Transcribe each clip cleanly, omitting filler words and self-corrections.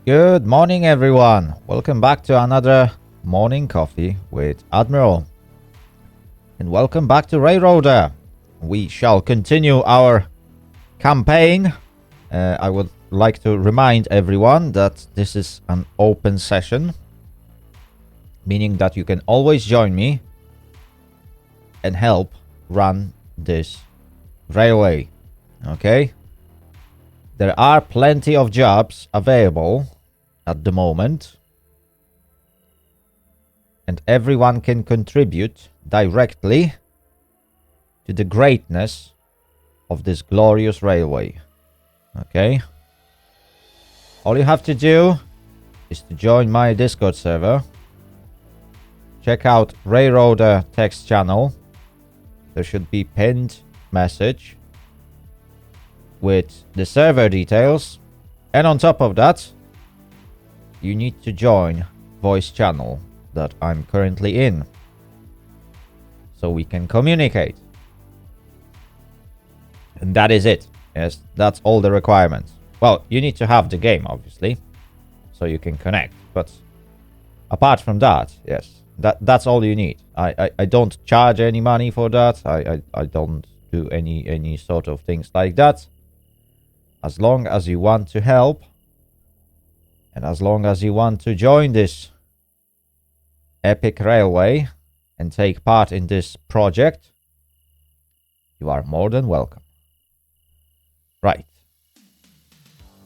Good morning, everyone. Welcome back to another morning coffee with Admiral. And welcome back to Railroader. We shall continue our campaign. I would like to remind everyone that this is an open session, meaning that you can always join me and help run this railway. Okay? There are plenty of jobs available at the moment, and everyone can contribute directly to the greatness of this glorious railway. Okay? All you have to do is to join my Discord server. Check out Railroader text channel. There should be pinned message with the server details, and on top of that you need to join voice channel that I'm currently in so we can communicate. And that is it. Yes, that's all the requirements. Well, you need to have the game, obviously, so you can connect, but apart from that, yes, that's all you need. I don't charge any money for that. I don't do any sort of things like that. As long as you want to help, and as long as you want to join this epic railway and take part in this project, you are more than welcome. Right.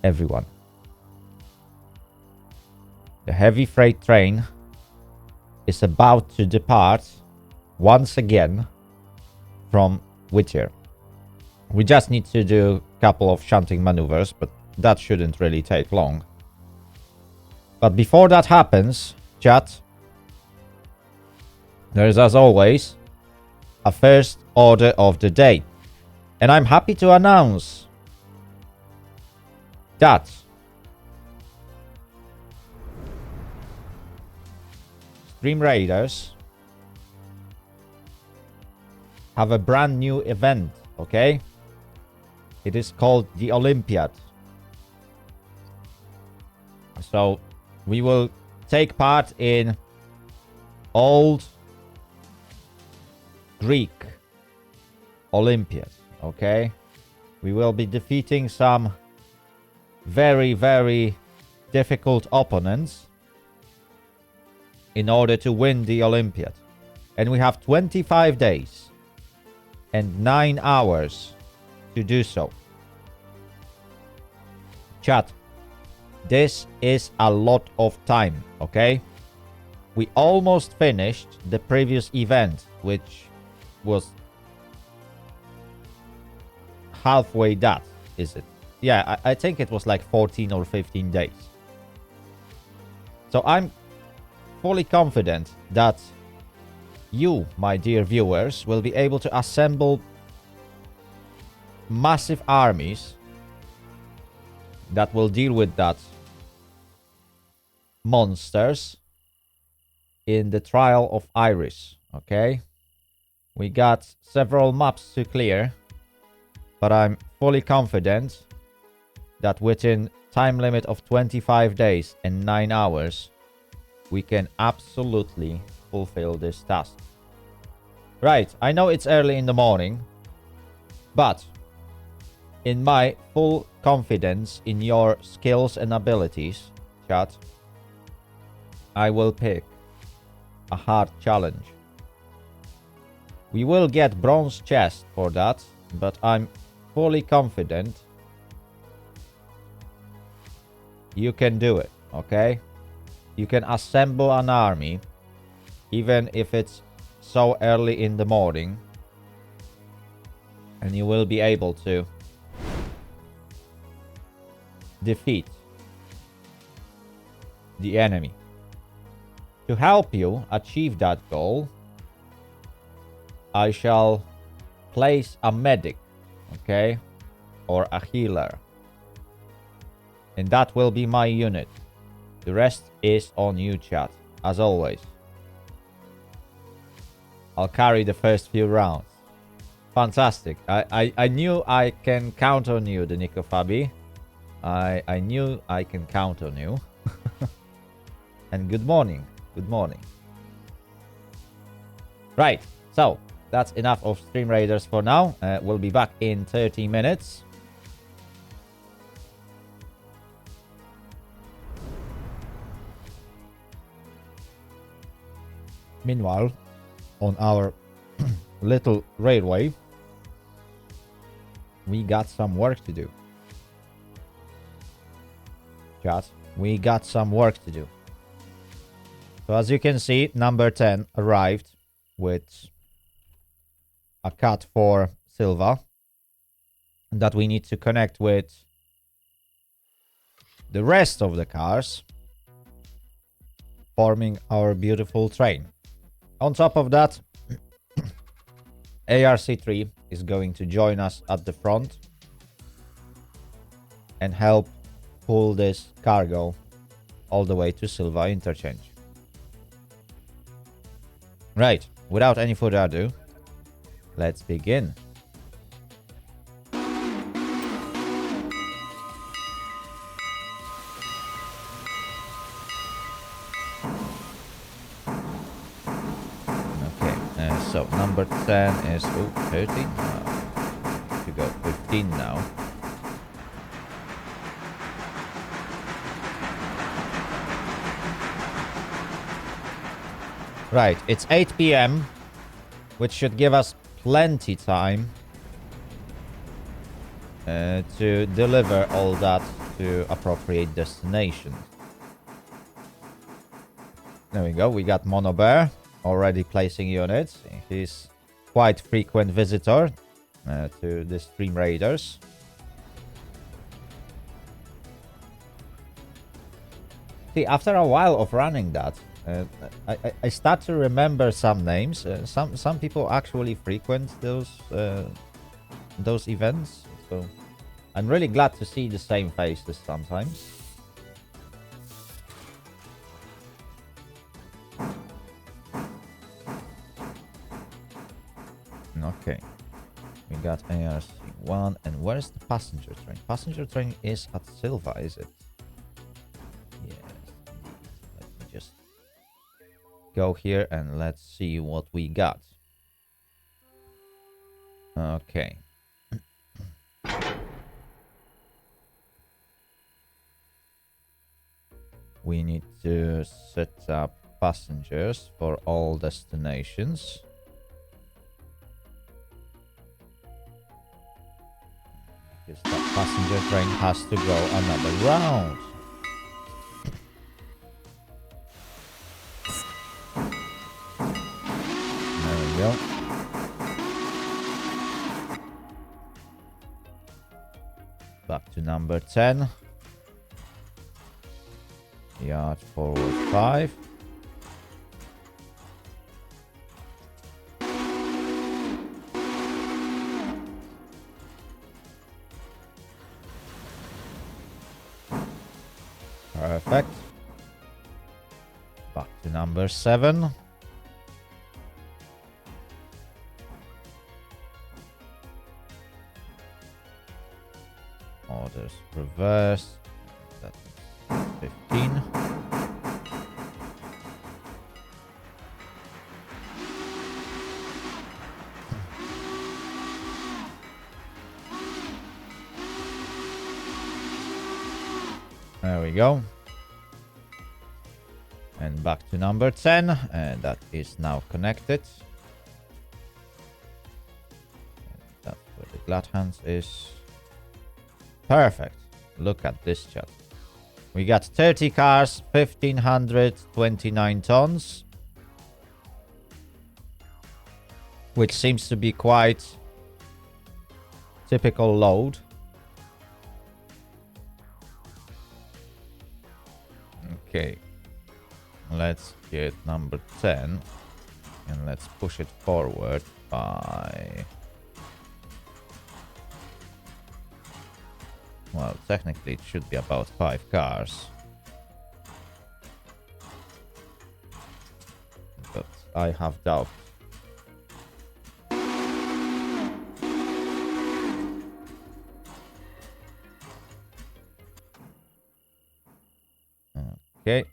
Everyone. The heavy freight train is about to depart once again from Whittier. We just need to do a couple of shunting maneuvers, but that shouldn't really take long. But before that happens, chat, there is, as always, a first order of the day. And I'm happy to announce that Stream Raiders have a brand new event, okay? It is called the Olympiad. So we will take part in old Greek Olympiad, okay? We will be defeating some very, very difficult opponents in order to win the Olympiad. And we have 25 days and 9 hours to do so. Chat, this is a lot of time, okay? We almost finished the previous event, which was halfway that, is it? Yeah, I think it was like 14 or 15 days. So I'm fully confident that you, my dear viewers, will be able to assemble massive armies that will deal with that monsters in the Trial of Iris, okay? We got several maps to clear, but I'm fully confident that within time limit of 25 days and 9 hours, we can absolutely fulfill this task. Right, I know it's early in the morning, but in my full confidence in your skills and abilities, chat, I will pick a hard challenge. We will get bronze chest for that, but I'm fully confident you can do it, okay? You can assemble an army, even if it's so early in the morning, and you will be able to defeat the enemy. To help you achieve that goal, I shall place a medic, okay, or a healer, and that will be my unit. The rest is on you, chat, as always. I'll carry the first few rounds. Fantastic. I knew I can count on you, the Nico Fabi. I knew I can count on you. And good morning. Good morning. Right. So, that's enough of Stream Raiders for now. We'll be back in 30 minutes. Meanwhile, on our little railway, we got some work to do. Chat, we got some work to do. So as you can see, number 10 arrived with a cut for Silva that we need to connect with the rest of the cars, forming our beautiful train. On top of that, ARC3 is going to join us at the front and help pull this cargo all the way to Silva interchange. Right, without any further ado, let's begin. So number 10 is 13. To go 15 now. Right, it's 8 p.m., which should give us plenty time to deliver all that to appropriate destination. There we go. We got Mono Bear already placing units. He's quite frequent visitor to the Stream Raiders. See, after a while of running that, I start to remember some names. Some people actually frequent those events. So I'm really glad to see the same faces sometimes. Okay, we got ARC1, and where's the passenger train? Passenger train is at Silva, is it? Yes, let me just go here and let's see what we got. Okay. We need to set up passengers for all destinations. Because that passenger train has to go another round. There we go. Back to number 10. Yard forward 5. Perfect. Back to number 7. Orders reverse. That's 15. There we go. And back to number 10, and that is now connected. And that's where the glad hands is. Perfect. Look at this chat. We got 30 cars, 1,529 tons. Which seems to be quite typical load. Okay. Let's get number 10. And let's push it forward by... Well, technically it should be about 5 cars. But I have doubt. Okay.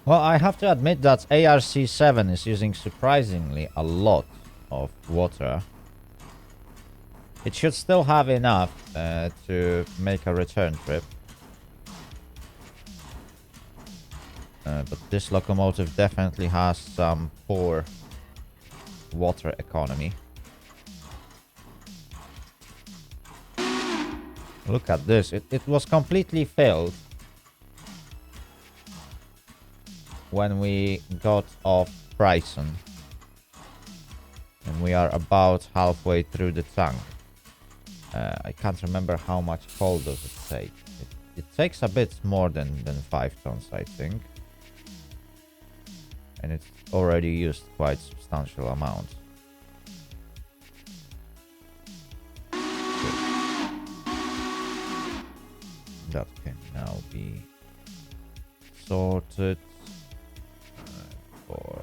Well, I have to admit that ARC-7 is using surprisingly a lot of water. It should still have enough to make a return trip. But this locomotive definitely has some poor water economy. Look at this. It was completely filled when we got off Bryson. And we are about halfway through the tank. I can't remember how much coal does it take. It takes a bit more than 5 tons, I think. And it's already used quite substantial amount. Good. That can now be sorted for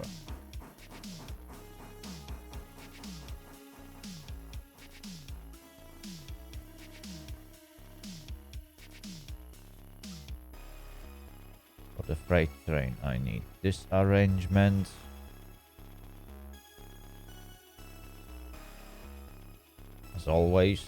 the freight train. I need this arrangement. As always.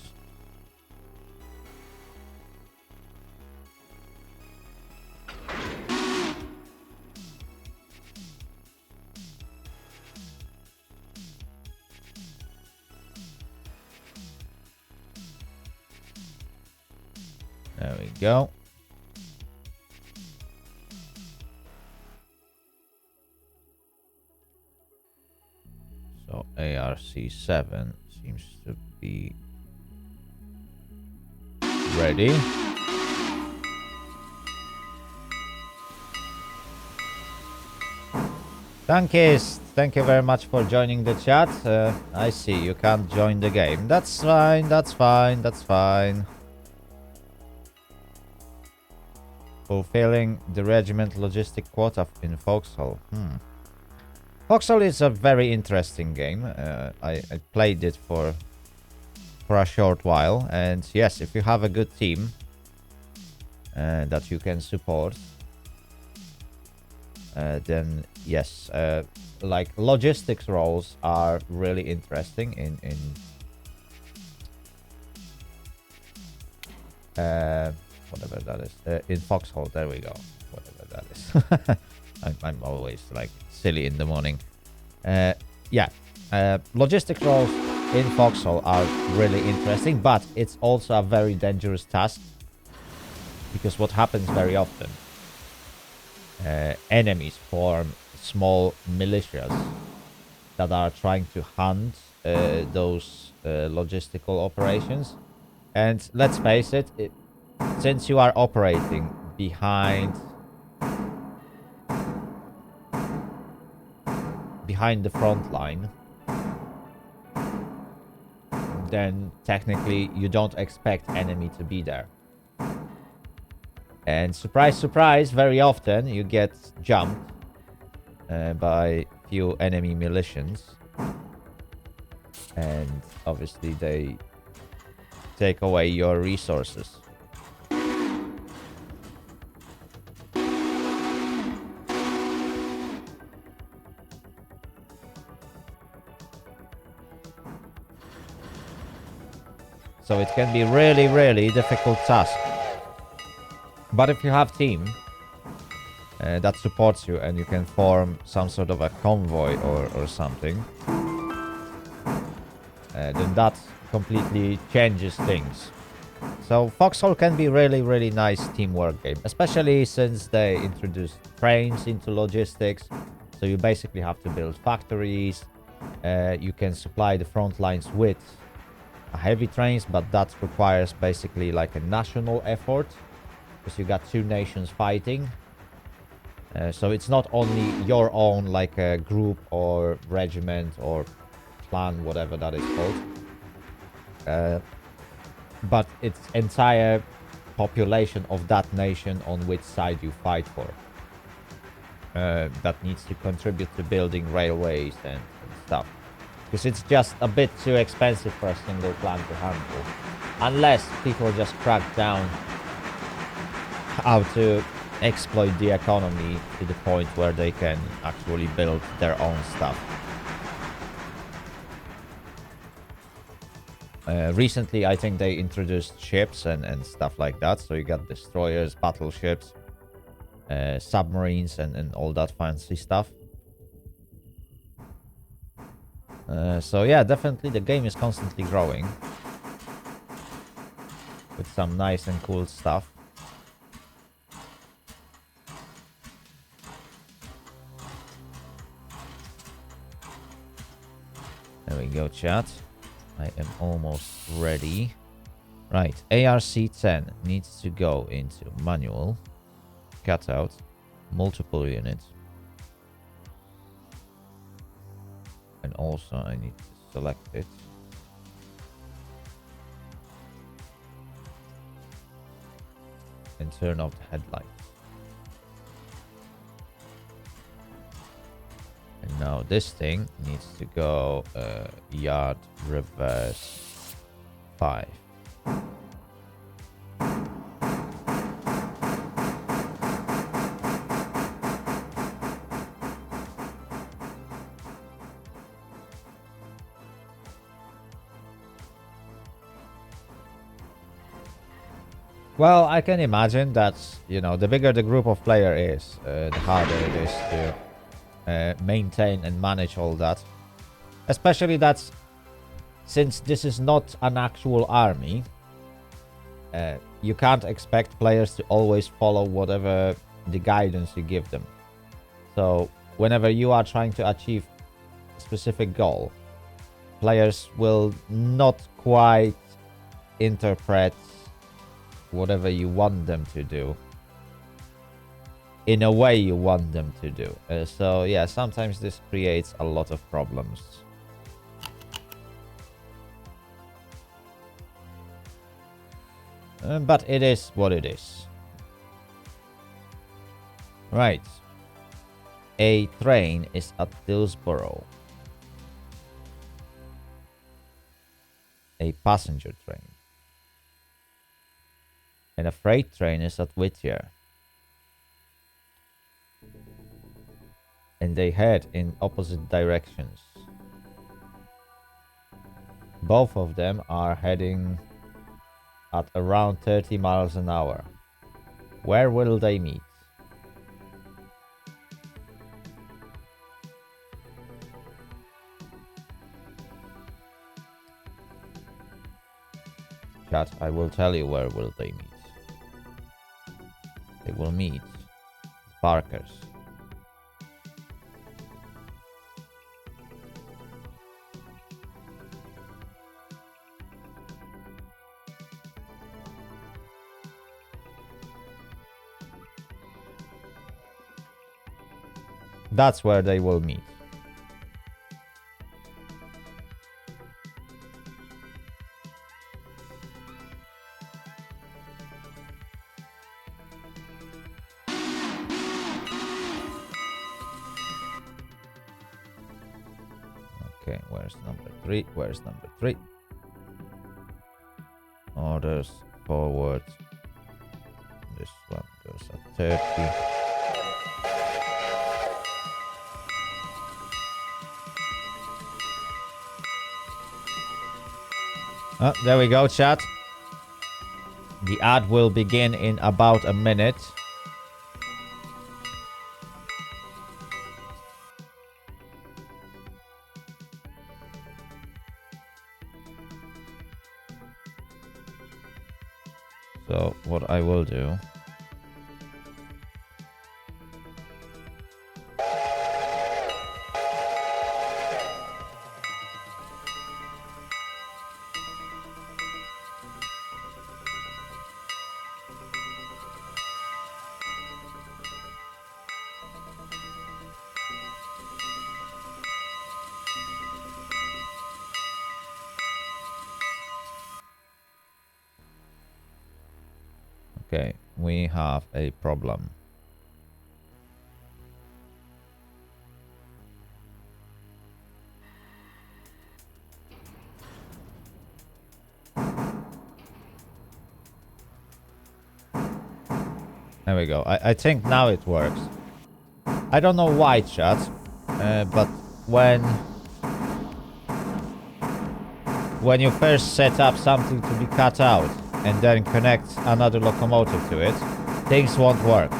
There we go. So ARC-7 seems to be ready. Tankist, thank you very much for joining the chat. I see you can't join the game. That's fine, that's fine, that's fine. Fulfilling the regiment logistic quota in Foxhole. Foxhole is a very interesting game. I played it for a short while, and yes, if you have a good team that you can support, then yes, like logistics roles are really interesting in whatever that is, in Foxhole. There we go. Whatever that is. I'm always like silly in the morning. Yeah, logistics roles in Foxhole are really interesting, but it's also a very dangerous task, because what happens very often, enemies form small militias that are trying to hunt those logistical operations. And let's face it, since you are operating behind the front line, then technically you don't expect enemy to be there. And surprise, surprise, very often you get jumped by few enemy militias. And obviously they take away your resources. So it can be really, really difficult task. But if you have team that supports you and you can form some sort of a convoy or something, then that completely changes things. So Foxhole can be really, really nice teamwork game, especially since they introduced trains into logistics. So you basically have to build factories. You can supply the front lines with heavy trains, but that requires basically like a national effort, because you got two nations fighting. So it's not only your own like a group or regiment or clan, whatever that is called, but it's entire population of that nation on which side you fight for that needs to contribute to building railways and stuff. Because it's just a bit too expensive for a single clan to handle. Unless people just crack down how to exploit the economy to the point where they can actually build their own stuff. Recently, I think they introduced ships and stuff like that. So you got destroyers, battleships, submarines, and all that fancy stuff. So yeah, definitely the game is constantly growing with some nice and cool stuff. There we go, chat. I am almost ready. Right, ARC-10 needs to go into manual, cutout, multiple units. And also I need to select it. And turn off the headlights. And now this thing needs to go yard reverse 5. Well, I can imagine that, you know, the bigger the group of player is, the harder it is to maintain and manage all that. Especially that since this is not an actual army, you can't expect players to always follow whatever the guidance you give them. So whenever you are trying to achieve a specific goal, players will not quite interpret whatever you want them to do in a way you want them to do. So yeah, sometimes this creates a lot of problems. But it is what it is. Right. A train is at Dillsborough. A passenger train. And a freight train is at Whittier. And they head in opposite directions. Both of them are heading at around 30 miles an hour. Where will they meet? Chat, I will tell you where will they meet. They will meet Parkers. That's where they will meet. Okay, where's number 3? Where's number 3? Orders forward. This one goes at 30. Oh, there we go, chat. The ad will begin in about a minute. So what I will do... Okay, we have a problem. There we go. I think now it works. I don't know why, chat, but when you first set up something to be cut out and then connect another locomotive to it, things won't work.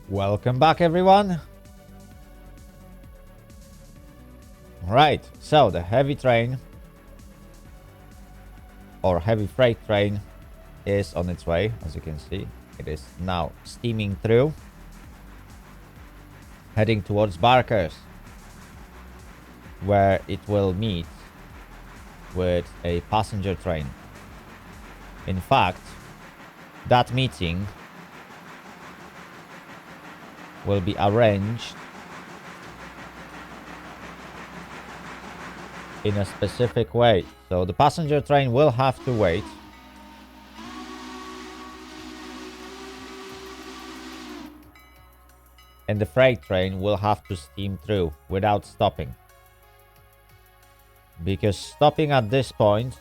Welcome back, everyone. Right, so the heavy train, or heavy freight train, is on its way. As you can see, it is now steaming through, heading towards Barker's, where it will meet with a passenger train. In fact, that meeting will be arranged in a specific way. So the passenger train will have to wait. And the freight train will have to steam through without stopping. Because stopping at this point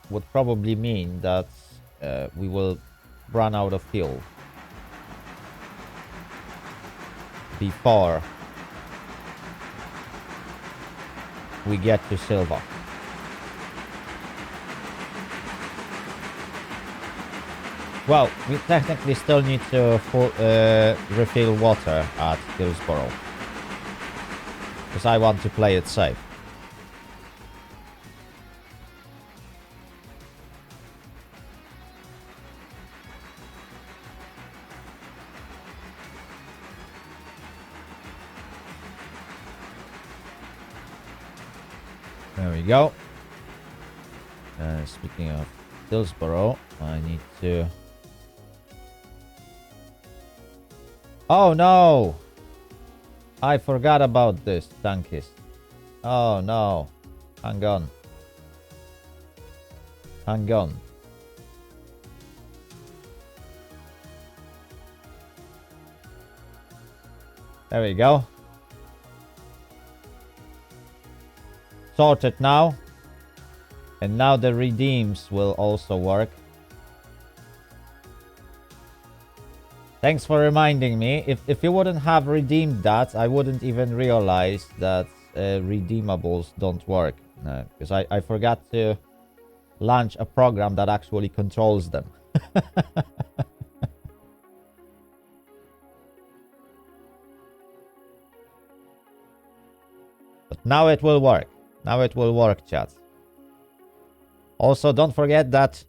would probably mean that we will run out of fuel before we get to silver. Well, we technically still need to refill water at Hillsborough. Because I want to play it safe. There we go. Speaking of Hillsborough, I need to... Oh no! I forgot about this tankist. Oh no. Hang on. Hang on. There we go. Sorted now. And now the redeems will also work. Thanks for reminding me. If you wouldn't have redeemed that, I wouldn't even realize that redeemables don't work. Because I forgot to launch a program that actually controls them. But now it will work. Now it will work, chat. Also, don't forget that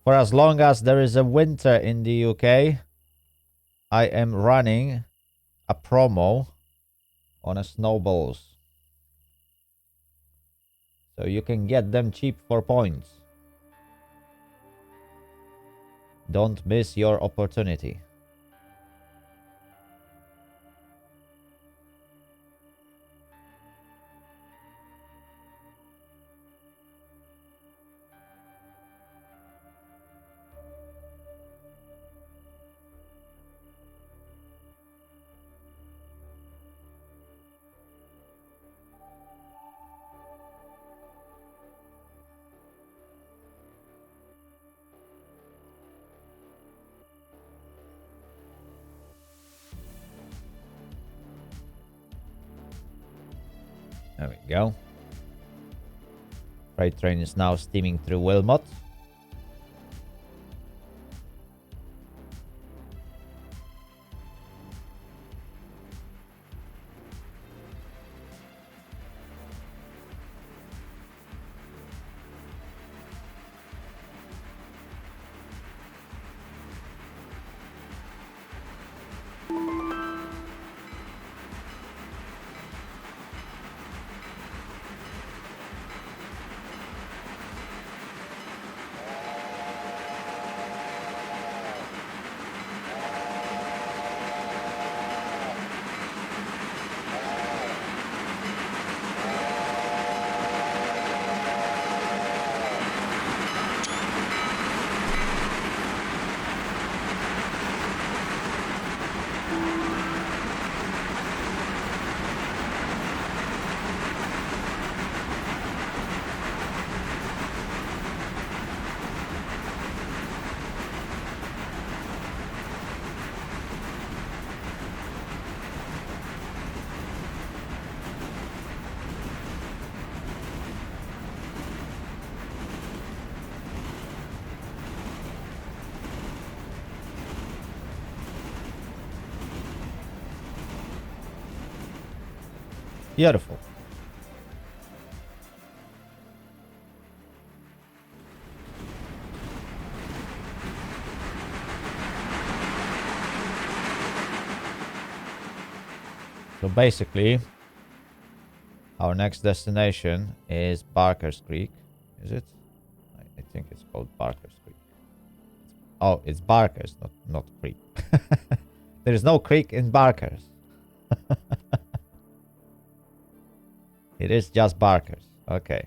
for as long as there is a winter in the UK, I am running a promo on a snowballs. So you can get them cheap for points. Don't miss your opportunity. There we go. Freight train is now steaming through Wilmot. Beautiful. So basically, our next destination is Barker's Creek. Is it? I think it's called Barker's Creek. Oh, it's Barker's, not Creek. There is no creek in Barker's. It is just Barker's. Okay.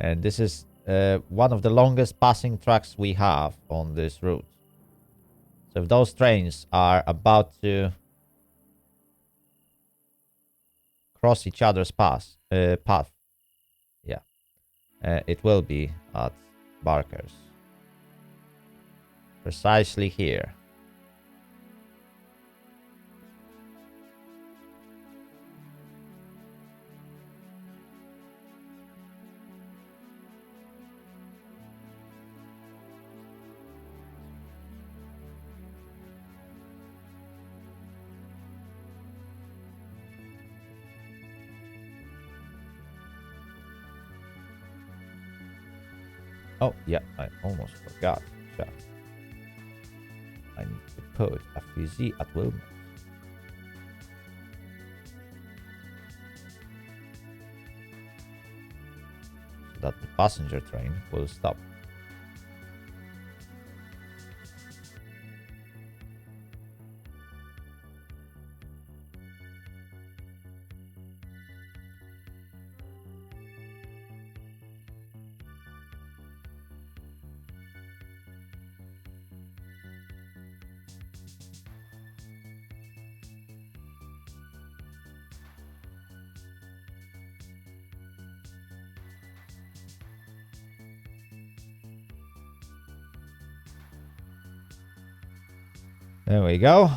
And this is one of the longest passing tracks we have on this route. So if those trains are about to cross each other's path, yeah, it will be at Barker's. Precisely here. Oh, yeah, I almost forgot. So I need to put a fusee at Wilmot. So that the passenger train will stop. There we go.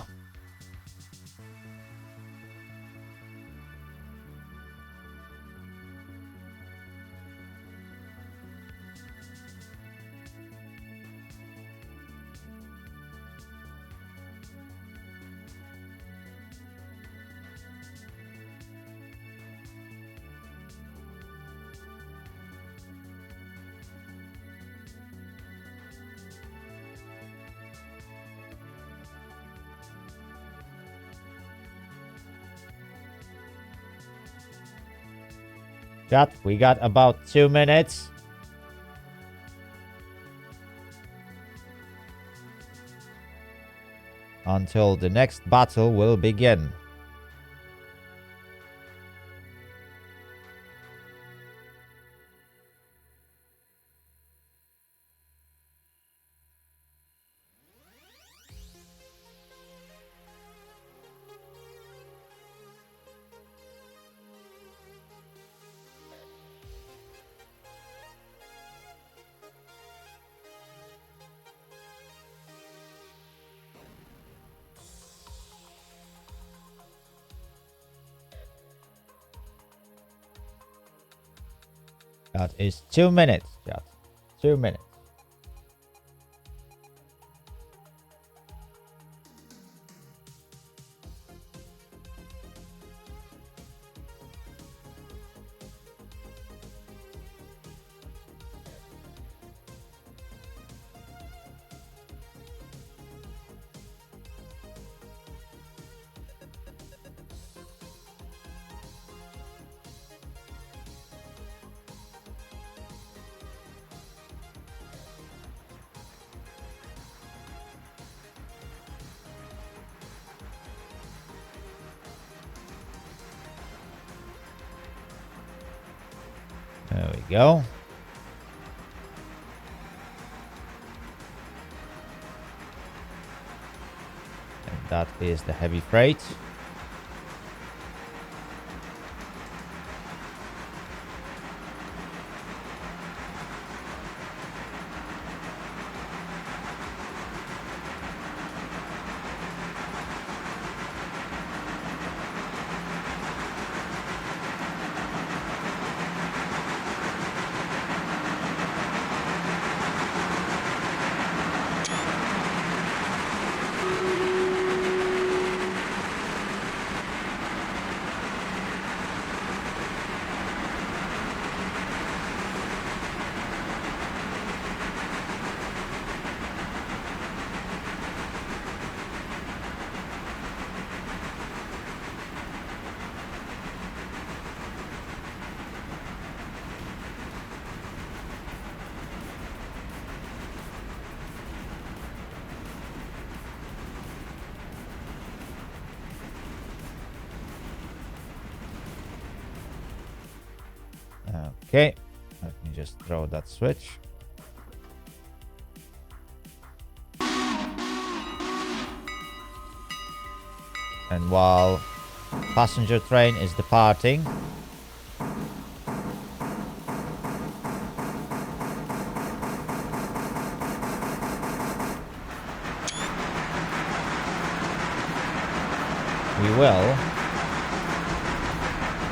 Chat, we got about 2 minutes. Until the next battle will begin. That is 2 minutes, chat. 2 minutes. There we go. And that is the heavy freight. Okay, let me just throw that switch. And while passenger train is departing, we will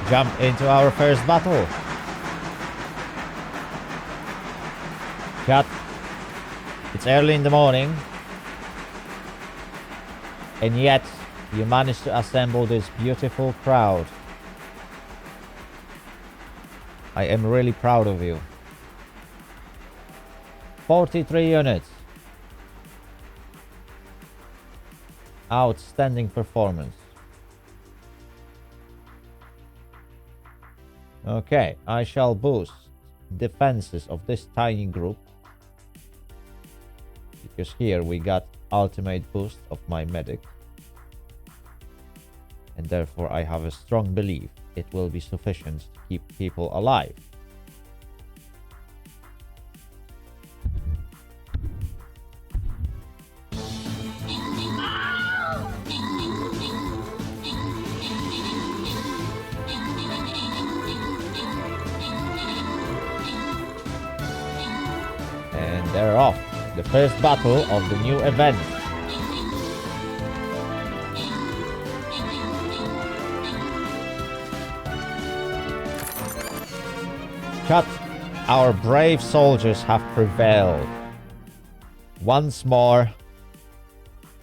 jump into our first battle. Chat, it's early in the morning, and yet you managed to assemble this beautiful crowd. I am really proud of you. 43 units. Outstanding performance. Okay, I shall boost defenses of this tiny group, because here we got ultimate boost of my medic, and therefore I have a strong belief it will be sufficient to keep people alive. And they're off. The first battle of the new event. Cut. Our brave soldiers have prevailed. Once more,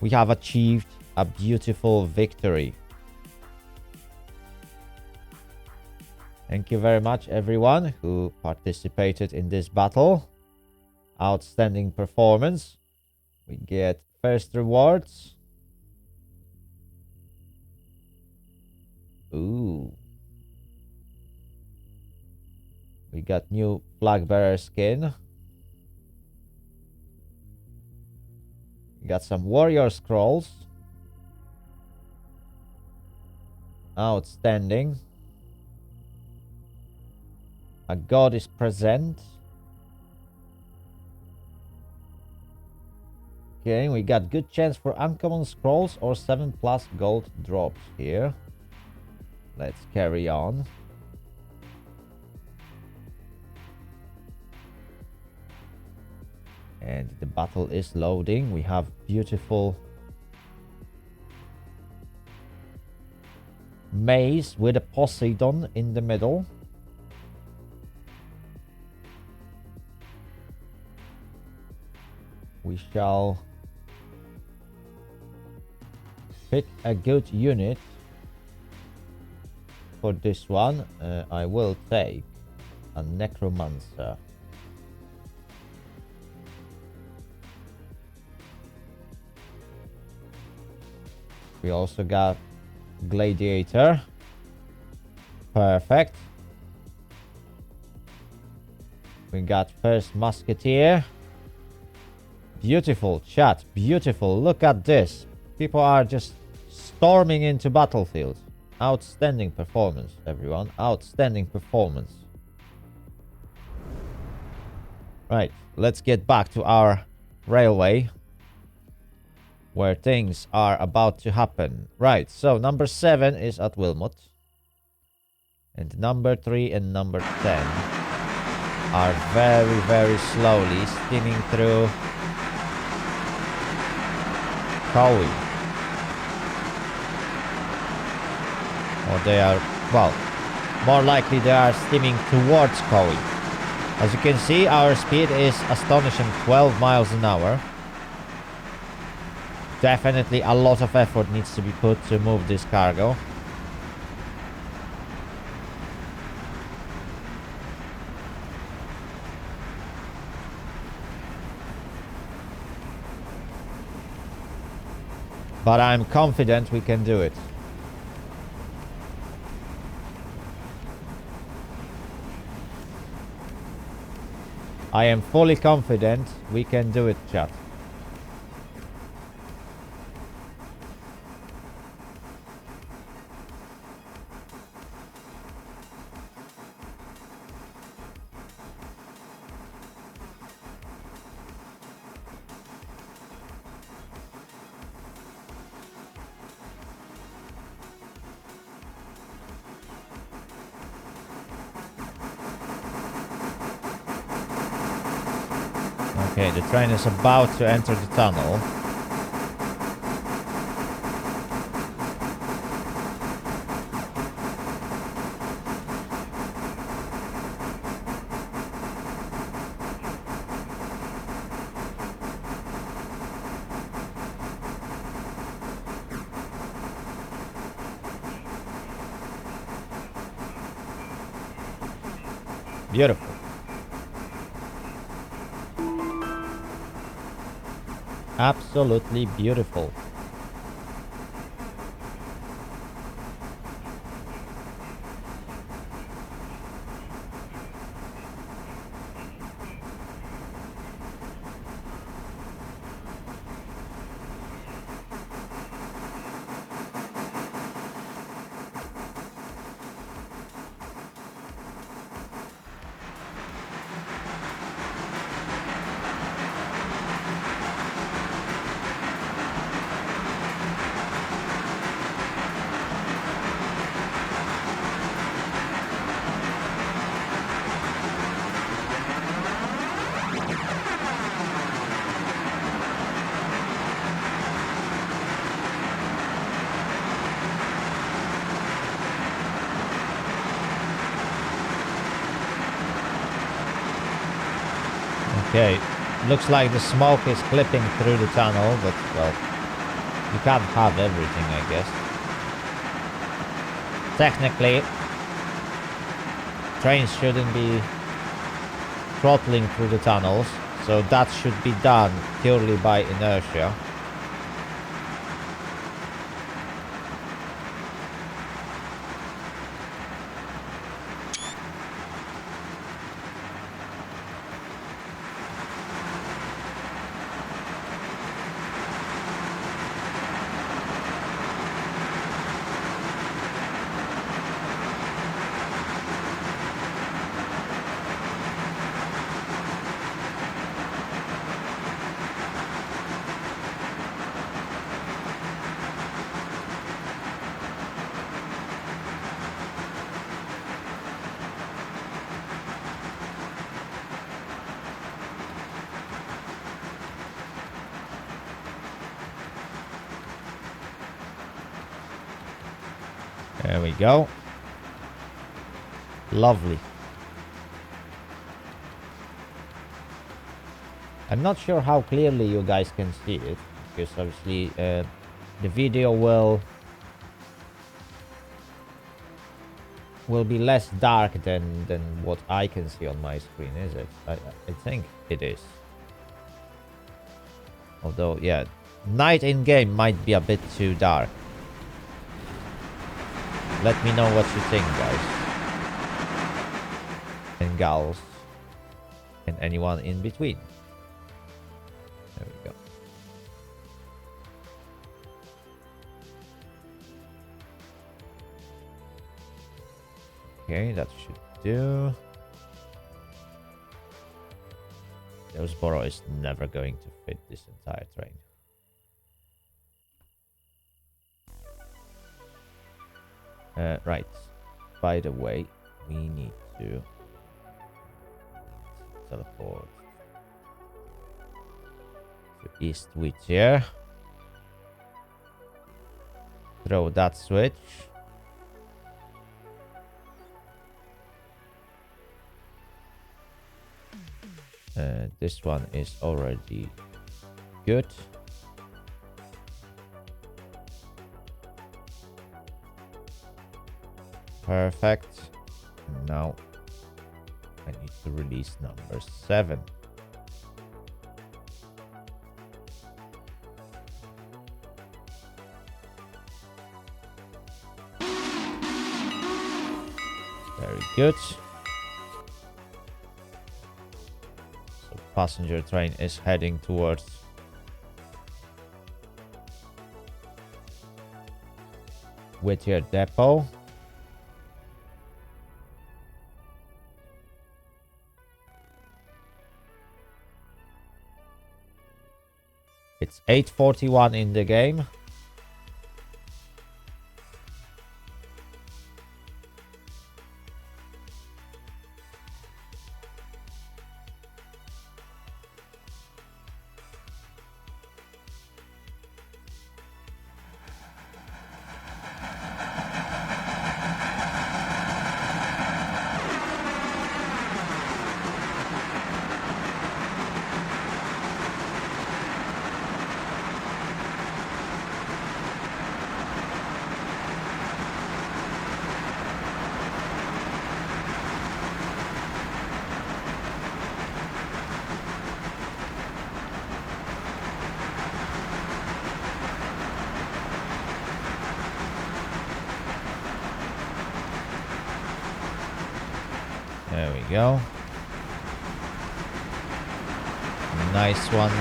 we have achieved a beautiful victory. Thank you very much, everyone who participated in this battle. Outstanding performance. We get first rewards. Ooh. We got new flag bearer skin. We got some warrior scrolls. Outstanding. A god is present. Okay, we got good chance for uncommon scrolls or 7+ gold drops here. Let's carry on. And the battle is loading. We have beautiful maze with a Poseidon in the middle. We shall pick a good unit for this one. I will take a necromancer. We also got gladiator. Perfect. We got first musketeer. Beautiful, chat. Beautiful. Look at this. People are just storming into battlefield. Outstanding performance, everyone. Outstanding performance. Right. Let's get back to our railway, where things are about to happen. Right. So number 7 is at Wilmot. And number 3 and number 10 are very, very slowly steaming through Cowie. Or they are, well, more likely they are steaming towards Cowie. As you can see, our speed is astonishing 12 miles an hour. Definitely a lot of effort needs to be put to move this cargo. But I'm confident we can do it. I am fully confident we can do it, chat. Okay, the train is about to enter the tunnel. Beautiful. Absolutely beautiful. Okay, looks like the smoke is clipping through the tunnel, but, well, you can't have everything, I guess. Technically, trains shouldn't be throttling through the tunnels, so that should be done purely by inertia. There we go. Lovely. I'm not sure how clearly you guys can see it, because obviously the video will be less dark than what I can see on my screen, is it? I think it is. Although, yeah, night in game might be a bit too dark. Let me know what you think, guys. And gals. And anyone in between. There we go. Okay, that should do. Hillsborough is never going to fit this entire train. Right. By the way, we need to teleport to East Whittier. Throw that switch. This one is already good. Perfect. Now I need to release number 7. Very good. So passenger train is heading towards Whittier Depot. It's 8:41 in the game. There we go. Nice one.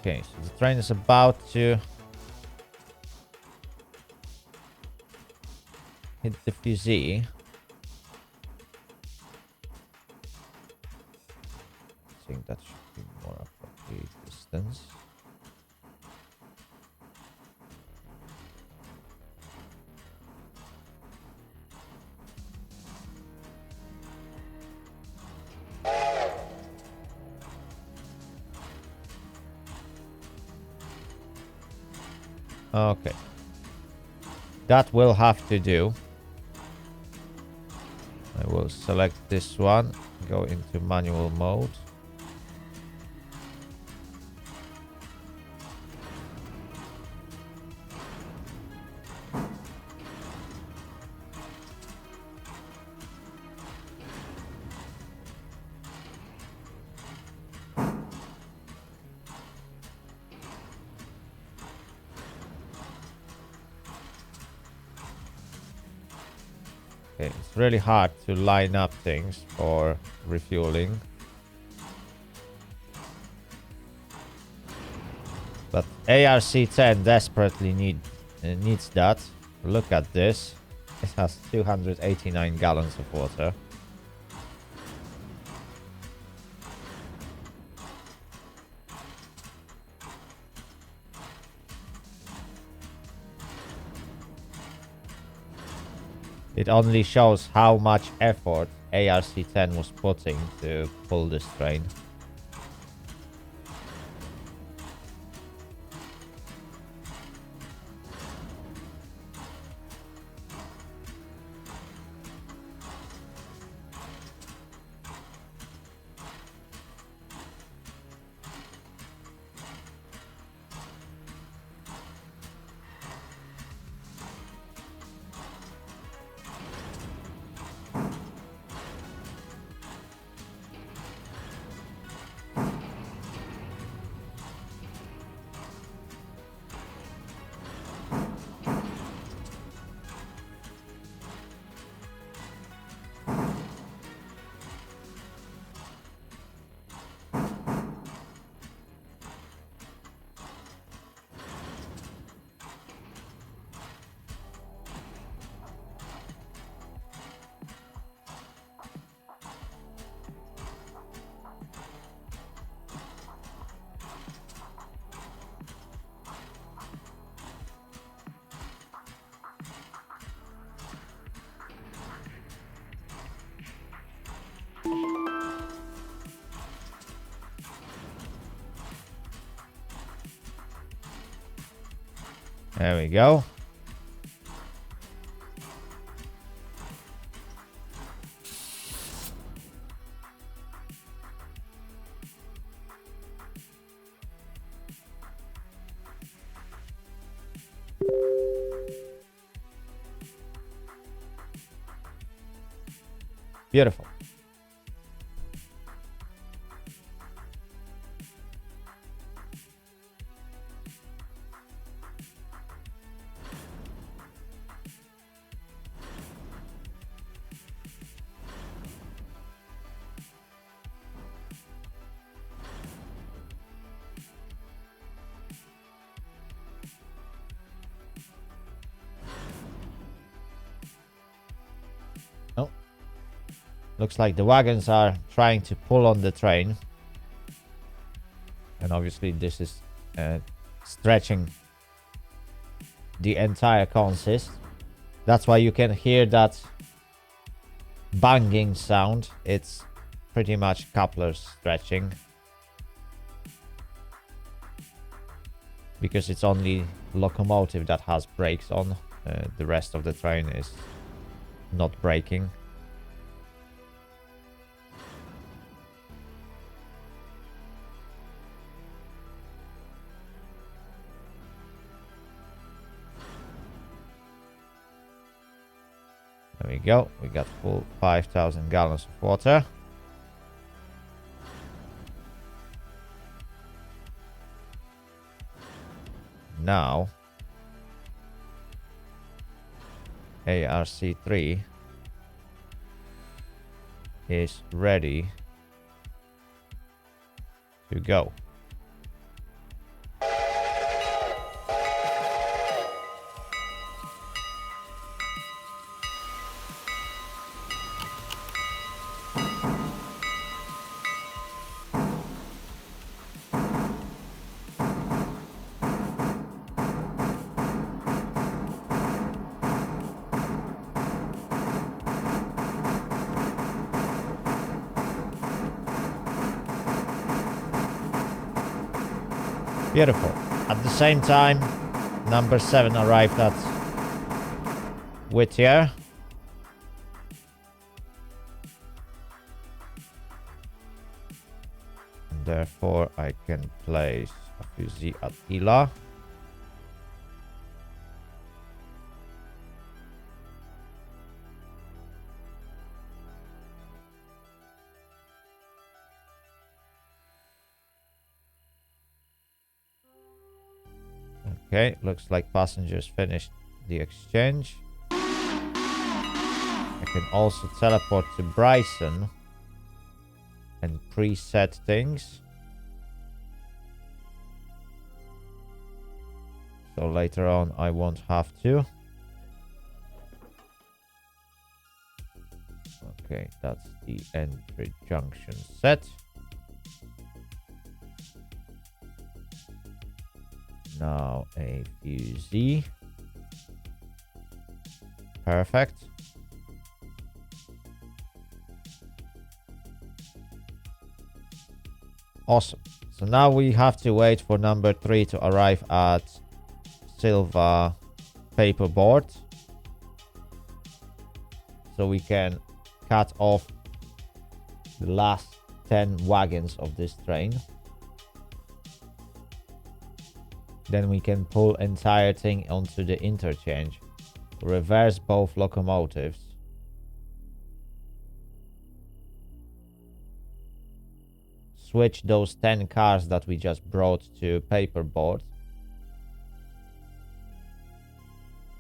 Okay, so the train is about to hit the fusee. I think that should be more appropriate distance. Okay. That will have to do. I will select this one, go into manual mode. Okay, it's really hard to line up things for refueling. But ARC-10 desperately needs that. Look at this. It has 289 gallons of water. It only shows how much effort ARC-10 was putting to pull this train. There we go. Beautiful. Oh. Looks like the wagons are trying to pull on the train. And obviously this is stretching the entire consist. That's why you can hear that banging sound. It's pretty much couplers stretching, because it's only locomotive that has brakes on. The rest of the train is not braking. There we go. We got full 5,000 gallons of water. Now, ARC3 is ready to go. Beautiful. At the same time, number 7 arrived at Whittier. And therefore, I can place a fusee at Hila. Okay, looks like passengers finished the exchange. I can also teleport to Bryson and preset things. So later on I won't have to. Okay, that's the entry junction set. Now a fusee. Perfect. Awesome. So now we have to wait for number 3 to arrive at Silva paperboard, so we can cut off the last 10 wagons of this train. Then we can pull entire thing onto the interchange, reverse both locomotives, switch those 10 cars that we just brought to paperboard,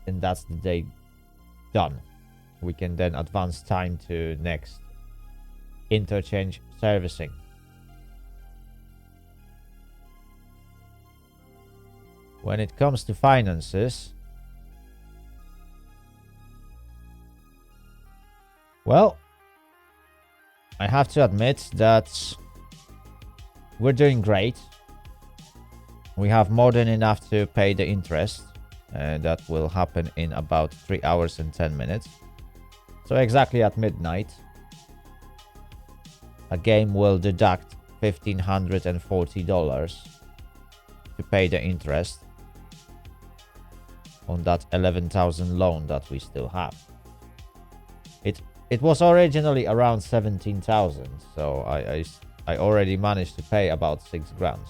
and that's the day done. We can then advance time to next interchange servicing. When it comes to finances, well, I have to admit that we're doing great. We have more than enough to pay the interest, and that will happen in about 3 hours and 10 minutes. So exactly at midnight, a game will deduct $1,540 to pay the interest on that 11,000 loan that we still have. It was originally around 17,000, so I already managed to pay about 6 grand,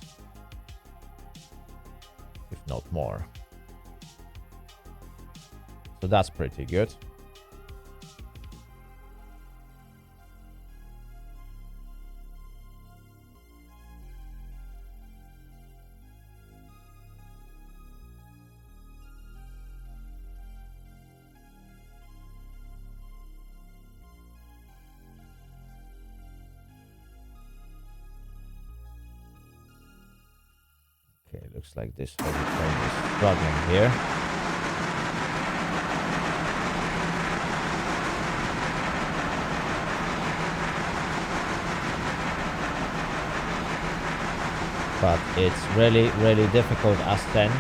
if not more. So that's pretty good. Okay, looks like this heavy train is struggling here. but it's really, really difficult ascent.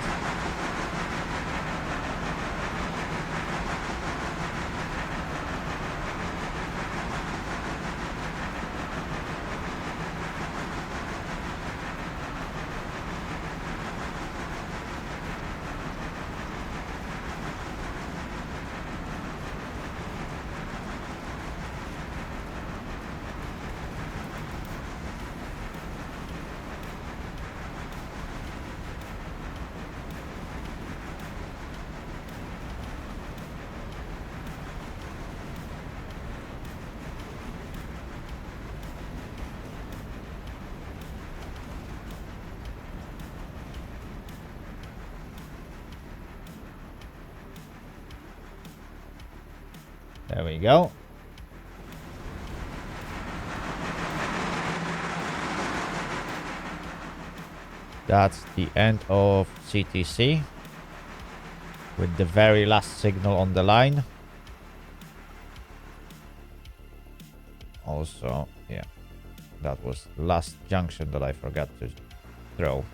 There we go. That's the end of CTC with the very last signal on the line. Also, yeah, that was the last junction that I forgot to throw.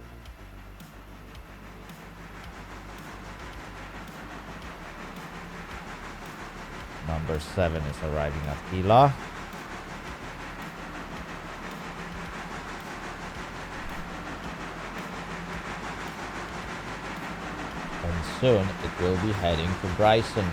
Number 7 is arriving at Hila. And soon it will be heading to Bryson.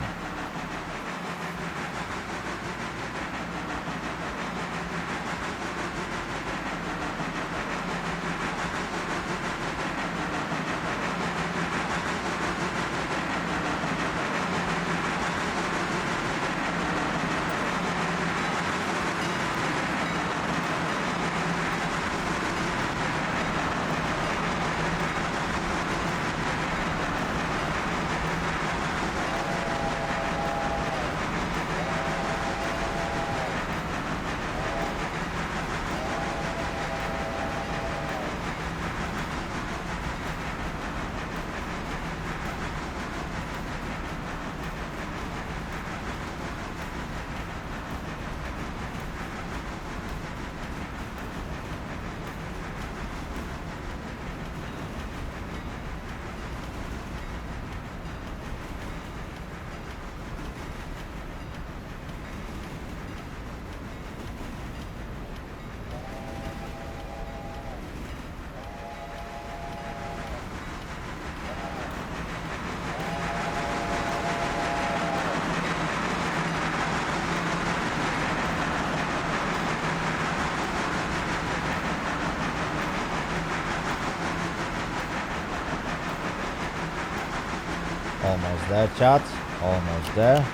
Almost there, chat. Almost there.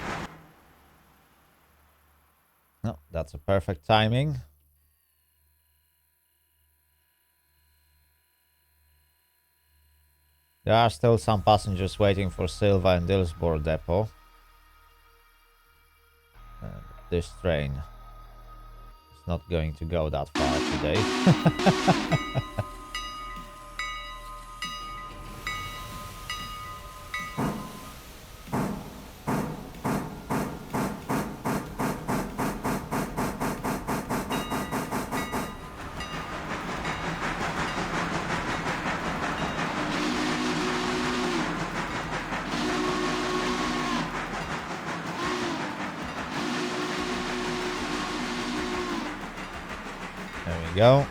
No, that's a perfect timing. There are still some passengers waiting for Silva and Dillsborough depot. This train is not going to go that far today. There we go.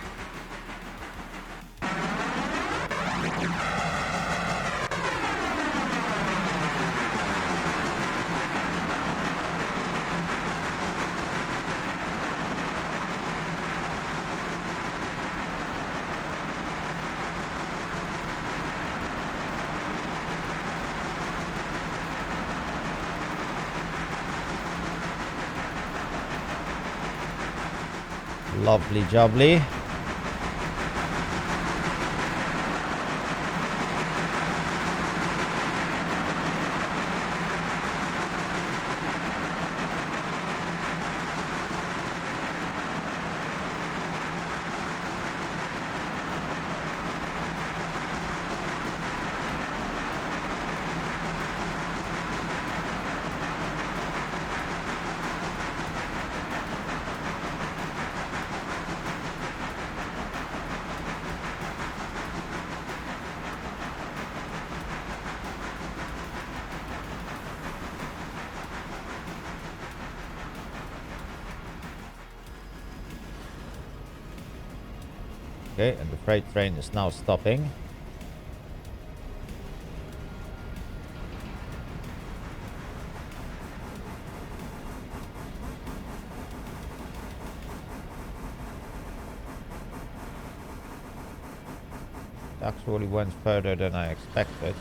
Lovely jubbly. Okay, and the freight train is now stopping. It actually went further than I expected.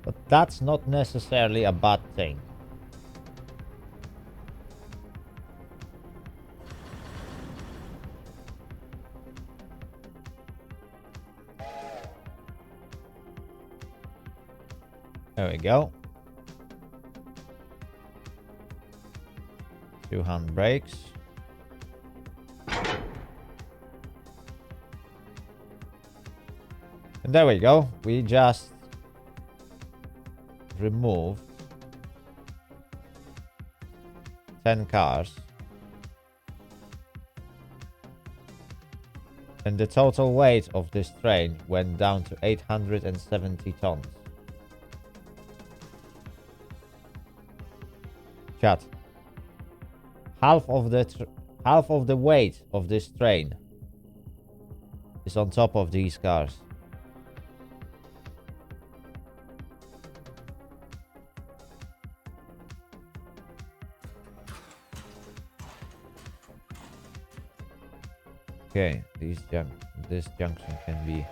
But that's not necessarily a bad thing. There we go. 2 hand brakes. And there we go. We just removed 10 cars. And the total weight of this train went down to 870 tons. Chat. Half of the weight of this train is on top of these cars. Okay, this junction can be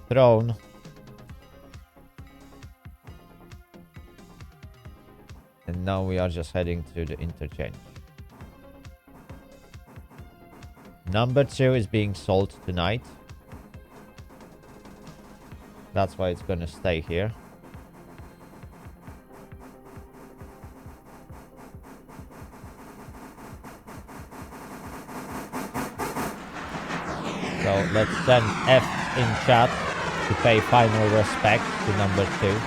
thrown. And now we are just heading to the interchange. Number 2 is being sold tonight. That's why it's gonna stay here. So let's send F in chat to pay final respect to number 2.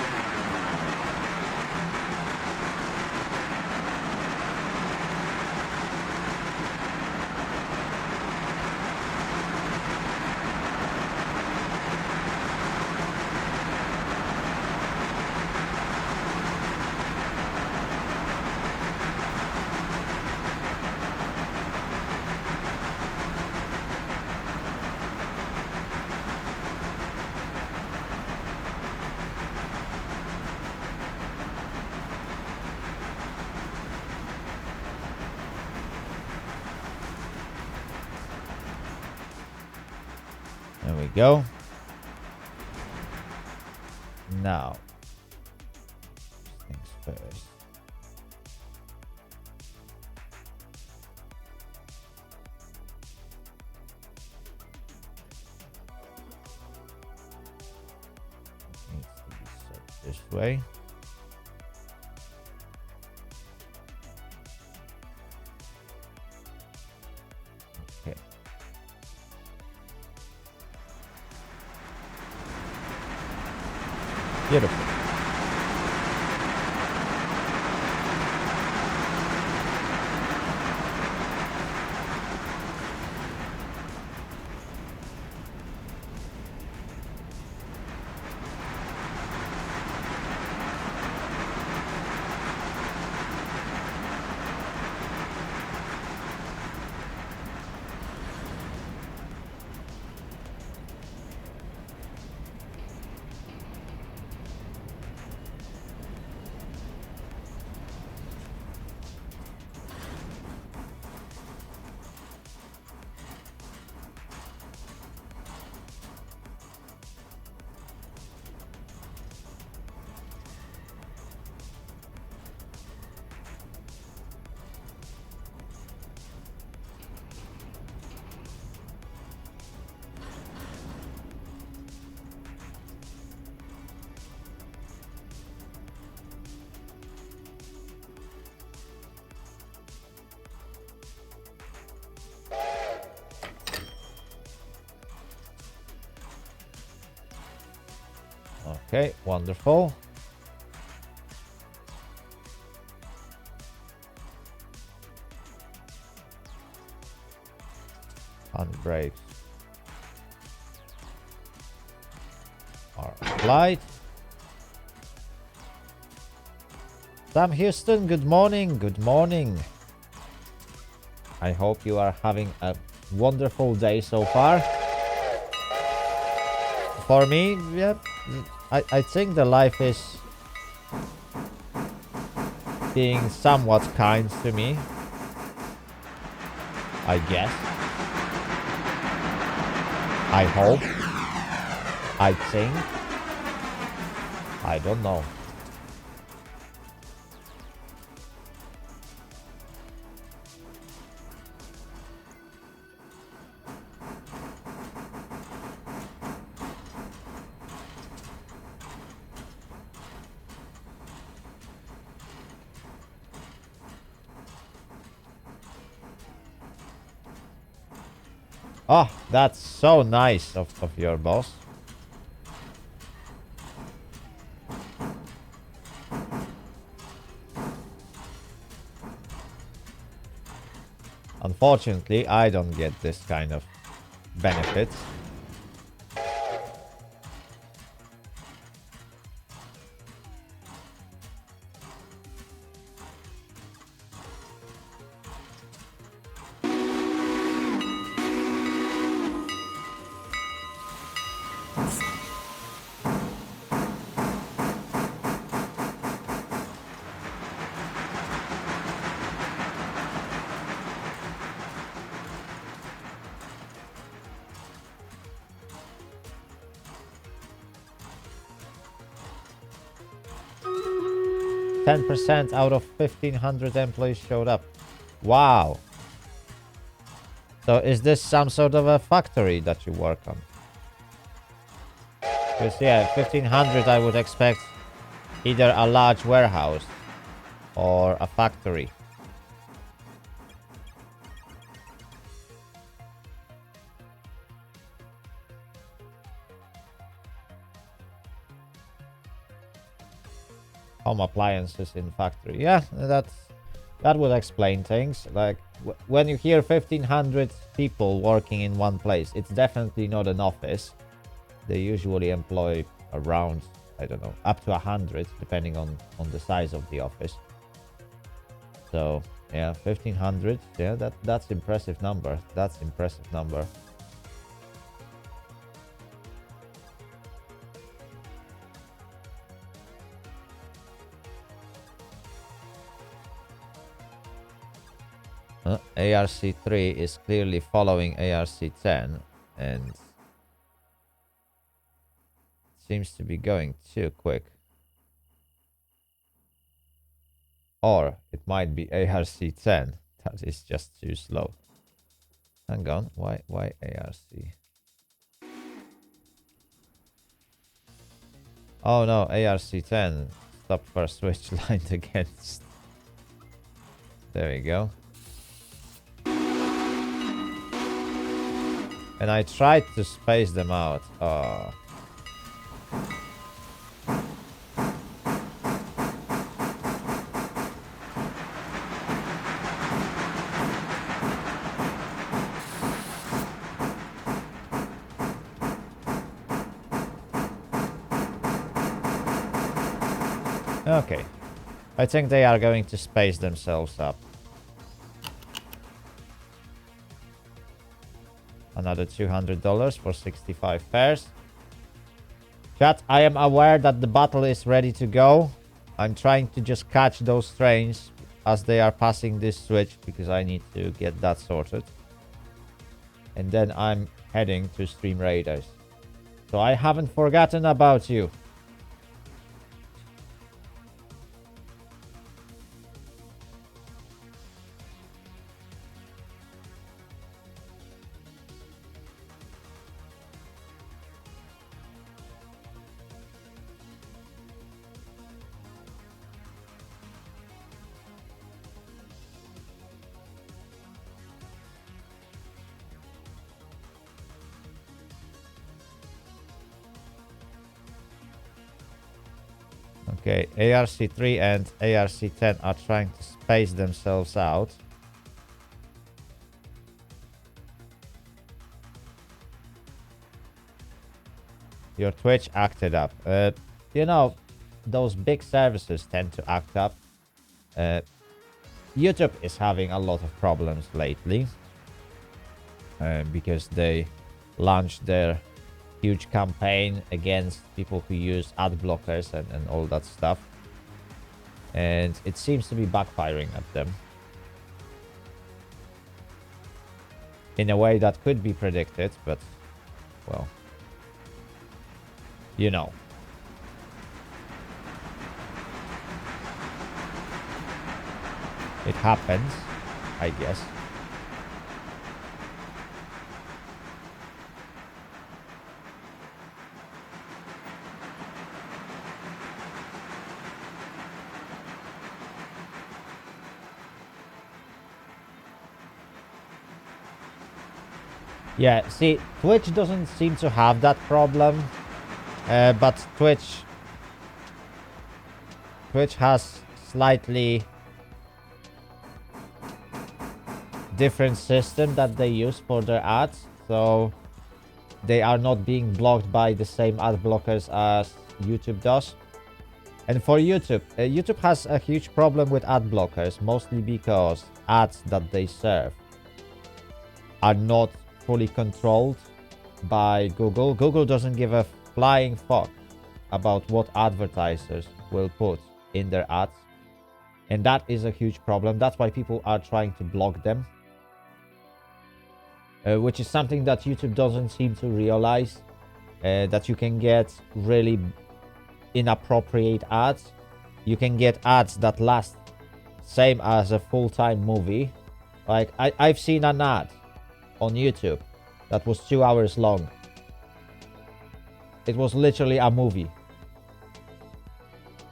There we go. Now, things first. Needs to be set this way. Okay. Beautiful. Okay, wonderful. Handbrakes. applied. Sam Houston, good morning. Good morning. I hope you are having a wonderful day so far. For me, yeah, I think the life is being somewhat kind to me. I guess. I hope. I think. I don't know. Oh, that's so nice of your boss. Unfortunately, I don't get this kind of benefits. %, out of 1,500 employees showed up. Wow. So is this some sort of a factory that you work on? Because yeah, 1,500 I would expect either a large warehouse or a factory. Home appliances in factory. Yeah, that would explain things. Like when you hear 1,500 people working in one place, it's definitely not an office. They usually employ around, I don't know, up to 100, depending on the size of the office. So yeah, 1,500. Yeah, that's impressive number. That's impressive number. ARC3 is clearly following ARC10 and seems to be going too quick. Or it might be ARC10 that is just too slow. Hang on, why ARC? Oh no, ARC10 stop first switch line against. There we go. And I tried to space them out. Oh. Okay. I think they are going to space themselves up. Another $200 for 65 pairs. Chat, I am aware that the battle is ready to go. I'm trying to just catch those trains as they are passing this switch because I need to get that sorted. And then I'm heading to Stream Raiders. So I haven't forgotten about you. Okay, ARC3 and ARC10 are trying to space themselves out. Your Twitch acted up. You know, those big services tend to act up. YouTube is having a lot of problems lately. Because they launched their huge campaign against people who use ad blockers and all that stuff. And it seems to be backfiring at them. In a way that could be predicted, but, well, you know. It happens, I guess. Yeah, see, Twitch doesn't seem to have that problem, but Twitch has slightly different system that they use for their ads, so they are not being blocked by the same ad blockers as YouTube does. And for YouTube, YouTube has a huge problem with ad blockers, mostly because ads that they serve are not fully controlled by Google. Google doesn't give a flying fuck about what advertisers will put in their ads. And that is a huge problem. That's why people are trying to block them. Which is something that YouTube doesn't seem to realize. That you can get really inappropriate ads. You can get ads that last same as a full-time movie. Like, I've seen an ad on YouTube that was 2 hours long. It was literally a movie.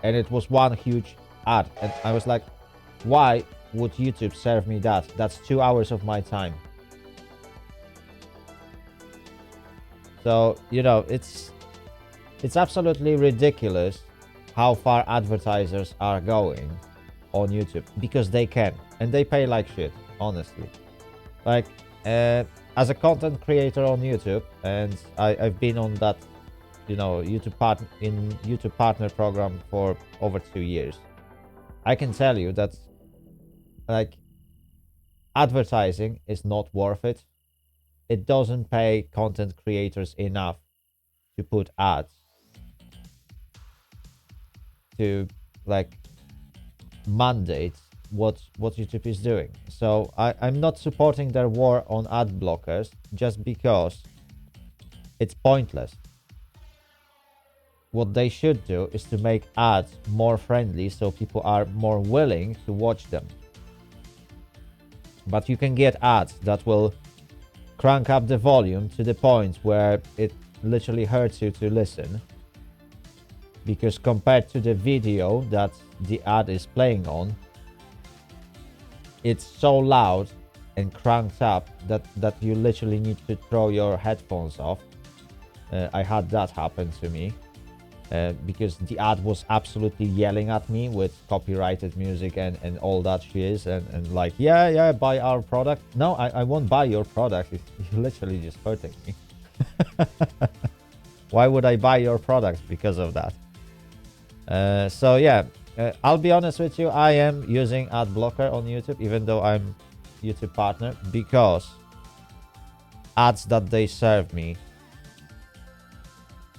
And it was one huge ad. And I was like, why would YouTube serve me that? That's 2 hours of my time. So, you know, it's absolutely ridiculous how far advertisers are going on YouTube. Because they can. And they pay like shit, honestly. Like, as a content creator on YouTube, and I've been on that, you know, YouTube partner program for over 2 years. I can tell you that, like, advertising is not worth it. It doesn't pay content creators enough to put ads to, like, mandate what YouTube is doing. So I'm not supporting their war on ad blockers just because it's pointless. What they should do is to make ads more friendly so people are more willing to watch them. But you can get ads that will crank up the volume to the point where it literally hurts you to listen. Because compared to the video that the ad is playing on, it's so loud and cranked up that you literally need to throw your headphones off. I had that happen to me because the ad was absolutely yelling at me with copyrighted music and all that shit, and like, yeah, buy our product. No, I won't buy your product. You're literally just hurting me. Why would I buy your product because of that? So yeah, I'll be honest with you, I am using ad blocker on YouTube, even though I'm YouTube partner, because ads that they serve me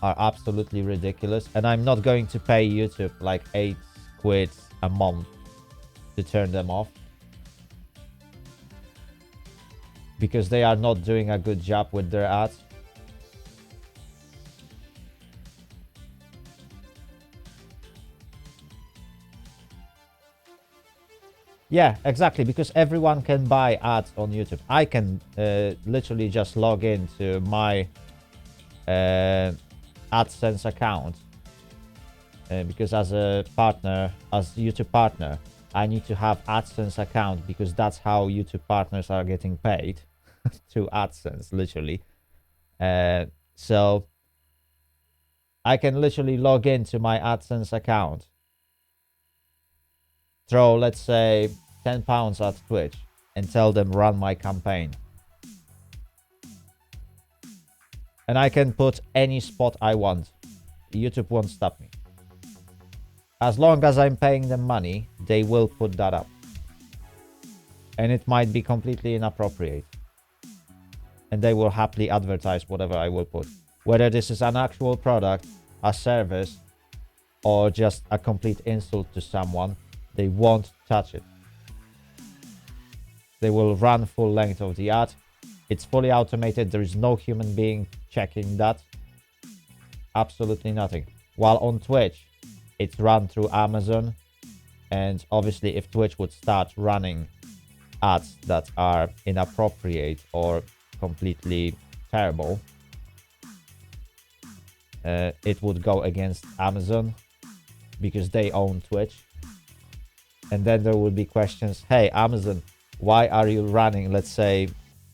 are absolutely ridiculous, and I'm not going to pay YouTube like 8 quid a month to turn them off, because they are not doing a good job with their ads. Yeah, exactly, because everyone can buy ads on YouTube. I can literally just log into my AdSense account because as a partner, as YouTube partner, I need to have AdSense account because that's how YouTube partners are getting paid to AdSense, literally. So I can literally log into my AdSense account, throw, let's say, £10 at Twitch and tell them run my campaign. And I can put any spot I want. YouTube won't stop me. As long as I'm paying them money, they will put that up. And it might be completely inappropriate. And they will happily advertise whatever I will put. Whether this is an actual product, a service, or just a complete insult to someone, they won't touch it. They will run full length of the ad. It's fully automated. There is no human being checking that. Absolutely nothing. While on Twitch, it's run through Amazon. And obviously, if Twitch would start running ads that are inappropriate or completely terrible, it would go against Amazon because they own Twitch. And then there would be questions, hey, Amazon, why are you running, let's say,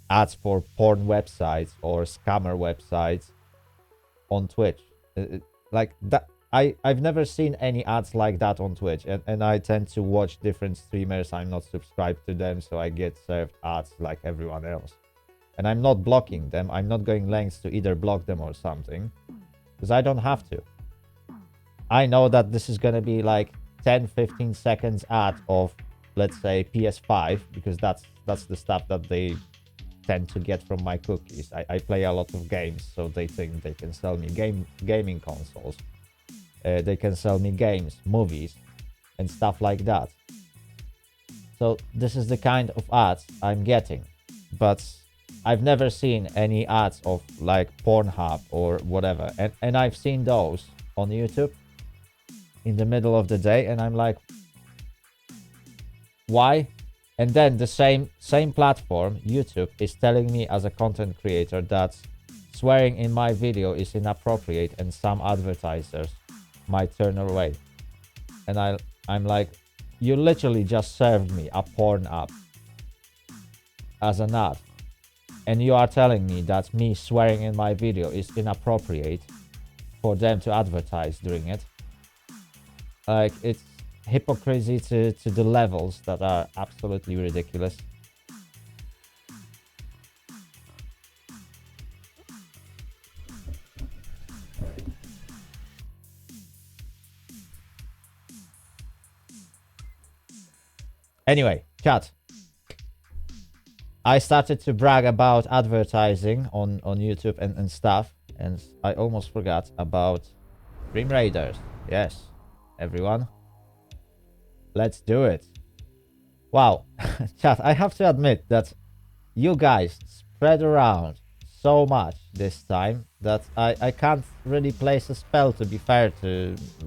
ads for porn websites or scammer websites on Twitch? Like that, I've never seen any ads like that on Twitch, and I tend to watch different streamers. I'm not subscribed to them, so I get served ads like everyone else. And I'm not blocking them. I'm not going lengths to either block them or something, because I don't have to. I know that this is going to be like 10-15 seconds ad of, let's say, PS5, because that's the stuff that they tend to get from my cookies. I play a lot of games, so they think they can sell me gaming consoles. They can sell me games, movies, and stuff like that. So this is the kind of ads I'm getting. But I've never seen any ads of like Pornhub or whatever. And I've seen those on YouTube in the middle of the day, and I'm like, why? And then the same platform, YouTube, is telling me as a content creator that swearing in my video is inappropriate and some advertisers might turn away. And I'm like, you literally just served me a porn app as an ad, and you are telling me that me swearing in my video is inappropriate for them to advertise during it. Like, it's hypocrisy to the levels that are absolutely ridiculous. Anyway, chat. I started to brag about advertising on YouTube and stuff, and I almost forgot about Stream Raiders. Yes, everyone. Let's do it. Wow, chat, I have to admit that you guys spread around so much this time that I can't really place a spell, to be fair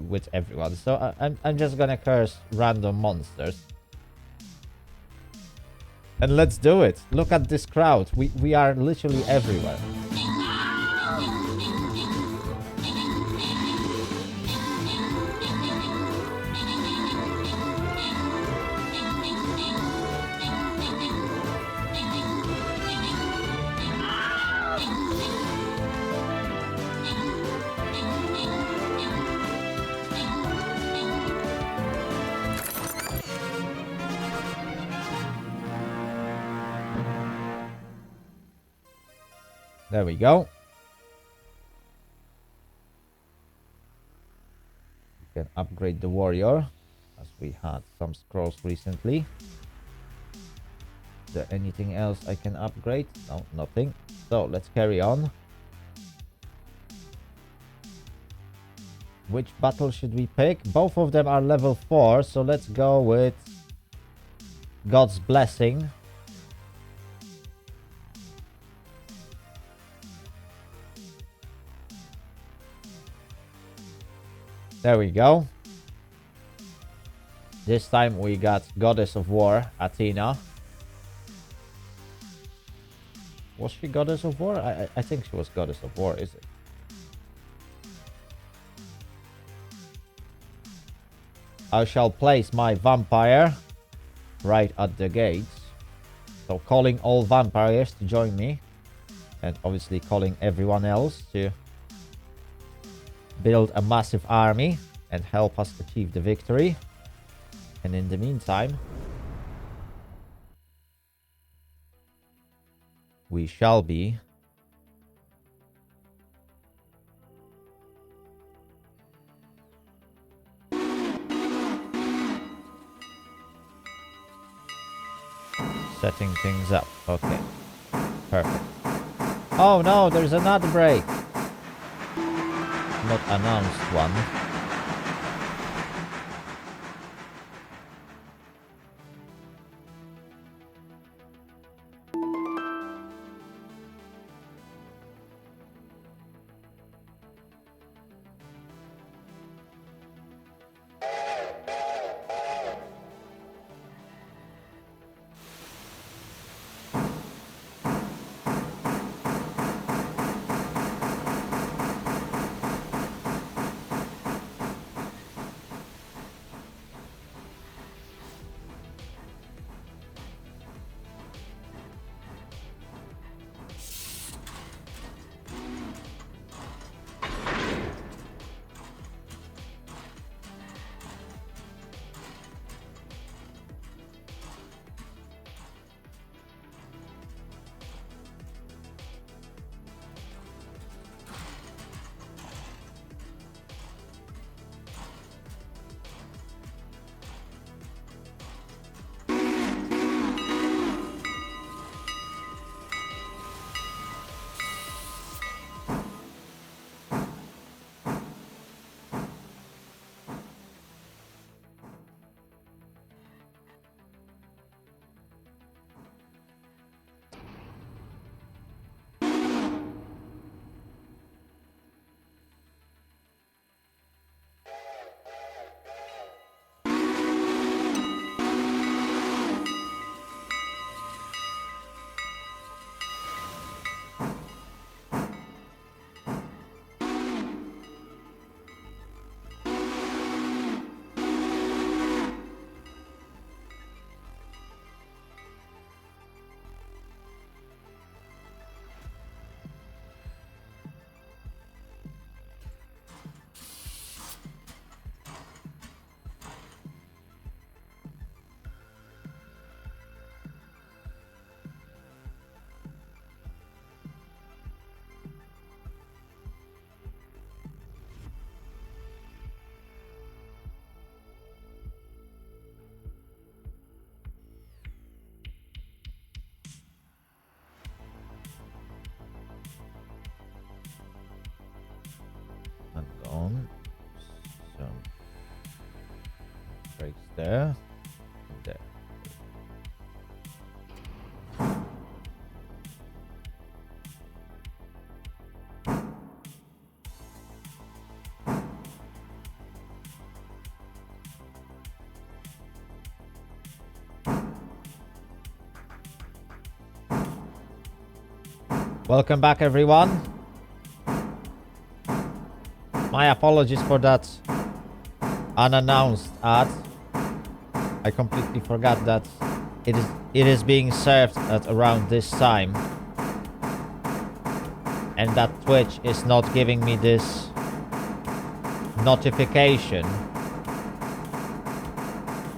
with everyone. So I'm just gonna curse random monsters. And let's do it. Look at this crowd. We are literally everywhere. There we go. You can upgrade the warrior, as we had some scrolls recently. Is there anything else I can upgrade? No, nothing. So let's carry on. Which battle should we pick? Both of them are level 4, so let's go with God's Blessing. There we go. This time we got Goddess of War, Athena. Was she Goddess of War? I think she was Goddess of War, is it? I shall place my vampire right at the gates. So calling all vampires to join me. And obviously calling everyone else to build a massive army and help us achieve the victory. And in the meantime, we shall be setting things up. Okay. Perfect. Oh no, there's another break. Not announced one. And on. So breaks there. And there. Welcome back, everyone. My apologies for that unannounced ad. I completely forgot that it is being served at around this time, and that Twitch is not giving me this notification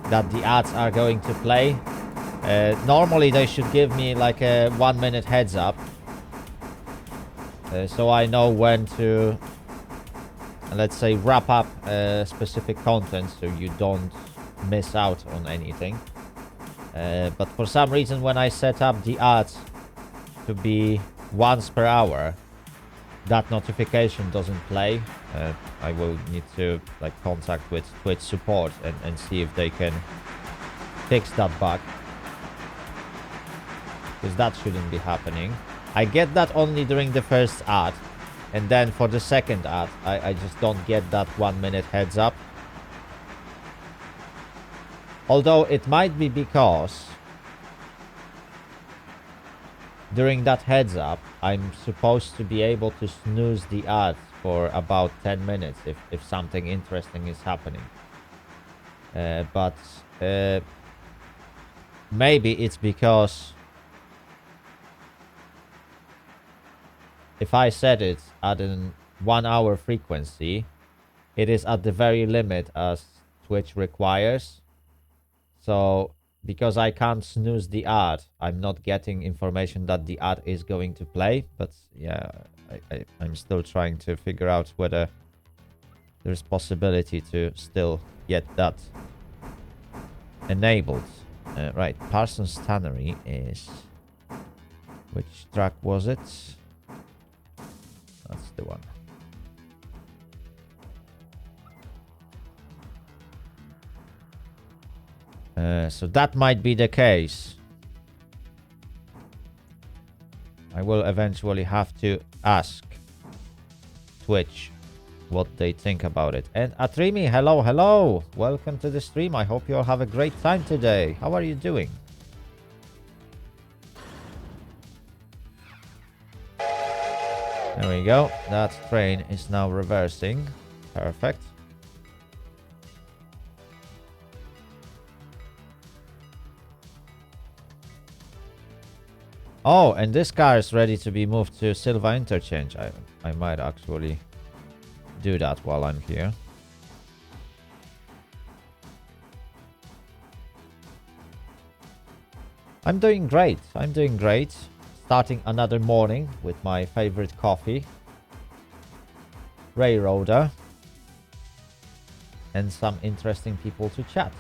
that the ads are going to play. Normally they should give me like a 1 minute heads up, so I know when to, let's say, wrap up specific content so you don't miss out on anything. But for some reason, when I set up the ads to be once per hour, that notification doesn't play. I will need to like contact with Twitch support and see if they can fix that bug, because that shouldn't be happening. I get that only during the first ad, and then for the second ad I just don't get that 1 minute heads up. Although it might be because during that heads up I'm supposed to be able to snooze the ads for about 10 minutes if something interesting is happening. But maybe it's because if I set it at an 1 hour frequency, it is at the very limit as Twitch requires. So because I can't snooze the ad, I'm not getting information that the ad is going to play. But yeah, I'm still trying to figure out whether there's possibility to still get that enabled. Right, Parsons Tannery is... Which track was it? That's the one. So that might be the case. I will eventually have to ask Twitch what they think about it. And Atrimi, hello, hello. Welcome to the stream. I hope you all have a great time today. How are you doing? There we go. That train is now reversing. Perfect. Oh, and this car is ready to be moved to Silva Interchange. I might actually do that while I'm here. I'm doing great. I'm doing great. Starting another morning with my favorite coffee. Railroader. And some interesting people to chat.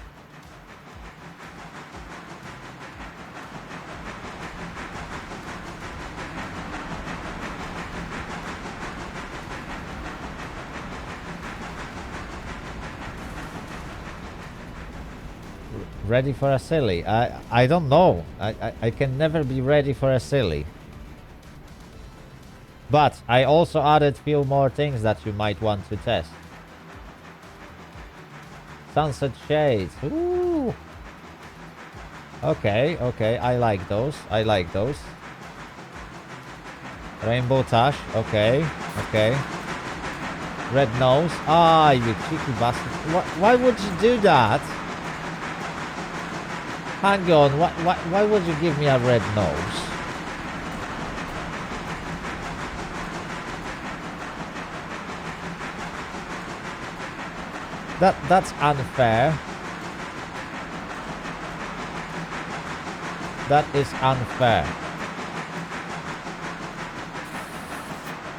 Ready for a silly? I don't know. I can never be ready for a silly. But I also added few more things that you might want to test. Sunset Shades. Ooh. Okay, okay. I like those. I like those. Rainbow Tash. Okay, okay. Red Nose. Ah, you cheeky bastard. Why would you do that? Hang on, why would you give me a red nose? That's unfair. That is unfair.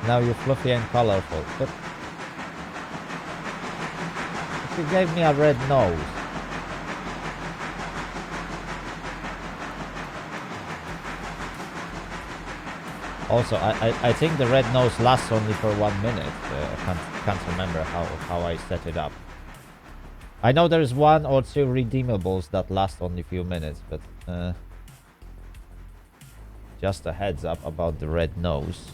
Now you're fluffy and colorful, but if you gave me a red nose. Also, I think the red nose lasts only for 1 minute. I can't remember how I set it up. I know there's 1 or 2 redeemables that last only a few minutes, but just a heads up about the red nose.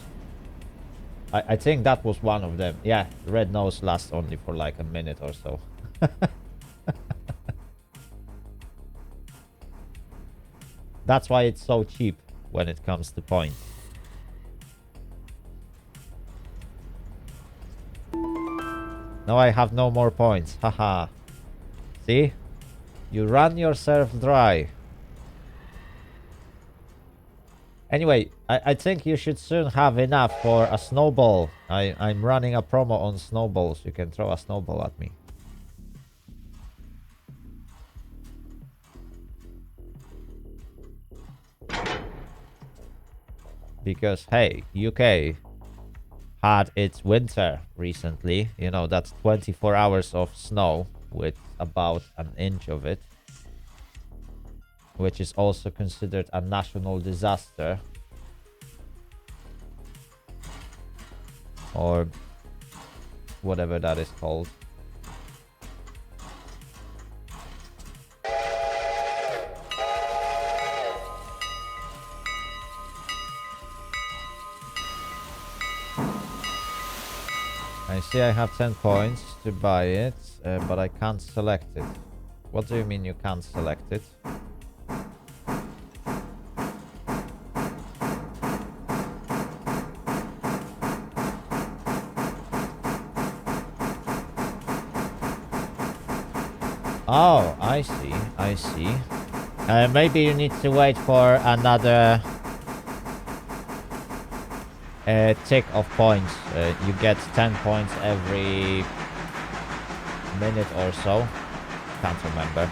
I think that was one of them. Yeah, the red nose lasts only for like a minute or so. That's why it's so cheap when it comes to points. Now I have no more points. Haha. See? You run yourself dry. Anyway, I think you should soon have enough for a snowball. I'm running a promo on snowballs. You can throw a snowball at me. Because, hey, UK had its winter recently. You know, that's 24 hours of snow with about an inch of it, which is also considered a national disaster, or whatever that is called. I see I have 10 points to buy it, but I can't select it. What do you mean you can't select it? Oh, I see, I see. Maybe you need to wait for another tick of points. You get 10 points every minute or so. Can't remember.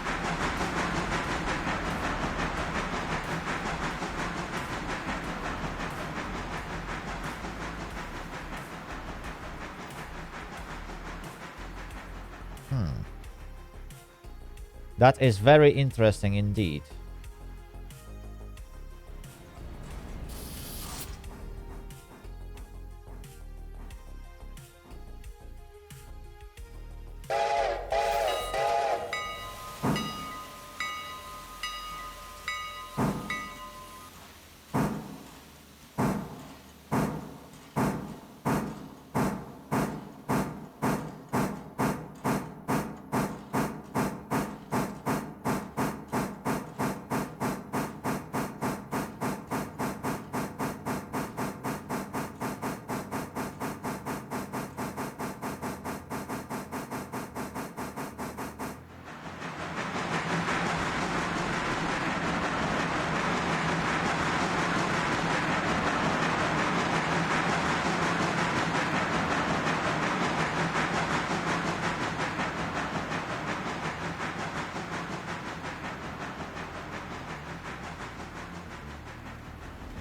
That is very interesting indeed.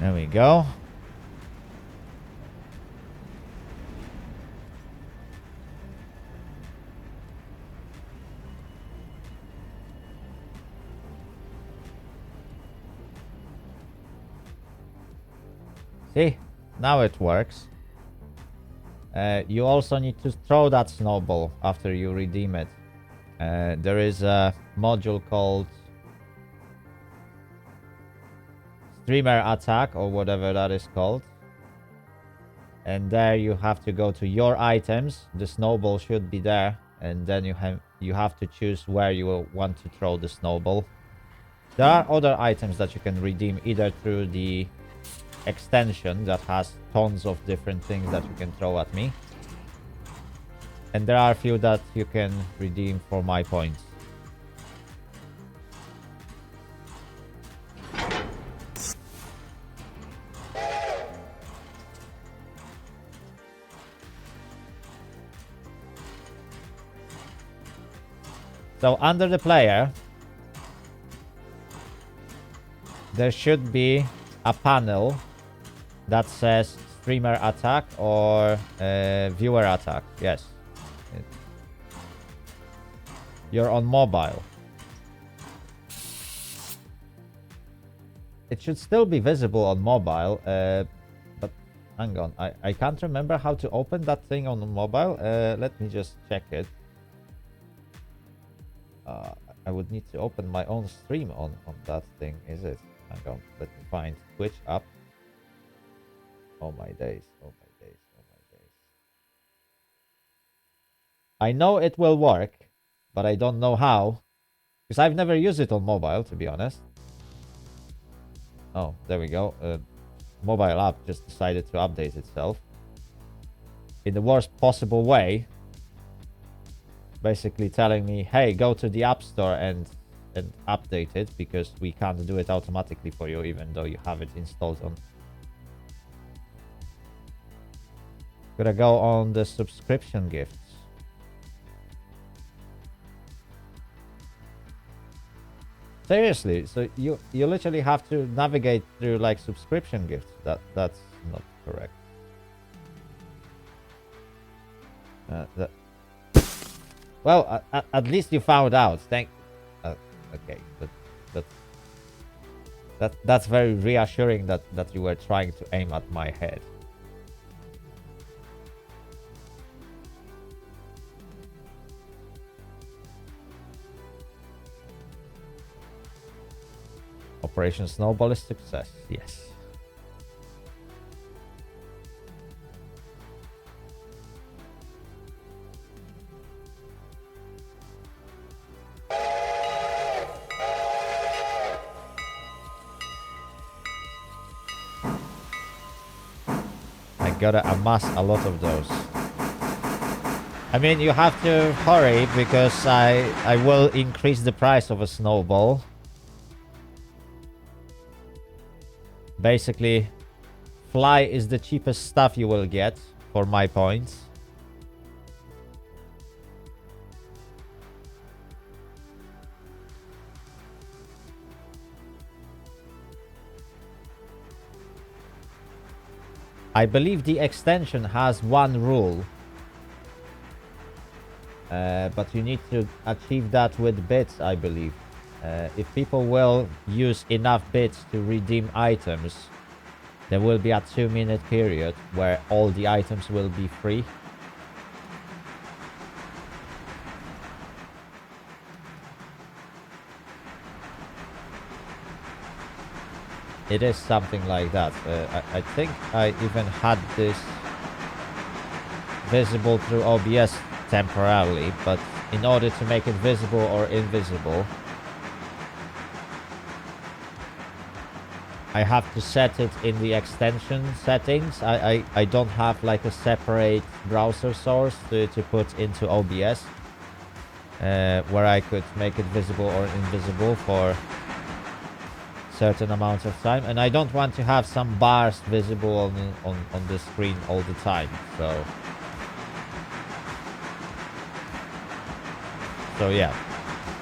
There we go. See? Now it works. You also need to throw that snowball after you redeem it. There is a module called Streamer Attack, or whatever that is called. And there you have to go to your items. The snowball should be there. And then you have to choose where you will want to throw the snowball. There are other items that you can redeem either through the extension that has tons of different things that you can throw at me. And there are a few that you can redeem for my points. So under the player, there should be a panel that says streamer attack or viewer attack. Yes. You're on mobile. It should still be visible on mobile, but hang on. I can't remember how to open that thing on mobile. Let me just check it. I would need to open my own stream on that thing, is it? Hang on, let me find Twitch app. Oh my days, oh my days, oh my days. I know it will work, but I don't know how. Because I've never used it on mobile, to be honest. Oh, there we go. Mobile app just decided to update itself. In the worst possible way. Basically telling me, hey, go to the App Store and update it, because we can't do it automatically for you, even though you have it installed on. Gotta go on the subscription gifts. Seriously, so you literally have to navigate through like subscription gifts. That's not correct. Well, at least you found out. Okay, that's very reassuring that you were trying to aim at my head. Operation Snowball is success. Yes. Gotta amass a lot of those. I mean, you have to hurry, because I will increase the price of a snowball. Basically, fly is the cheapest stuff you will get for my points. I believe the extension has one rule. But you need to achieve that with bits, I believe. If people will use enough bits to redeem items, there will be a 2-minute period where all the items will be free. It is something like that. I think I even had this visible through OBS temporarily, but in order to make it visible or invisible, I have to set it in the extension settings. I don't have like a separate browser source to put into OBS, where I could make it visible or invisible for certain amount of time, and I don't want to have some bars visible on the screen all the time. So yeah,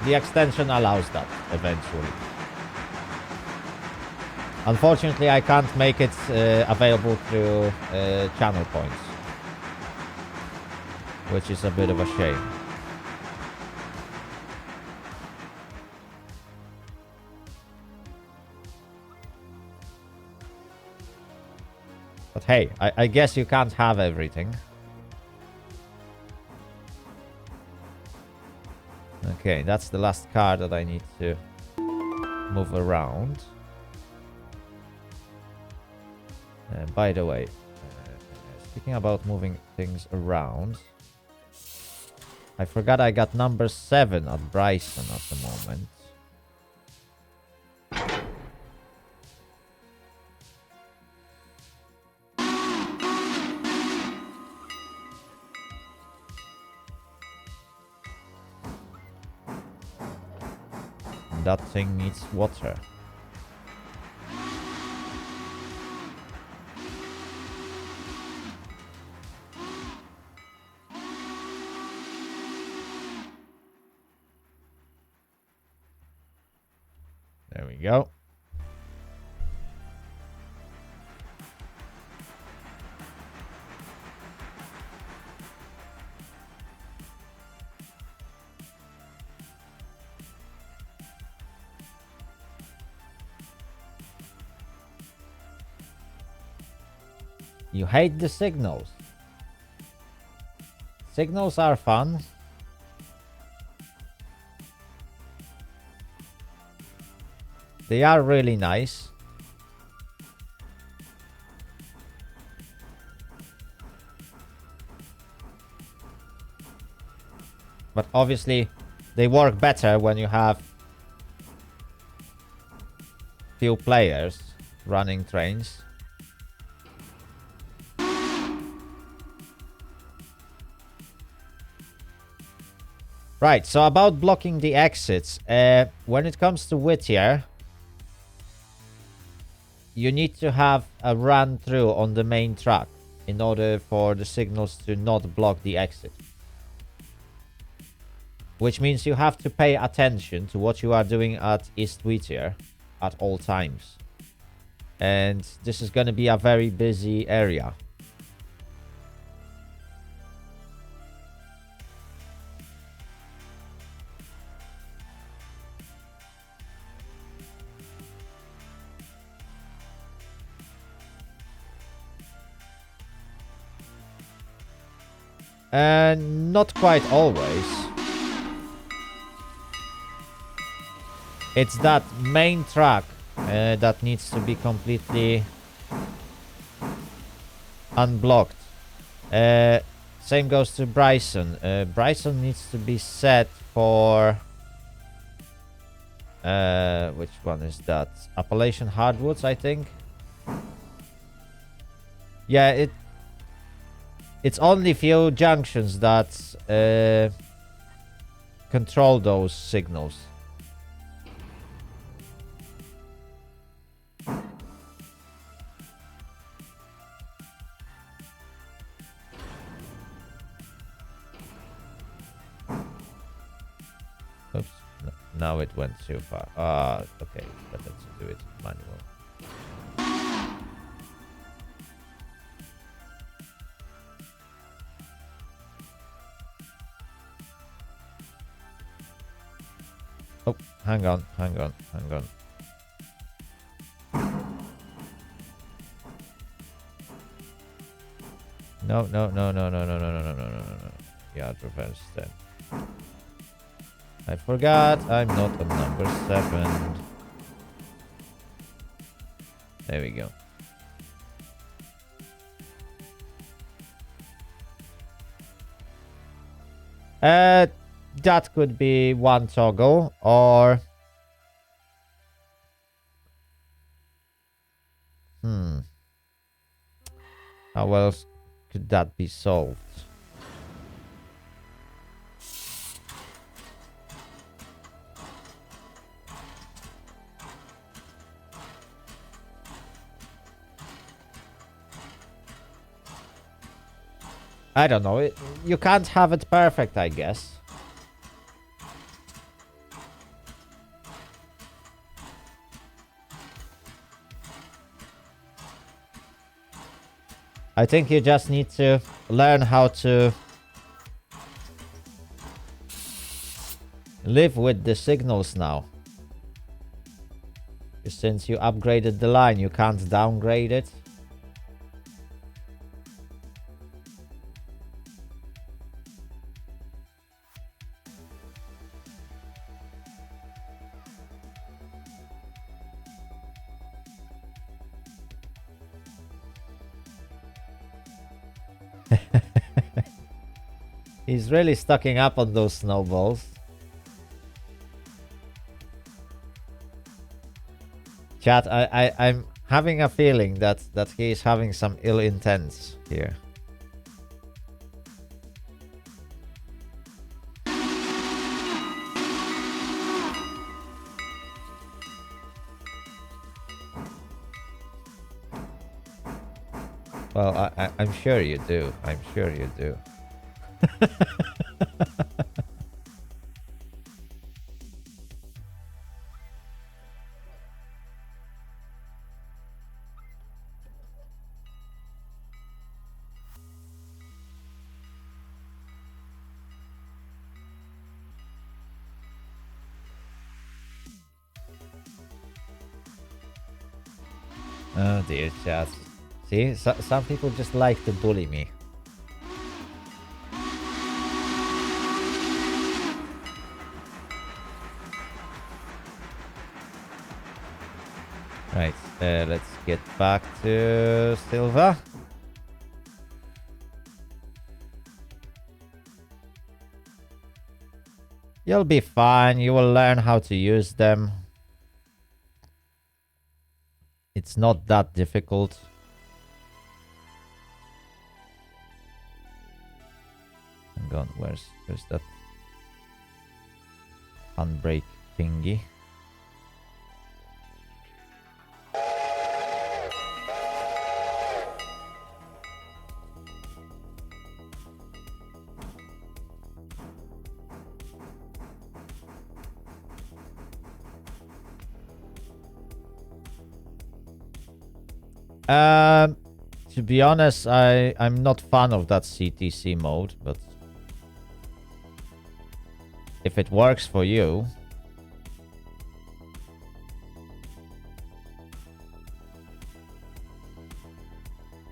the extension allows that eventually. Unfortunately, I can't make it available through channel points, which is a bit of a shame. But hey, I guess you can't have everything. Okay, that's the last card that I need to move around. By the way, speaking about moving things around, I forgot I got number 7 at Bryson at the moment. That thing needs water. There we go. You hate the signals. Signals are fun. They are really nice. But obviously, they work better when you have few players running trains. Right, so about blocking the exits. When it comes to Whittier, you need to have a run through on the main track in order for the signals to not block the exit. Which means you have to pay attention to what you are doing at East Whittier at all times. And this is going to be a very busy area. And not quite always. It's that main track that needs to be completely unblocked. Same goes to Bryson. Bryson needs to be set for... which one is that? Appalachian Hardwoods, I think. Yeah, it's only few junctions that control those signals. Oops, no, now it went too far. Okay, but let's do it manual. Oh, hang on. No. Yeah, reverse then. I forgot I'm not on number 7. There we go. That could be one toggle, or... How else could that be solved? I don't know. You can't have it perfect, I guess. I think you just need to learn how to live with the signals now. Since you upgraded the line, you can't downgrade it. He's really stocking up on those snowballs. Chat, I'm having a feeling that he is having some ill intents here. Well, I'm sure you do. I'm sure you do. Oh dear, chat. See, some people just like to bully me. Right, let's get back to Silva. You'll be fine. You will learn how to use them. It's not that difficult. Hang on, where's that handbrake thingy? To be honest, I'm not fan of that CTC mode, but if it works for you,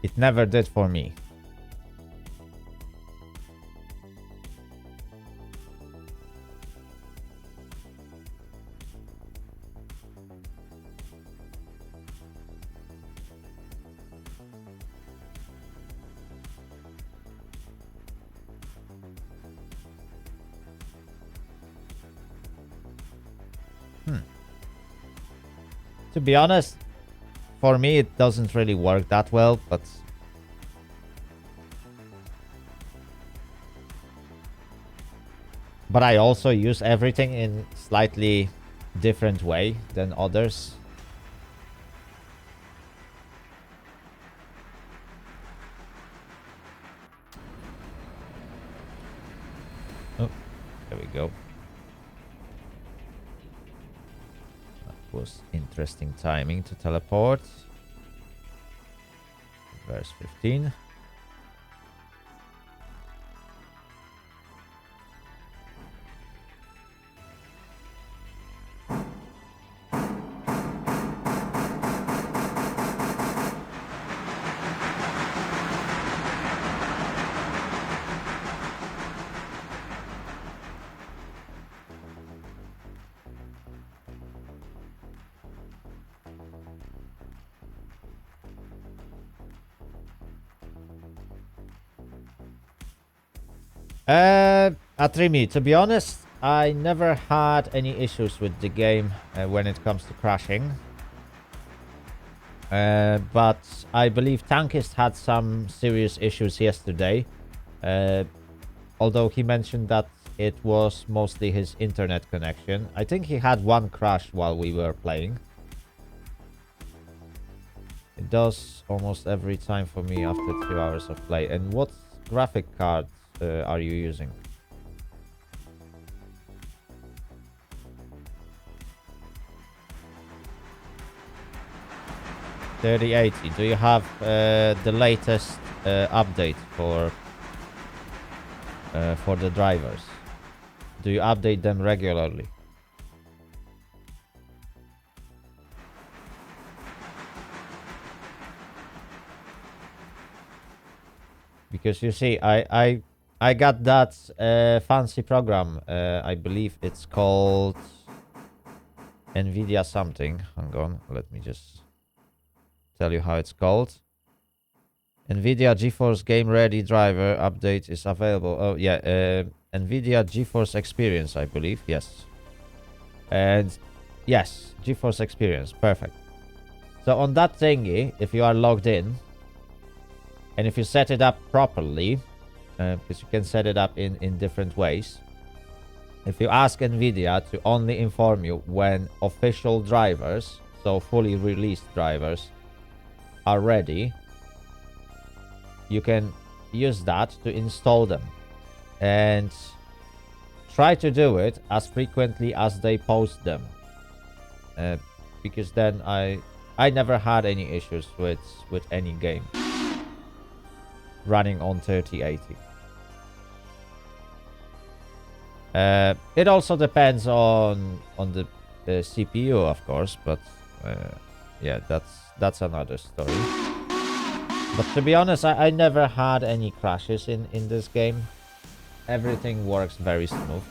it never did for me. To be honest, for me it doesn't really work that well, but I also use everything in slightly different way than others. Oh, there we go. Was interesting timing to teleport. Verse 15. Atrimi, to be honest, I never had any issues with the game when it comes to crashing. But I believe Tankist had some serious issues yesterday. Although he mentioned that it was mostly his internet connection. I think he had one crash while we were playing. It does almost every time for me after 2 hours of play. And what graphic card are you using? 3080. Do you have the latest update for the drivers? Do you update them regularly? Because you see, I got that fancy program. I believe it's called NVIDIA something. Hang on, let me just tell you how it's called. NVIDIA GeForce Game Ready driver update is available. Oh yeah, NVIDIA GeForce Experience, I believe. Yes. And yes, GeForce Experience. Perfect. So on that thingy, if you are logged in, and if you set it up properly, because you can set it up in different ways. If you ask NVIDIA to only inform you when official drivers, so fully released drivers, are ready, you can use that to install them. And try to do it as frequently as they post them. Because then I never had any issues with any game running on 3080. It also depends on the CPU, of course, but yeah, that's another story. But to be honest, I never had any crashes in this game. Everything works very smooth.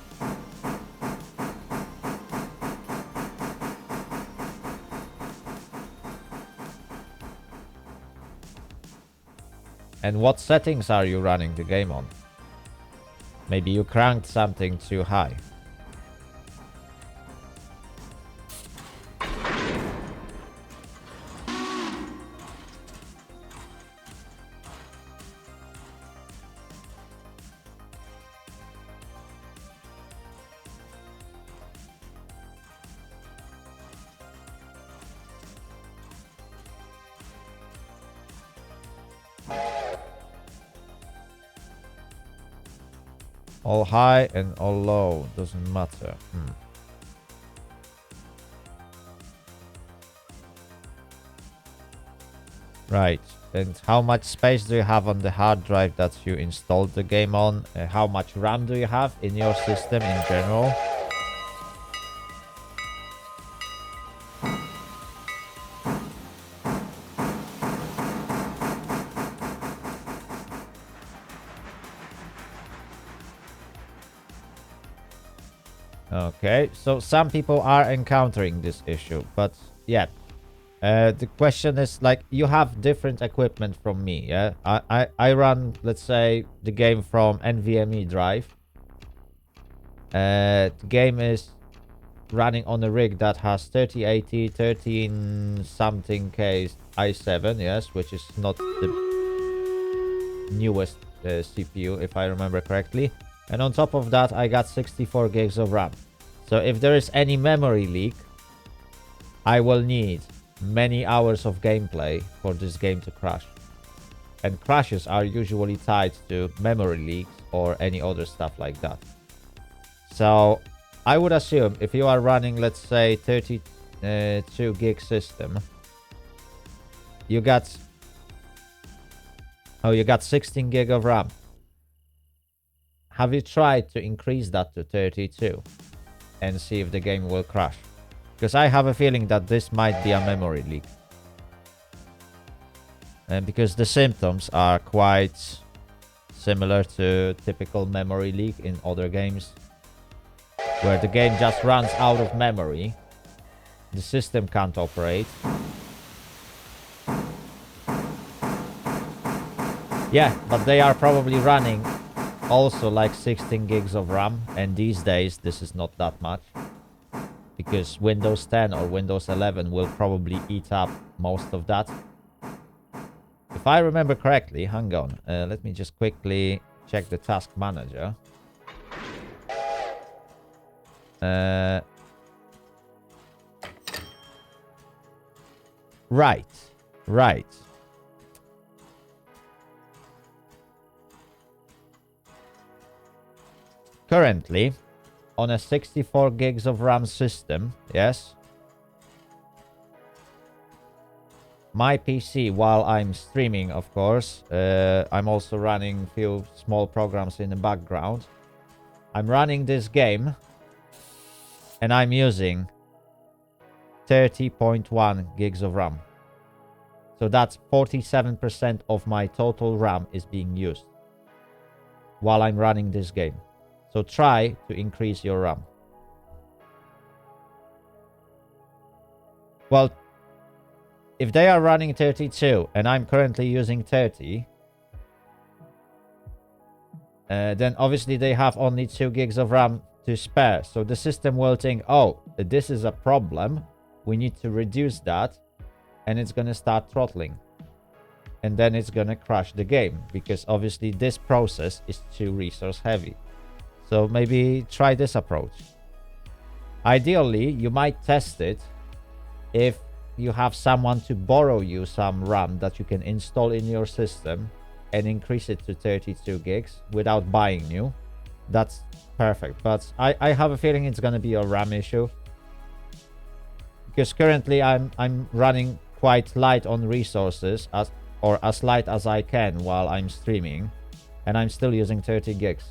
And what settings are you running the game on? Maybe you cranked something too high. All high and all low, doesn't matter. Right, and how much space do you have on the hard drive that you installed the game on? How much RAM do you have in your system in general? Okay, so some people are encountering this issue, but yeah. The question is, like, you have different equipment from me, yeah? I run, let's say, the game from NvMe drive. The game is running on a rig that has 3080, 13 something K i7, yes, which is not the newest CPU, if I remember correctly. And on top of that, I got 64 gigs of RAM. So if there is any memory leak, I will need many hours of gameplay for this game to crash. And crashes are usually tied to memory leaks or any other stuff like that. So I would assume if you are running, let's say, 32 gig system, you got 16 gig of RAM. Have you tried to increase that to 32 and see if the game will crash? Because I have a feeling that this might be a memory leak. And because the symptoms are quite similar to typical memory leak in other games, where the game just runs out of memory, the system can't operate. Yeah, but they are probably running also like 16 gigs of RAM, and these days this is not that much, because Windows 10 or Windows 11 will probably eat up most of that. If I remember correctly, hang on, let me just quickly check the task manager. Right. Currently, on a 64 gigs of RAM system, yes, my PC while I'm streaming, of course. I'm also running a few small programs in the background. I'm running this game and I'm using 30.1 gigs of RAM. So that's 47% of my total RAM is being used while I'm running this game. So try to increase your RAM. Well, if they are running 32 and I'm currently using 30, then obviously they have only 2 gigs of RAM to spare. So the system will think, oh, this is a problem. We need to reduce that. And it's going to start throttling. And then it's going to crash the game. Because obviously this process is too resource heavy. So maybe try this approach. Ideally, you might test it if you have someone to borrow you some RAM that you can install in your system and increase it to 32 gigs without buying new. That's perfect. But I have a feeling it's going to be a RAM issue. Because currently I'm running quite light on resources, as light as I can while I'm streaming. And I'm still using 30 gigs.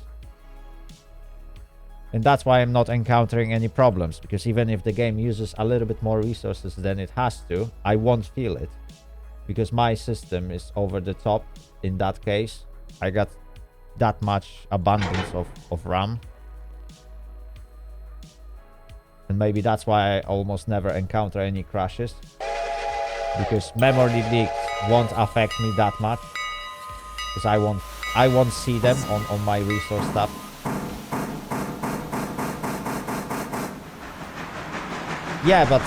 And that's why I'm not encountering any problems. Because even if the game uses a little bit more resources than it has to, I won't feel it. Because my system is over the top in that case. I got that much abundance of RAM. And maybe that's why I almost never encounter any crashes. Because memory leaks won't affect me that much. Because I won't see them on my resource tab. Yeah, but,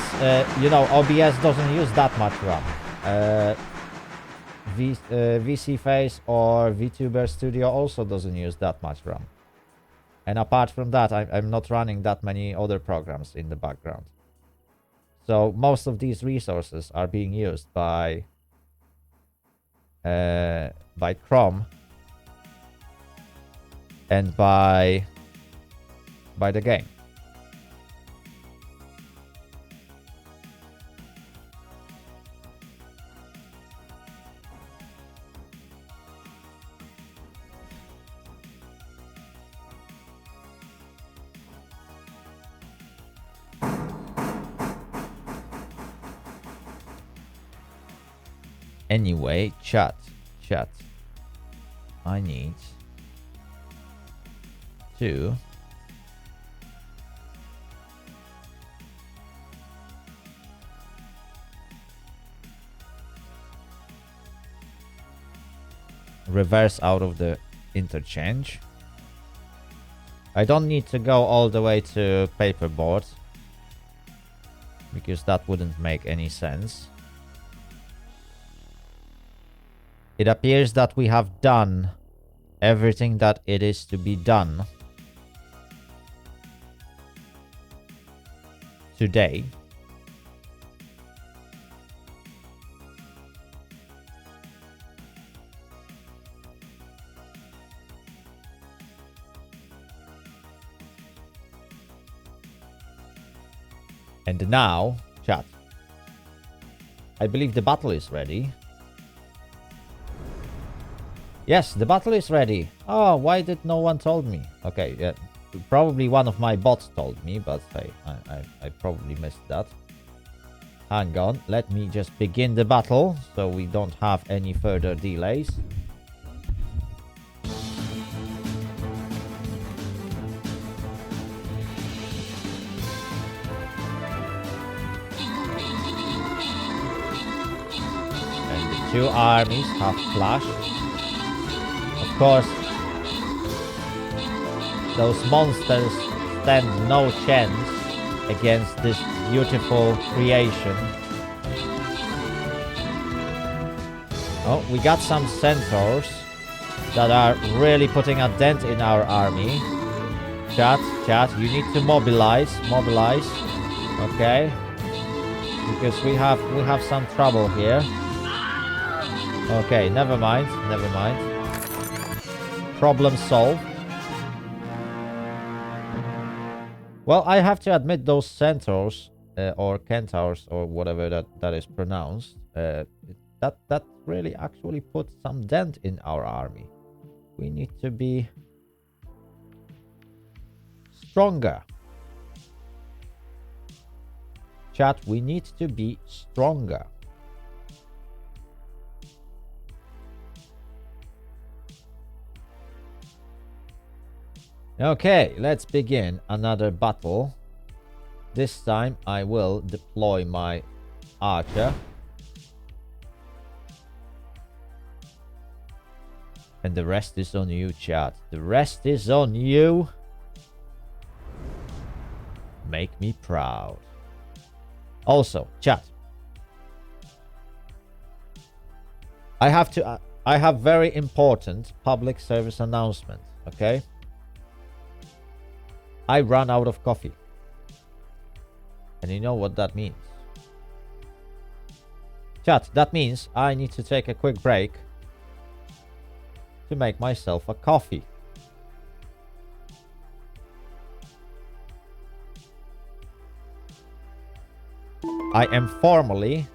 you know, OBS doesn't use that much RAM. VC Face or VTuber Studio also doesn't use that much RAM. And apart from that, I'm not running that many other programs in the background. So most of these resources are being used by Chrome and by the game. Anyway, chat. I need to reverse out of the interchange. I don't need to go all the way to paperboard because that wouldn't make any sense. It appears that we have done everything that it is to be done today. And now, chat, I believe the battle is ready. Yes, the battle is ready. Oh, why did no one told me? Okay, yeah, probably one of my bots told me, but hey, I probably missed that. Hang on, let me just begin the battle so we don't have any further delays. And the two armies have clashed. Of course, those monsters stand no chance against this beautiful creation. Oh, we got some centaurs that are really putting a dent in our army. Chat, you need to mobilize. Okay, because we have some trouble here. Okay, never mind. Problem solved. Well, I have to admit those centaurs or centaurs or whatever that is pronounced That really actually put some dent in our army. We need to be stronger. Chat, we need to be stronger. Okay, let's begin another battle. This time I will deploy my archer. And the rest is on you, chat. The rest is on you. Make me proud. Also, chat. I have very important public service announcement, okay? I ran out of coffee. And you know what that means. Chat, that means I need to take a quick break to make myself a coffee. I am formally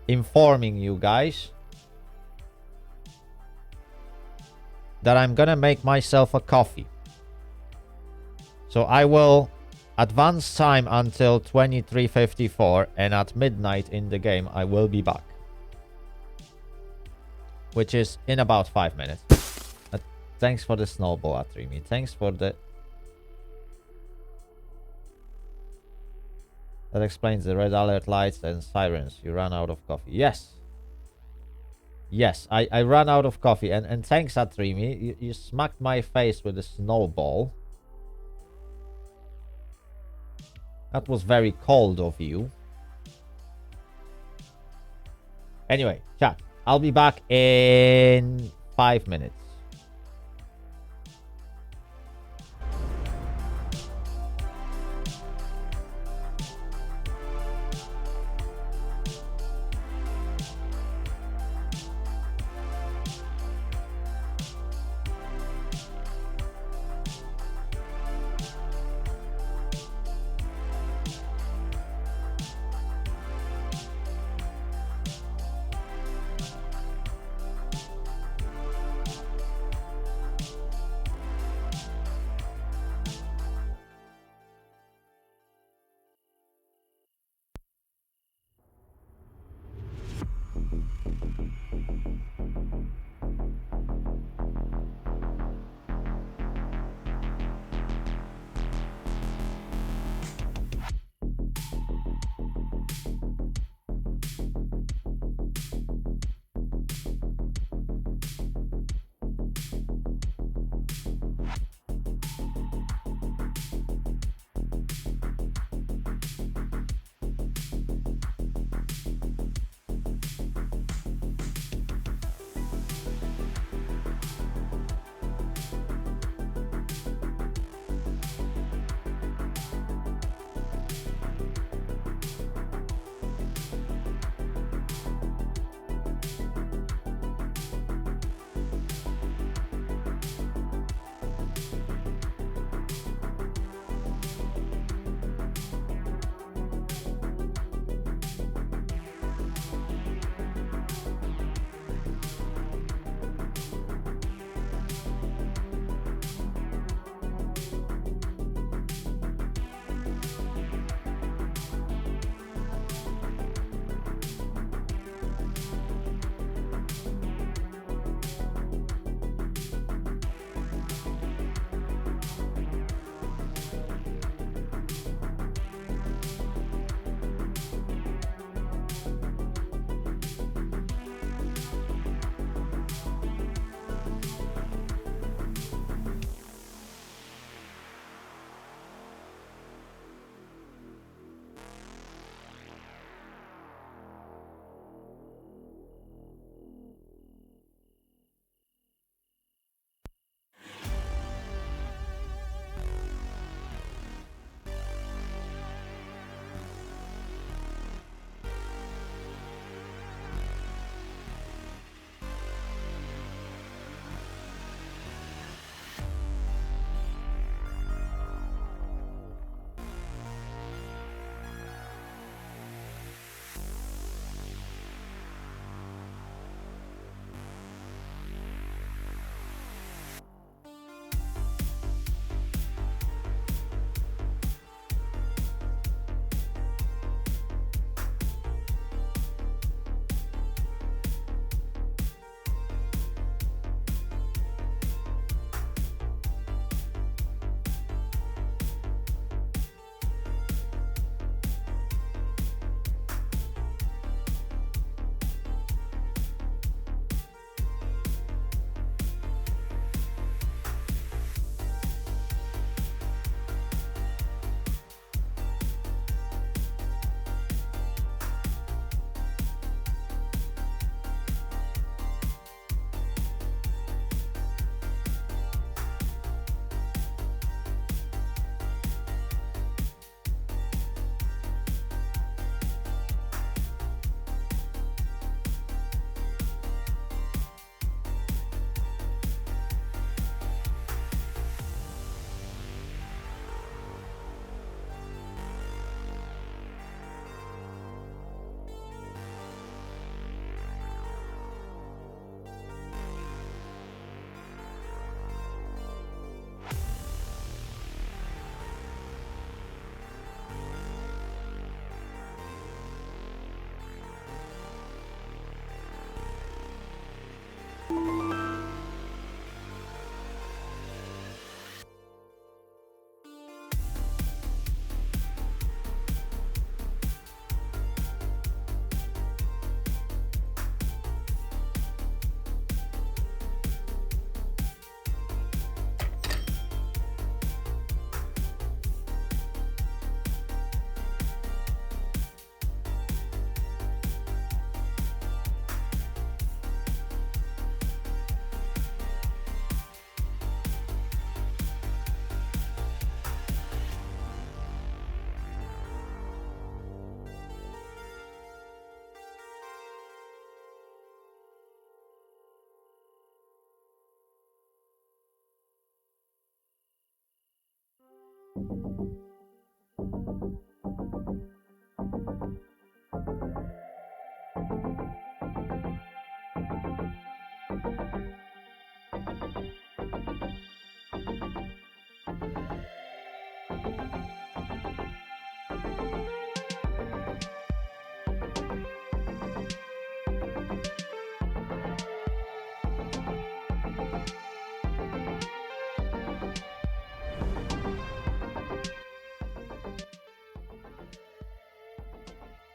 informing you guys that I'm gonna make myself a coffee. So I will advance time until 23:54, and at midnight in the game I will be back. Which is in about 5 minutes. Thanks for the snowball, Atrimi. Thanks for the... That explains the red alert lights and sirens. You ran out of coffee. Yes. Yes, I ran out of coffee. And thanks, Atrimi. You smacked my face with a snowball. That was very cold of you. Anyway, chat. I'll be back in 5 minutes.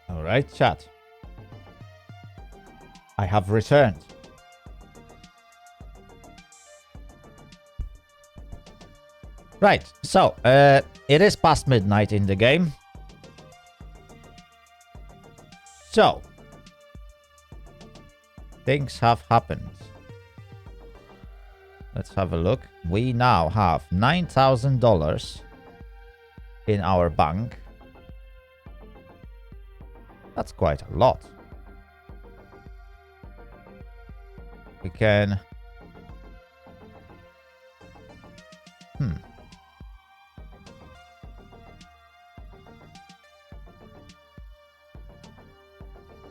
Alright, chat. I have returned. Right, so, it is past midnight in the game. So, things have happened. Let's have a look. We now have $9,000 in our bank. That's quite a lot. We can...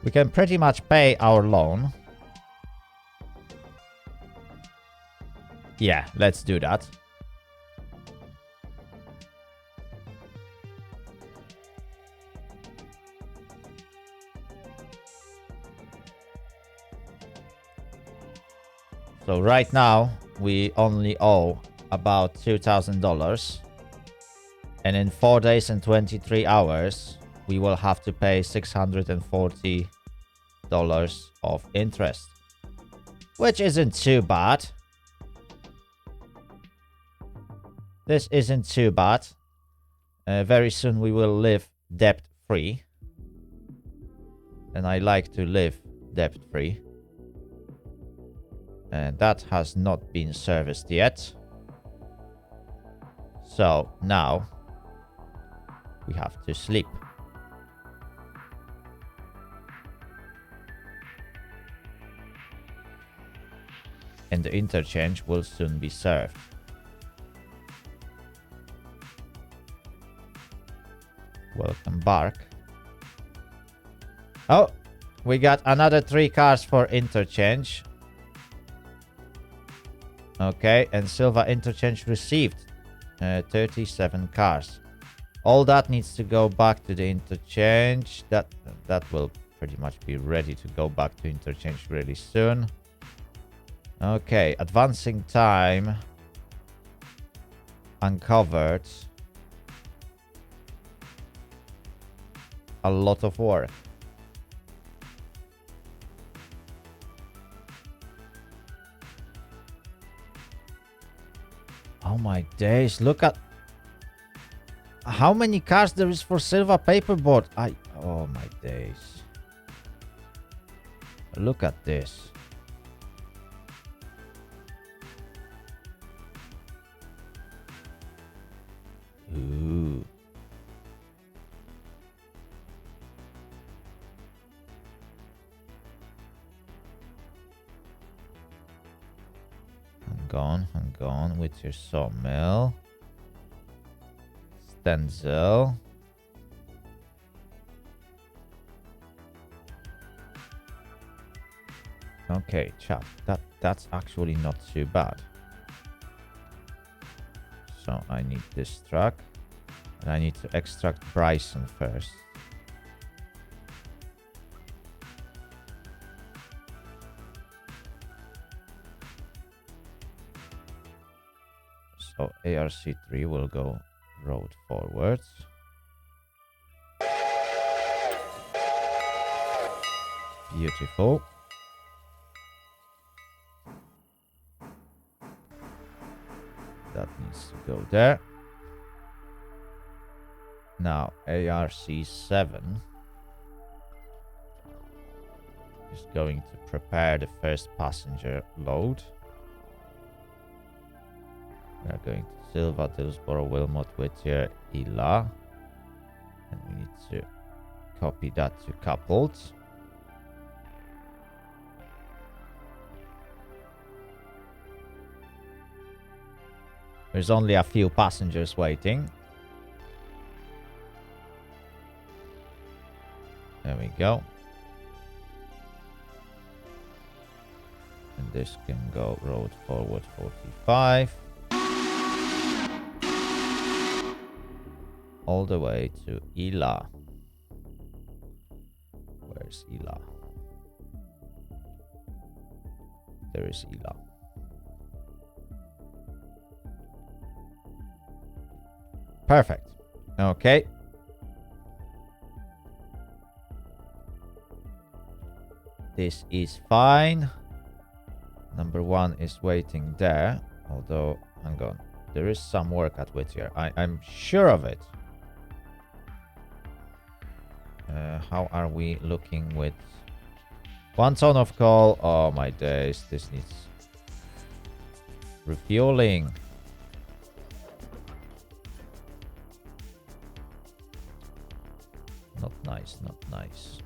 We can pretty much pay our loan. Yeah, let's do that. So right now, we only owe about $2,000. And in 4 days and 23 hours, we will have to pay $640 of interest. Which isn't too bad. This isn't too bad. Very soon we will live debt-free. And I like to live debt-free. And that has not been serviced yet. So now we have to sleep. And the interchange will soon be served. Welcome back. Oh, we got another 3 cars for interchange. Okay, and Silva interchange received 37 cars. All that needs to go back to the interchange. That will pretty much be ready to go back to interchange really soon. Okay, advancing time uncovered a lot of work. Oh my days, look at how many cars there is for Silva paperboard. Oh my days. Look at this. Ooh. Hang on with your sawmill. Stencil. Okay, chat. That's actually not too bad. So I need this truck. And I need to extract Bryson first. So ARC3 will go road forwards. Beautiful. That needs to go there. Now ARC7 is going to prepare the first passenger load. We are going to Silva, Dillsborough, Wilmot, Whittier, Ila. And we need to copy that to coupled. There's only a few passengers waiting. There we go. And this can go road forward 45. All the way to Ila. Where's Ila? There is Ila. Perfect. Okay. This is fine. Number 1 is waiting there. Although, hang on. There is some work at Whittier. I'm sure of it. How are we looking with 1 ton of coal? Oh my days. This needs refueling. Not nice, not nice.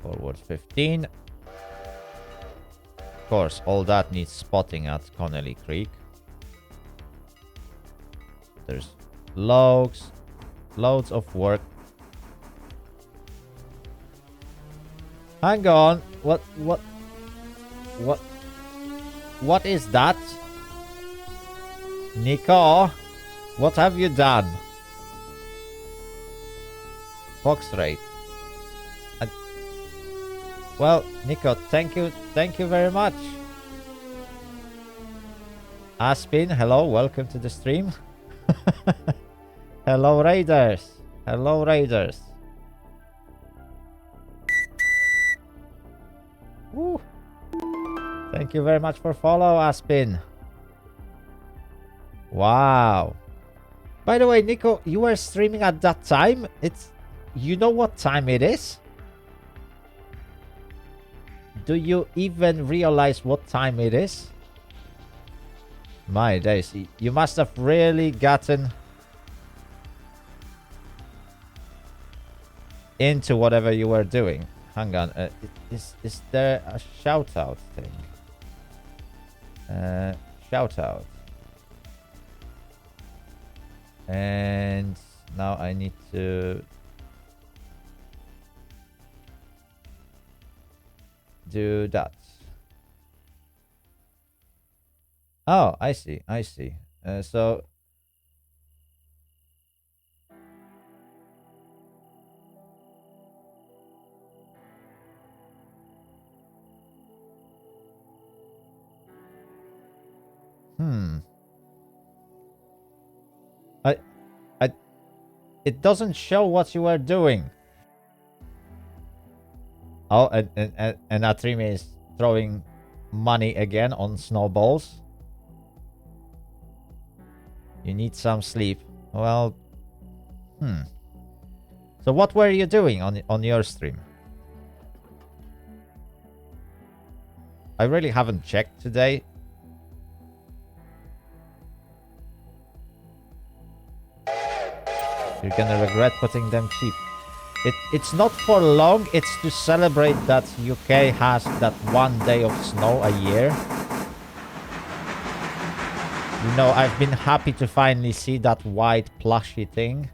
Forward 15. Of course, all that needs spotting at Connelly Creek. There's loads of work. Hang on. What is that? Nico, what have you done? Fox rate. Well, Nico, thank you very much. Aspin, hello, welcome to the stream. Hello, Raiders. Hello, Raiders. Woo. Thank you very much for follow, Aspin. Wow. By the way, Nico, you were streaming at that time. You know what time it is? Do you even realize what time it is? My days. You must have really gotten into whatever you were doing. Hang on. Is there a shout out thing? Shout out. And now I need to do that. Oh, I see. I see. So it doesn't show what you were doing. Oh, and Atrimi is throwing money again on snowballs. You need some sleep. Well, So what were you doing on your stream? I really haven't checked today. You're gonna regret putting them cheap. It's not for long, it's to celebrate that UK has that 1 day of snow a year. You know, I've been happy to finally see that white plushy thing.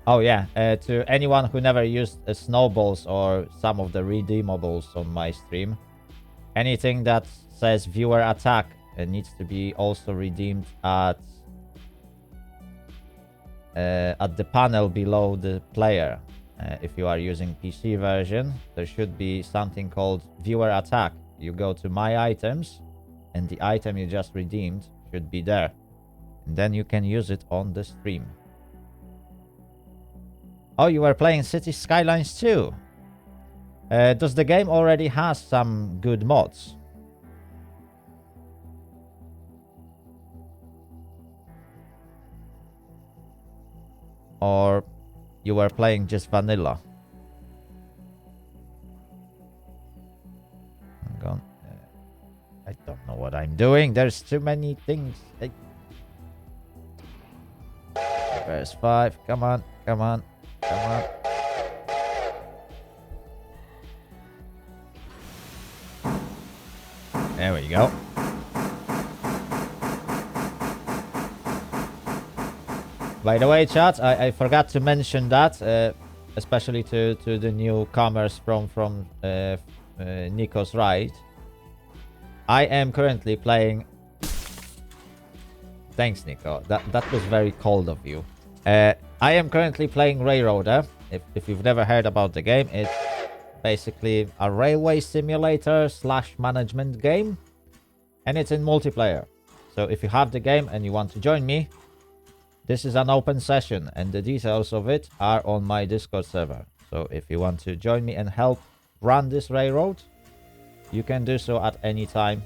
Oh yeah, to anyone who never used snowballs or some of the redeemables on my stream, anything that says viewer attack needs to be also redeemed at the panel below the player. If you are using PC version, there should be something called viewer attack. You go to my items and the item you just redeemed should be there. And then you can use it on the stream. Oh, you were playing City Skylines too. Does the game already has some good mods? Or you were playing just vanilla? Hang on. I don't know what I'm doing. There's too many things. Where's 5? Come on. Come on. Come on. There we go. By the way, chat, I forgot to mention that, especially to the newcomers from Nico's right. I am currently playing... Thanks, Nico. That was very cold of you. I am currently playing Railroader. If you've never heard about the game, it's basically a railway simulator / management game. And it's in multiplayer. So if you have the game and you want to join me, this is an open session. And the details of it are on my Discord server. So if you want to join me and help run this railroad, you can do so at any time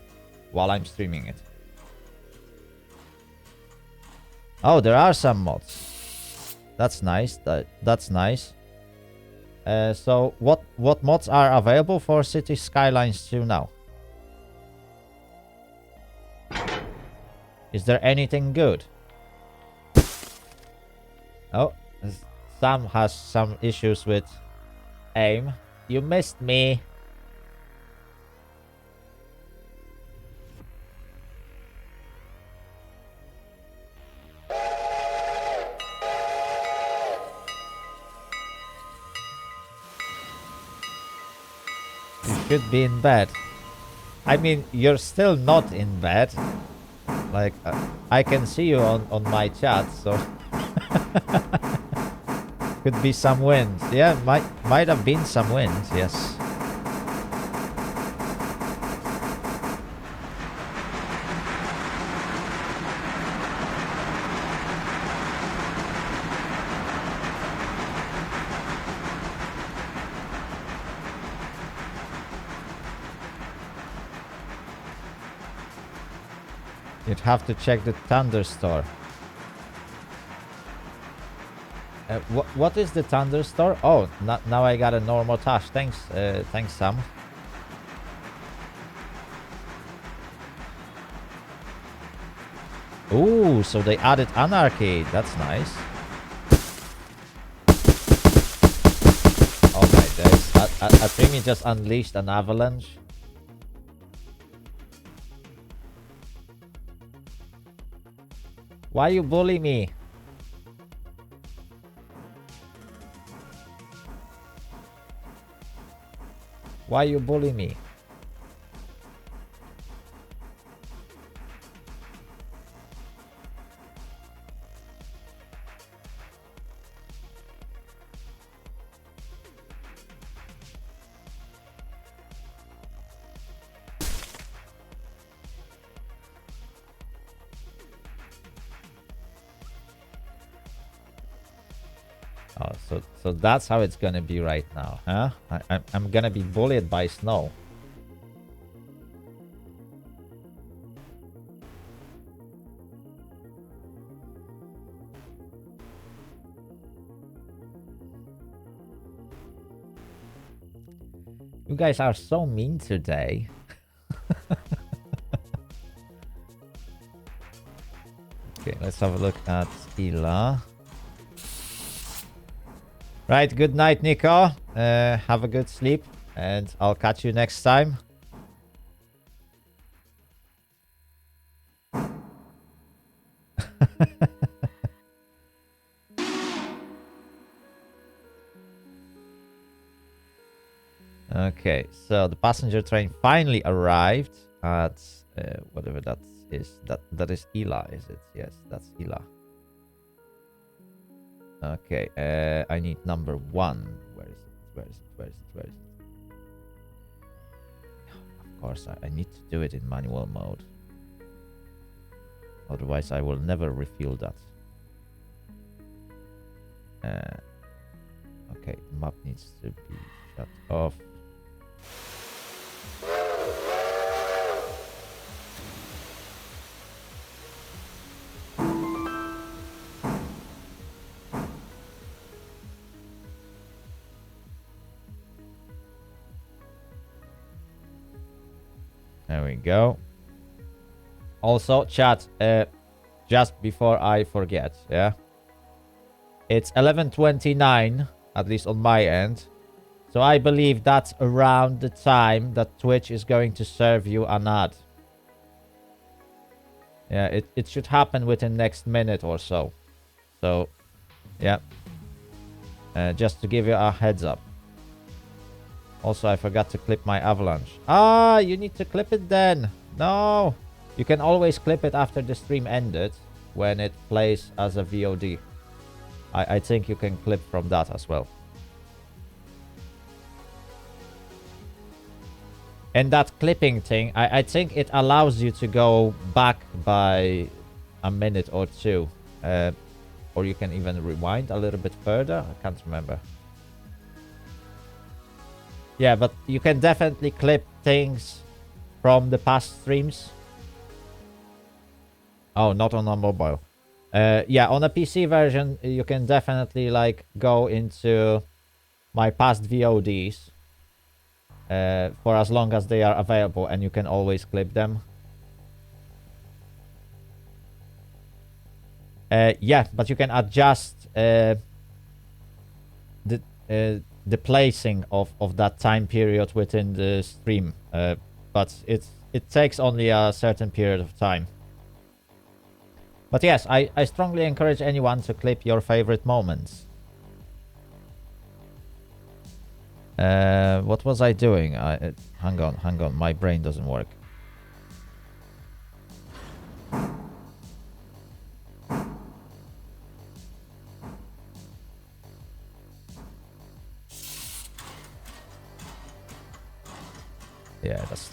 while I'm streaming it. Oh, there are some mods. That's nice. That's nice. So what mods are available for City Skylines 2 now? Is there anything good? Oh, Sam has some issues with aim. You missed me. Should be in bed. I mean, you're still not in bed. Like, I can see you on my chat, so... Could be some wind. Yeah, might have been some wind, yes. You'd have to check the Thunderstore. What is the Thunderstore? Oh, now I got a normal task. Thanks, thanks, Sam. Ooh, so they added anarchy. That's nice. Oh my days! I think he just unleashed an avalanche. Why you bully me? Why you bully me? Oh, so that's how it's gonna be right now, huh? I'm gonna be bullied by snow. You guys are so mean today. Okay, let's have a look at Ela. Right, good night, Nico. Have a good sleep, and I'll catch you next time. Okay, so the passenger train finally arrived at whatever that is. That is Ela, is it? Yes, that's Ela. Okay, I need number 1. Where is it? Where is it? Where is it? Where is it? Of course, I need to do it in manual mode. Otherwise, I will never refuel that. Okay, map needs to be shut off. There we go. Also, chat, just before I forget, yeah? It's 11:29, at least on my end. So I believe that's around the time that Twitch is going to serve you an ad. Yeah, it should happen within next minute or so. So, yeah. Just to give you a heads up. Also, I forgot to clip my avalanche. Ah, you need to clip it then. No. You can always clip it after the stream ended when it plays as a VOD. I think you can clip from that as well. And that clipping thing, I think it allows you to go back by a minute or two. Or you can even rewind a little bit further. I can't remember. Yeah, but you can definitely clip things from the past streams. Oh, not on a mobile. Yeah, on a PC version, you can definitely like go into my past VODs for as long as they are available, and you can always clip them. Yeah, but you can adjust the placing of that time period within the stream, but it takes only a certain period of time. But yes, I strongly encourage anyone to clip your favorite moments. What was I doing? Hang on, my brain doesn't work. Yeah, that's...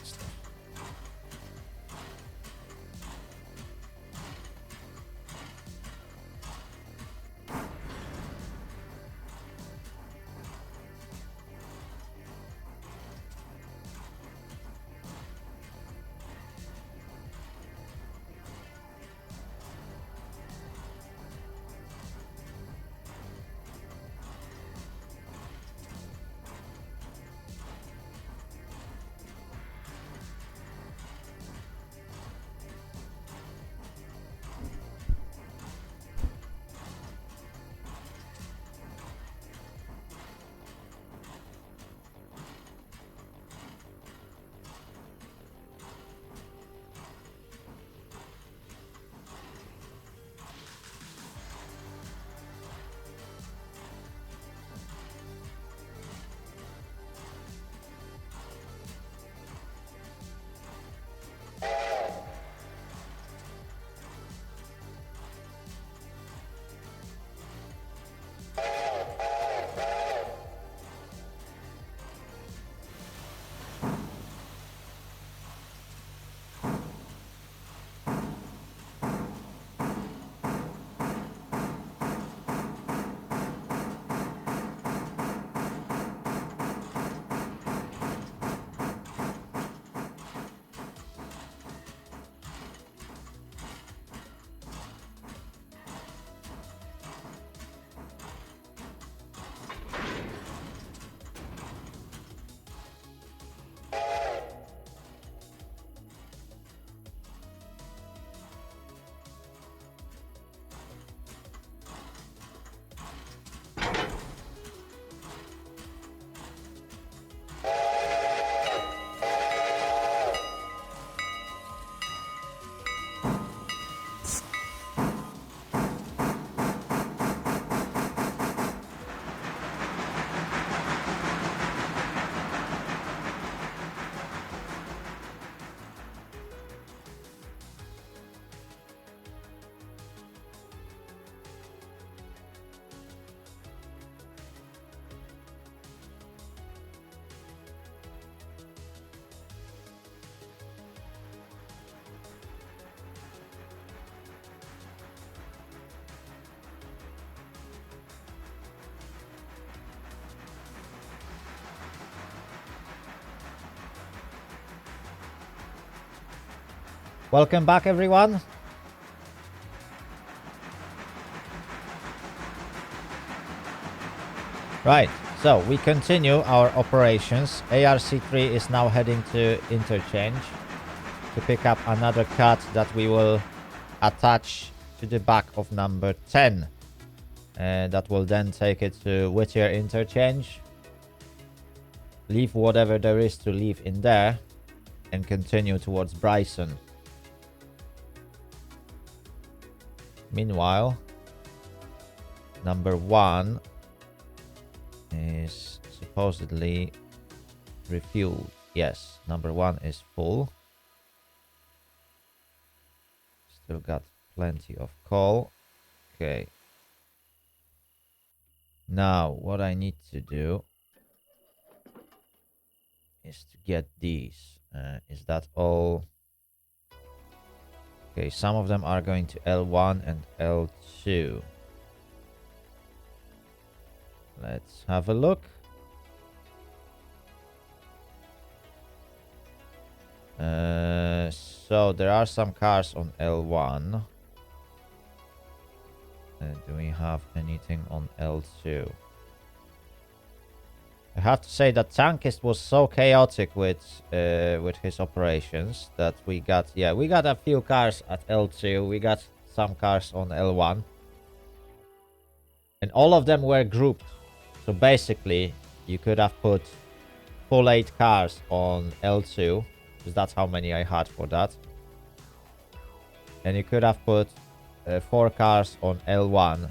Welcome back, everyone. Right, so we continue our operations. ARC3 is now heading to interchange to pick up another cut that we will attach to the back of number 10. And that will then take it to Whittier Interchange. Leave whatever there is to leave in there. And continue towards Bryson. Meanwhile, number 1 is supposedly refueled. Yes, number 1 is full. Still got plenty of coal. Okay. Now, what I need to do is to get these. Is that all? Okay, some of them are going to L1 and L2. Let's have a look. So there are some cars on L1. Do we have anything on L2? I have to say that Tankist was so chaotic with his operations that we got a few cars at L2. We got some cars on L1. And all of them were grouped. So basically, you could have put full 8 cars on L2. Because that's how many I had for that. And you could have put 4 cars on L1.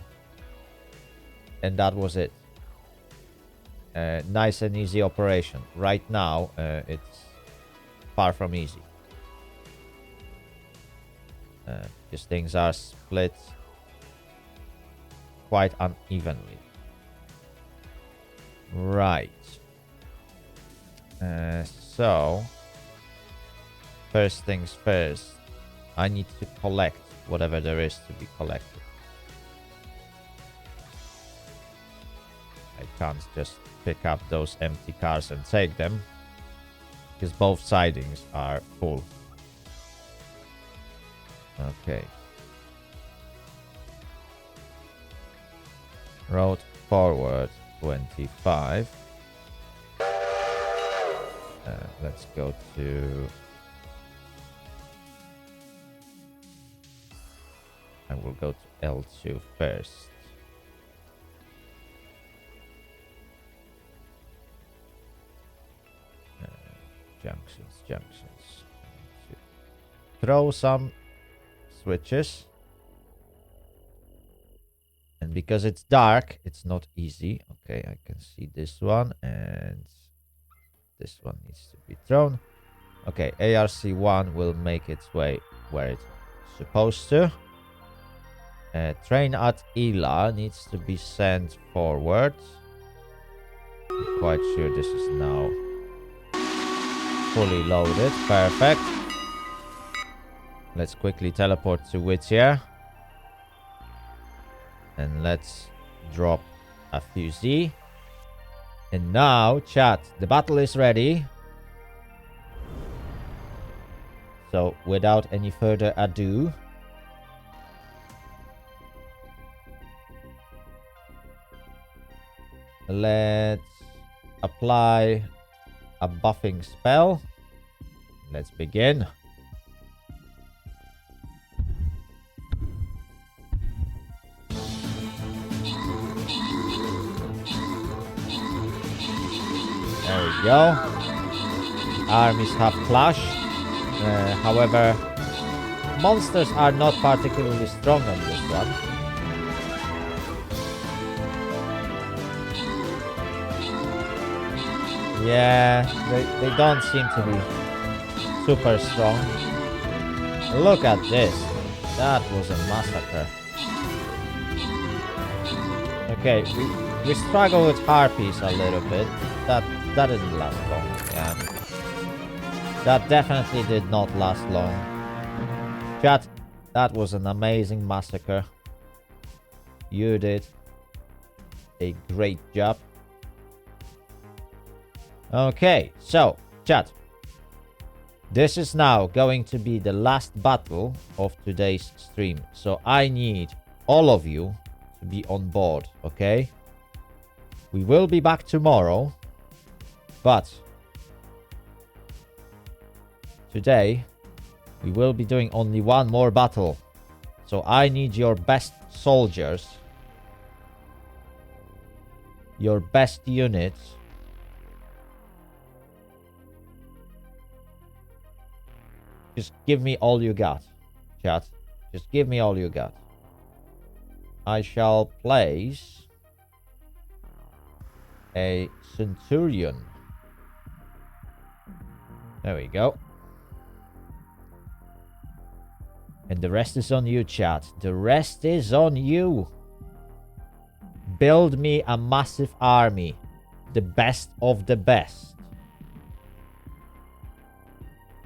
And that was it. Nice and easy operation. Right now, it's far from easy. Because things are split quite unevenly. Right. So, first things first, I need to collect whatever there is to be collected. I can't just pick up those empty cars and take them, because both sidings are full. Okay. Road forward 25. Let's go to... I will go to L2 first. Junctions. Throw some switches. And because it's dark, it's not easy. Okay, I can see this one, and this one needs to be thrown. Okay, ARC1 will make its way where it's supposed to. Train at Ila needs to be sent forward. I'm quite sure this is now fully loaded. Perfect. Let's quickly teleport to Whittier. And let's drop a few Z. And now, chat, the battle is ready. So, without any further ado, let's apply a buffing spell. Let's begin. There we go. Armies have clashed. However, monsters are not particularly strong on this one. Yeah, they don't seem to be super strong. Look at this. That was a massacre. Okay, we struggle with harpies a little bit. That didn't last long. Yeah, that definitely did not last long. Chat, that was an amazing massacre. You did a great job. Okay, so, chat. This is now going to be the last battle of today's stream. So I need all of you to be on board, okay? We will be back tomorrow. But today, we will be doing only one more battle. So I need your best soldiers your best units. Just give me all you got, chat. Just give me all you got. I shall place a Centurion. There we go. And the rest is on you, chat. The rest is on you. Build me a massive army. The best of the best.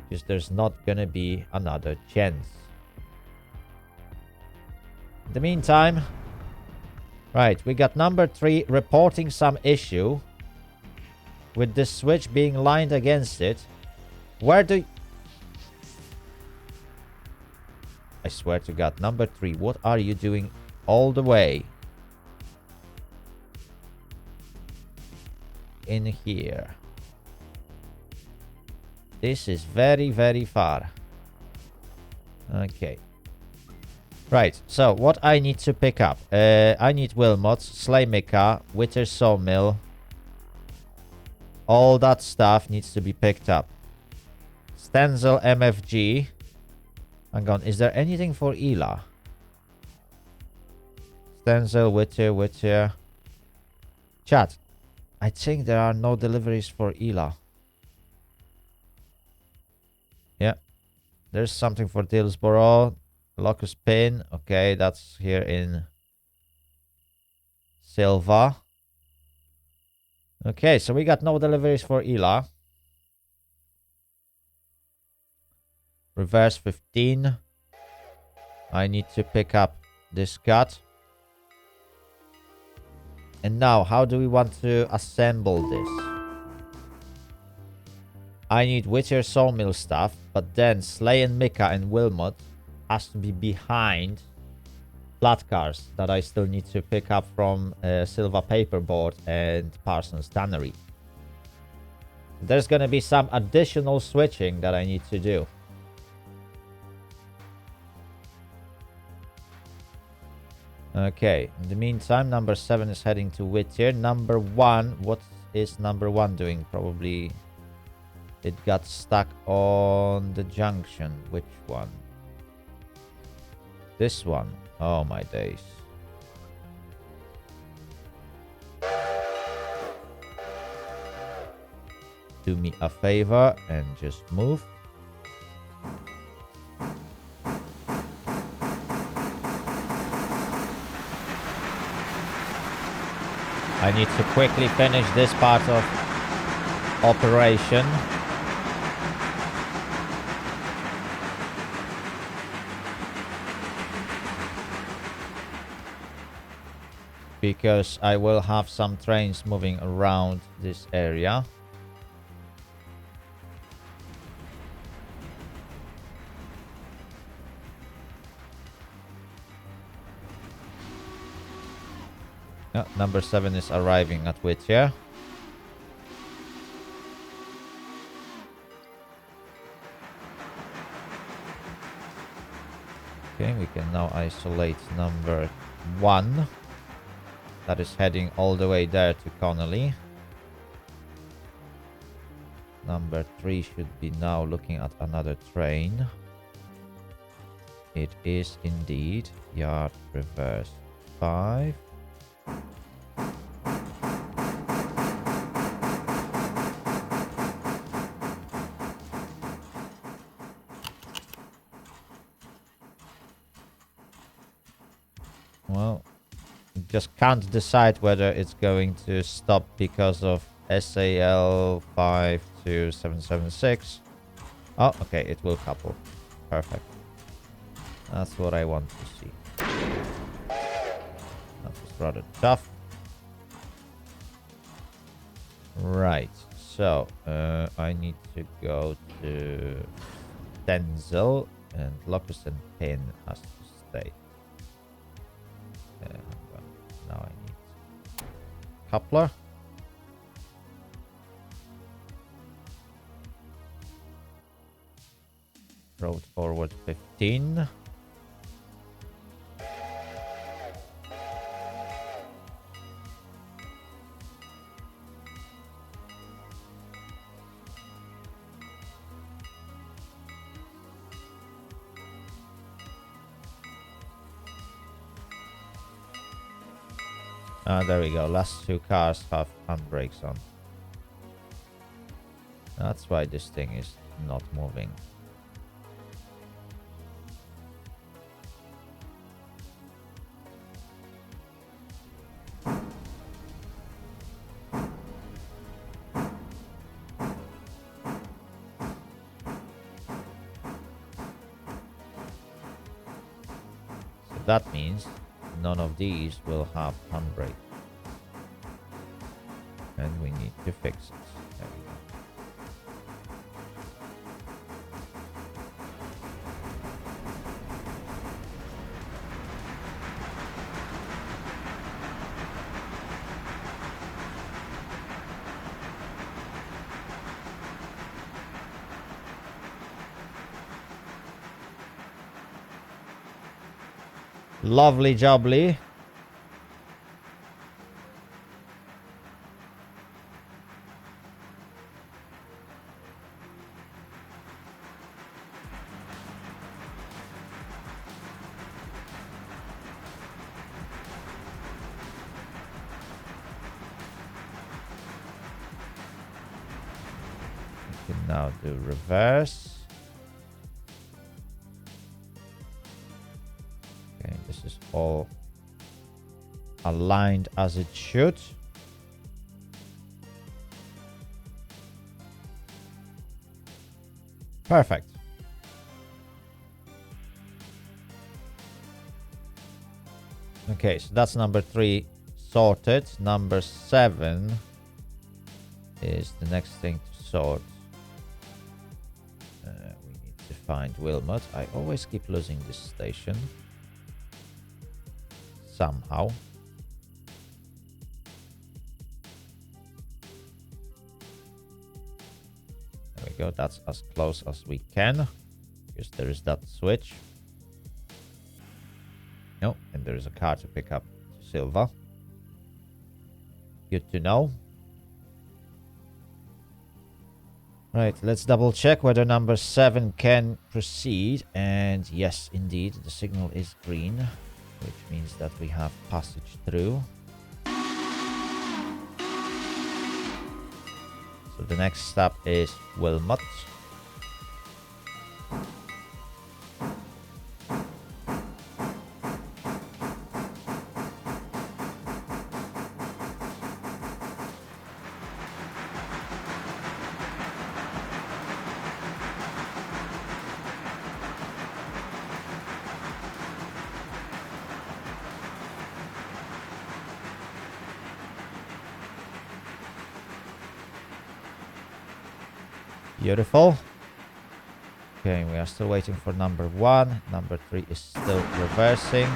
Because there's not gonna be another chance. In the meantime... Right, we got number 3 reporting some issue. With the switch being lined against it. Where do... I swear to God, number 3, what are you doing all the way in here? This is very, very far. Okay. Right, so what I need to pick up. I need Wilmots, Slaymaker, Wither Sawmill. All that stuff needs to be picked up. Stenzel MFG. Hang on, is there anything for Ela? Stenzel, Wither. Chat, I think there are no deliveries for Ela. Yeah. There's something for Dillsborough. Locust Pin. Okay, that's here in Silva. Okay, so we got no deliveries for Ela. Reverse 15. I need to pick up this cut. And now, how do we want to assemble this? I need Witcher Sawmill stuff, but then Slay and Mika and Wilmot has to be behind flat cars that I still need to pick up from Silva Paperboard and Parsons Tannery. There's gonna be some additional switching that I need to do. Okay, in the meantime, number 7 is heading to Whittier. Number 1, what is number 1 doing? Probably it got stuck on the junction. Which one? This one. Oh my days. Do me a favor and just move. I need to quickly finish this part of operation. Because I will have some trains moving around this area. Yeah, number 7 is arriving at Whittier. Okay, we can now isolate number 1. That is heading all the way there to Connolly. Number 3 should be now looking at another train. It is indeed yard reverse 5. Well, just can't decide whether it's going to stop because of SAL 52776. Oh, okay, it will couple. Perfect. That's what I want to see. That was rather tough. Right, so I need to go to Denzel, and Locust and Pin has to stay. Now I need coupler. Road forward 15. There we go. Last two cars have handbrakes on. That's why this thing is not moving. That means none of these will have handbrake. And we need to fix it. There we go. Lovely jubbly. We can now do reverse. This is all aligned as it should. Perfect. Okay, so that's number 3 sorted. Number 7 is the next thing to sort. We need to find Wilmot. I always keep losing this station. Somehow. There we go. That's as close as we can. Because there is that switch. No, and there is a car to pick up Silva. Good to know. Right, let's double check whether number 7 can proceed. And yes, indeed, the signal is green. Which means that we have passage through. So the next stop is Wilmot. Beautiful. Okay, we are still waiting for number 1. Number 3 is still reversing.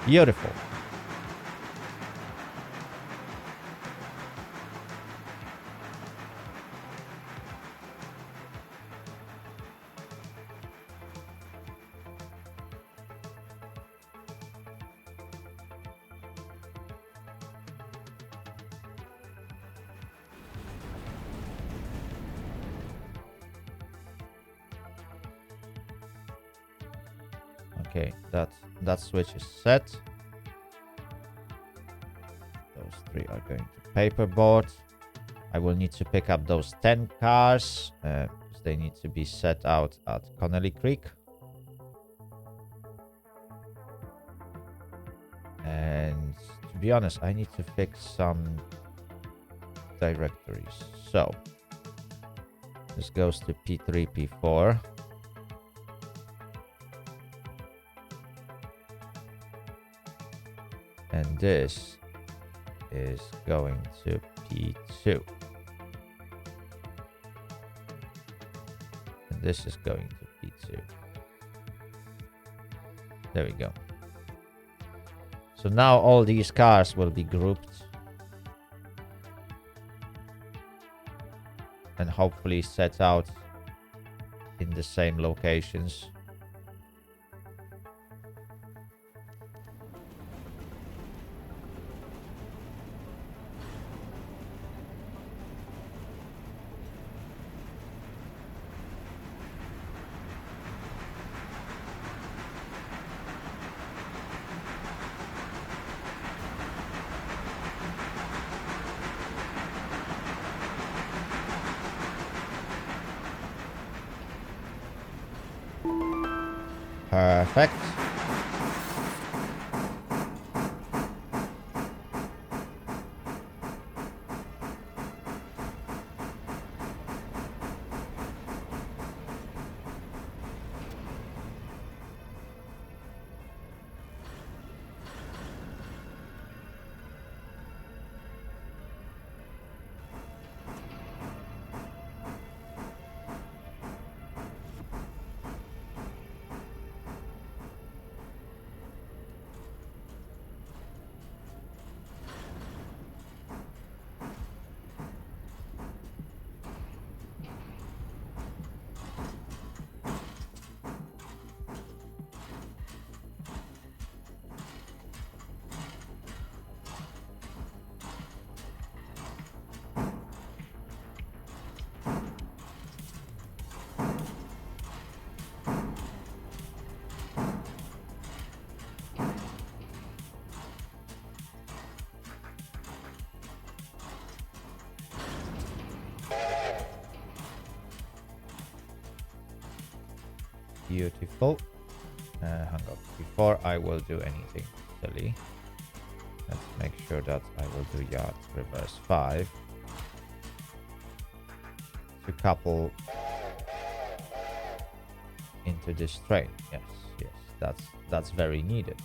Beautiful. Okay, that switch is set. Those 3 are going to paperboard. I will need to pick up those 10 cars because they need to be set out at Connelly Creek. And to be honest, I need to fix some directories. So this goes to P3, P4. And this is going to P2. And this is going to P2. There we go. So now all these cars will be grouped. And hopefully set out in the same locations. Perfect. Beautiful. Hang on. Before I will do anything silly, let's make sure that I will do yard reverse 5 to couple into this train. Yes, yes, that's very needed.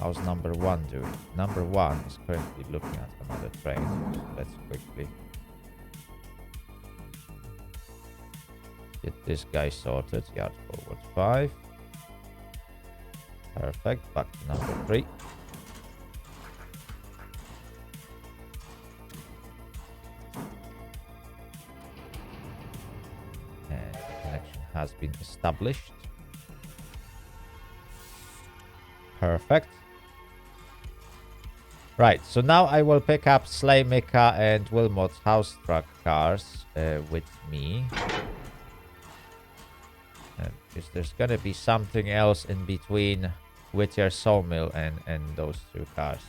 How's number 1 doing? Number 1 is currently looking at another train. So let's quickly get this guy sorted. Yard forward 5. Perfect. Back to number 3. And the connection has been established. Perfect. Right, so now I will pick up Slay Mika and Wilmot's house truck cars with me. Because there's gonna be something else in between Whittier Sawmill and those 2 cars.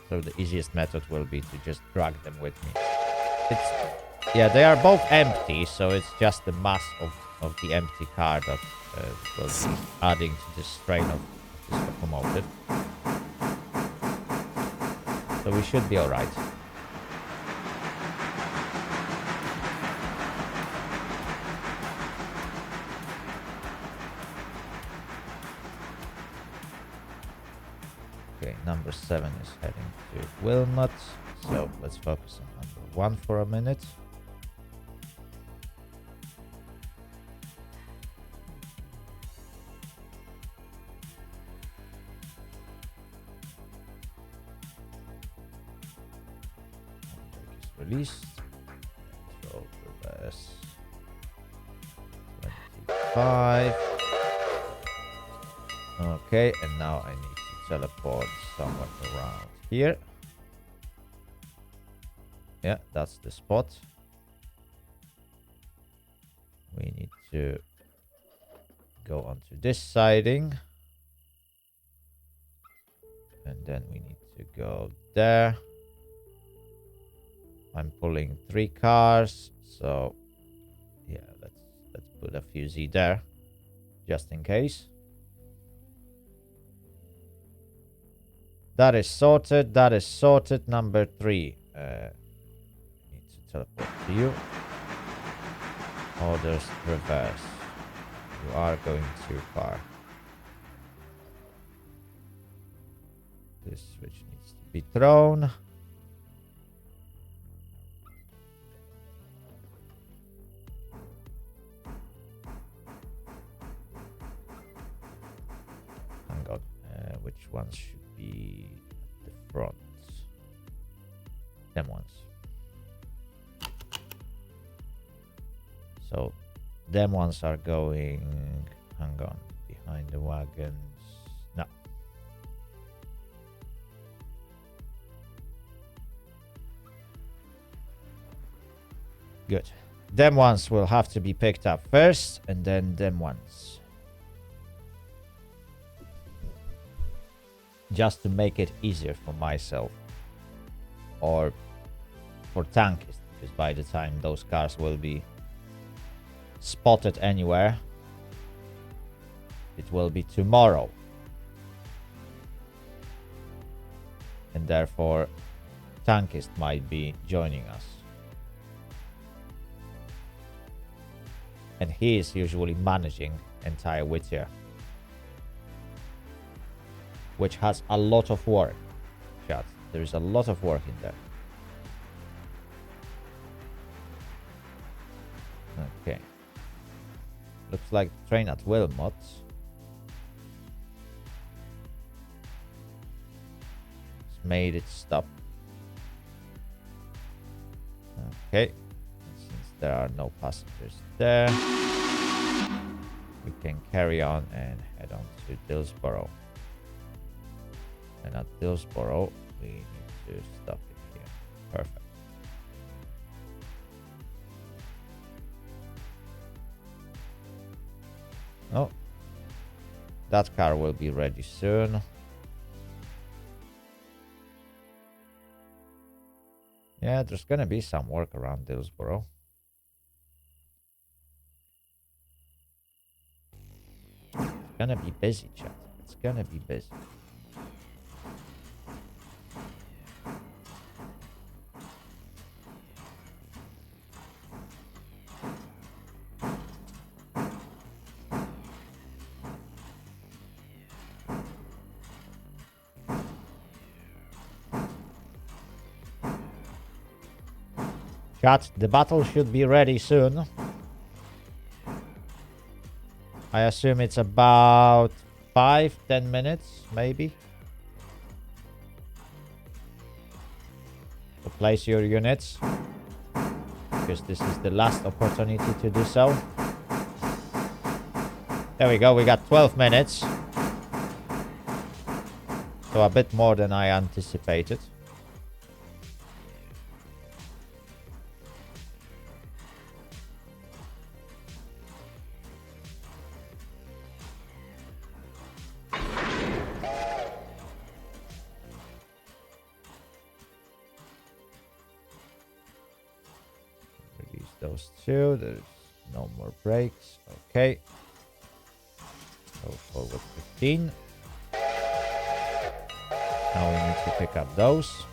So the easiest method will be to just drag them with me. Yeah, they are both empty, so it's just the mass of the empty car that will be adding to the strain of this locomotive. So we should be alright. Okay, number 7 is heading to Wilmot. So let's focus on number 1 for a minute. Released. Control reverse 25. Okay, and now I need to teleport somewhere around here. Yeah, that's the spot. We need to go onto this siding. And then we need to go there. I'm pulling 3 cars, so yeah, let's put a few Z there, just in case. That is sorted. That is sorted. Number 3. Need to teleport to you. Orders reverse. You are going too far. This switch needs to be thrown. Hang on. Which ones should be at the front? Them ones. So, them ones are going... Hang on. Behind the wagons. No. Good. Them ones will have to be picked up first, and then them ones. Just to make it easier for myself. Or for tankists, because by the time those cars will be spotted anywhere, it will be tomorrow. And therefore, tankist might be joining us. And he is usually managing entire Whittier, which has a lot of work. Chat. There is a lot of work in there. Okay. Looks like train at Wilmot. It's made it stop. Okay. Since there are no passengers there, we can carry on and head on to Dillsborough. And at Dillsborough, we need to stop it here. Perfect. Oh, that car will be ready soon. Yeah, there's gonna be some work around Dillsborough. It's gonna be busy, chat. It's gonna be busy. Chat, the battle should be ready soon. I assume it's about 5-10 minutes, maybe. To place your units. Because this is the last opportunity to do so. There we go, we got 12 minutes. So a bit more than I anticipated. Those two, there's no more breaks. Okay. Go forward 15. Now we need to pick up those.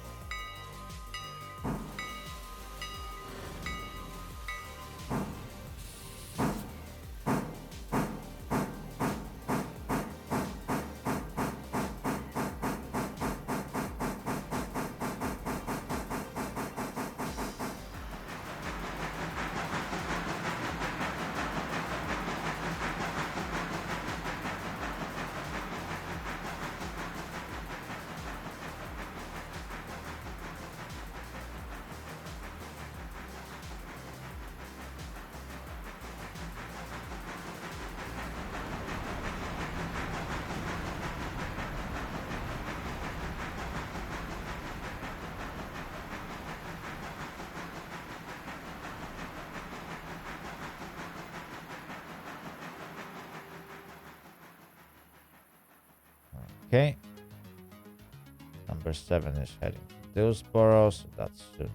Okay. Number 7 is heading to Dillsborough, so that's soon.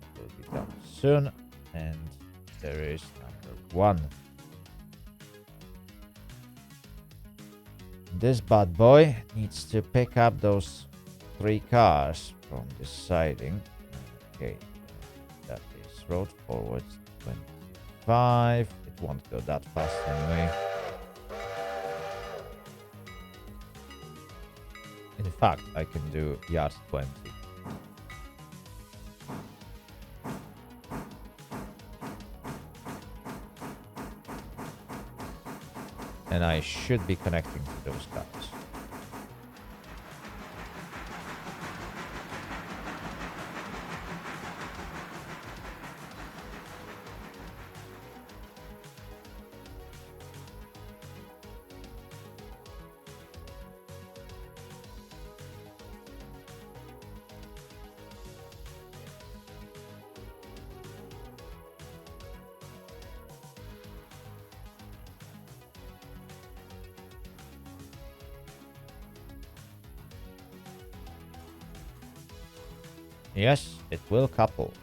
That will be done soon. And there is number 1. This bad boy needs to pick up those 3 cars from the siding. Okay. That is road forward 25. It won't go that fast anyway. In fact, I can do yard 20. And I should be connecting to those cars. Yes, it will couple.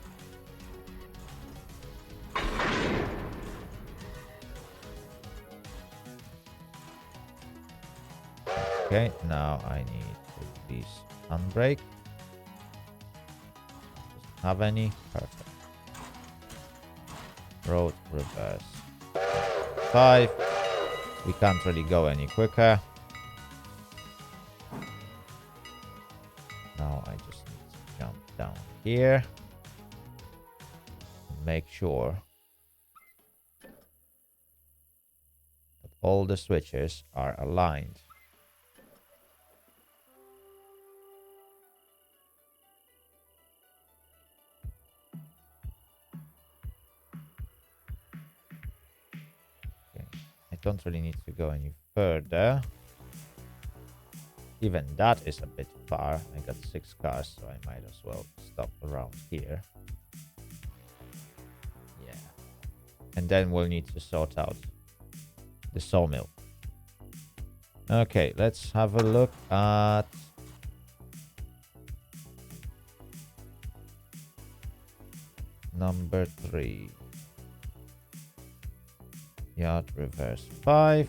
Okay, now I need to release handbrake. Doesn't have any. Perfect. Road reverse. 5. We can't really go any quicker. Now I just need to jump down here. Make sure that all the switches are aligned. Okay. I don't really need to go any further. Even that is a bit far. I got 6 cars, so I might as well stop around here. Yeah. And then we'll need to sort out the sawmill. Okay, let's have a look at number 3. Yard reverse 5.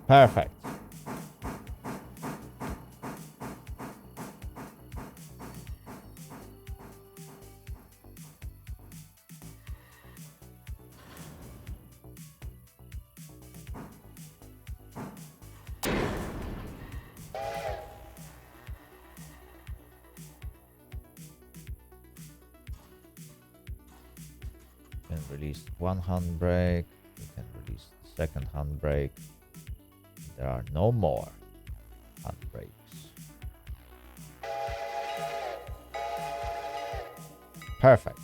Perfect. We can release one handbrake. We can release the second handbrake. There are no more handbrakes. Perfect.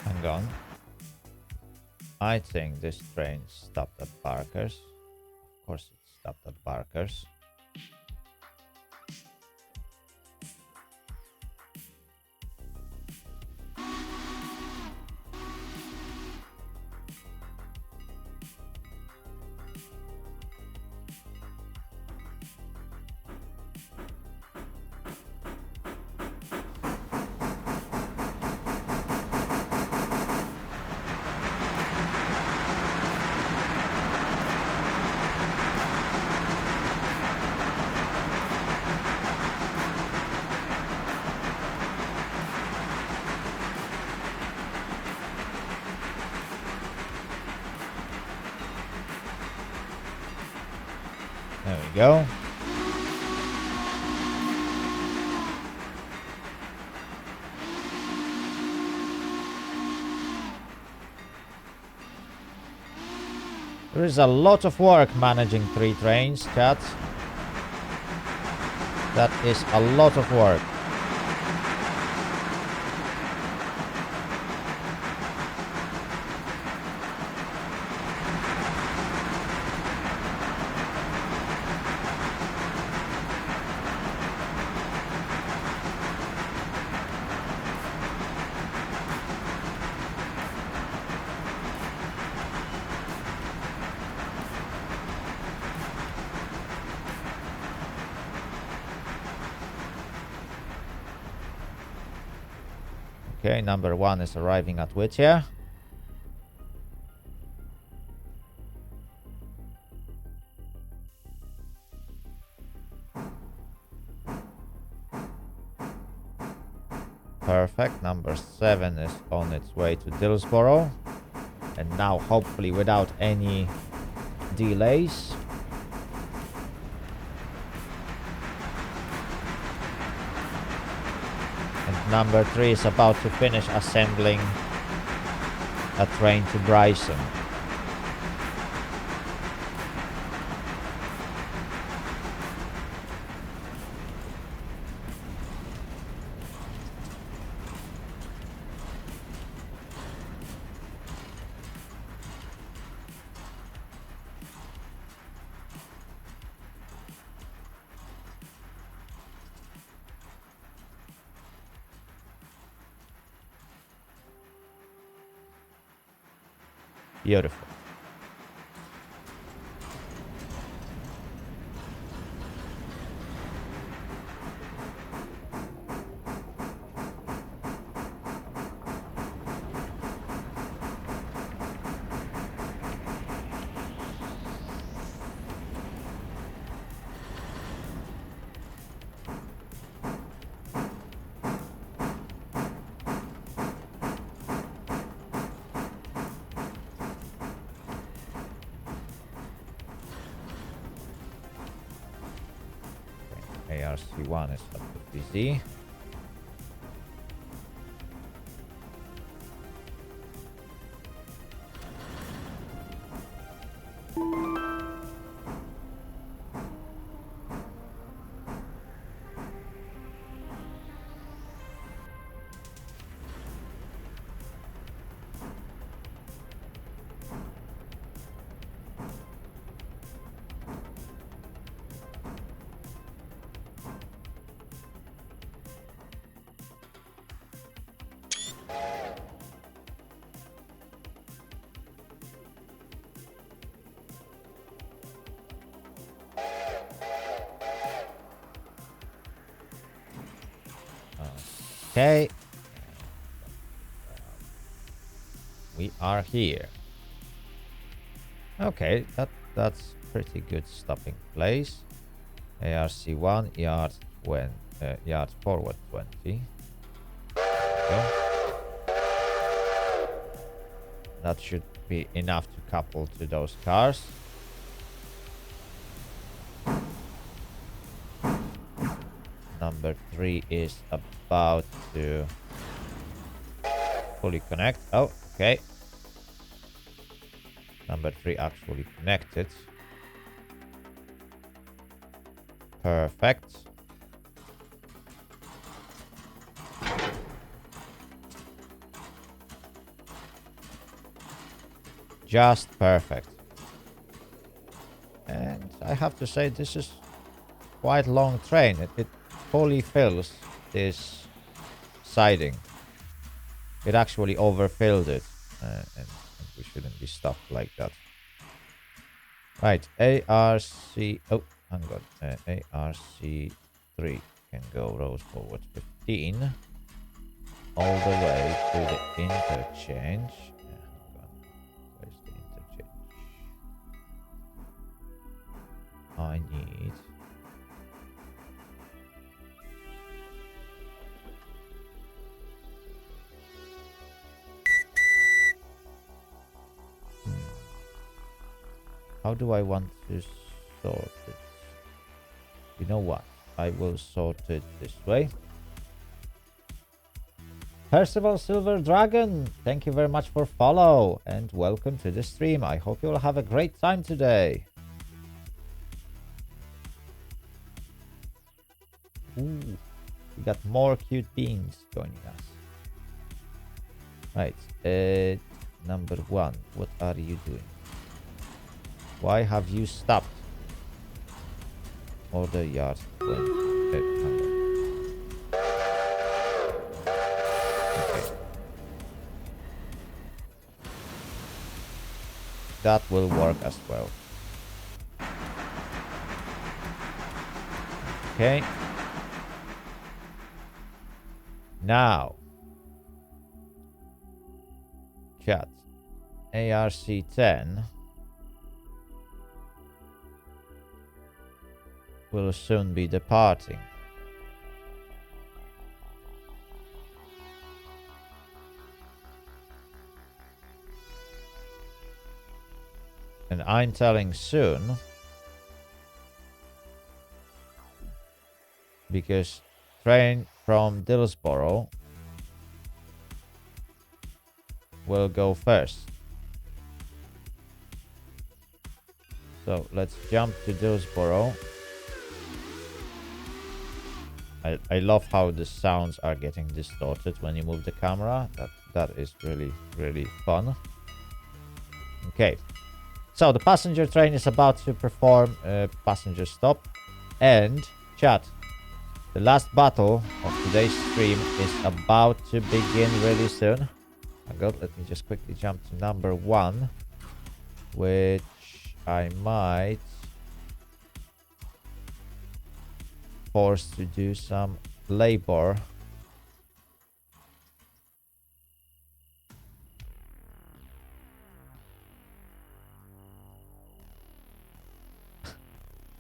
Hang on. I think this train stopped at Barker's. Of course it stopped at Barker's. There we go. There is a lot of work managing 3 trains, chat. That is a lot of work. Okay, number 1 is arriving at Whittier. Perfect. Number 7 is on its way to Dillsborough. And now, hopefully, without any delays. And number 3 is about to finish assembling a train to Bryson. Beautiful. ARC1 is up to busy. Okay. We are here. Okay, that's pretty good stopping place. ARC1 yard forward 20. Go. That should be enough to couple to those cars. Number 3 is about to fully connect. Oh, okay. Number 3 actually connected. Perfect. Just perfect. And I have to say, this is quite long train. It fully fills this siding. It actually overfilled it. And we shouldn't be stopped like that. Right, ARC... Oh, hang on. ARC3 can go rows forward 15. All the way to the interchange. Hang on. Where's the interchange? I need... How do I want to sort it? You know what? I will sort it this way. Percival Silver Dragon, thank you very much for follow and welcome to the stream. I hope you will have a great time today. Ooh, we got more cute beings joining us. Right, number 1, what are you doing? Why have you stopped? Order yard 20. Okay. That will work as well. Okay. Now. Chat. ARC10 will soon be departing. And I'm telling soon. Because train from Dillsborough will go first. So let's jump to Dillsborough. I love how the sounds are getting distorted when you move the camera. That is really, really fun. Okay. So the passenger train is about to perform a passenger stop. And chat, the last battle of today's stream is about to begin really soon. Oh God, let me just quickly jump to number 1, which I might force to do some labor.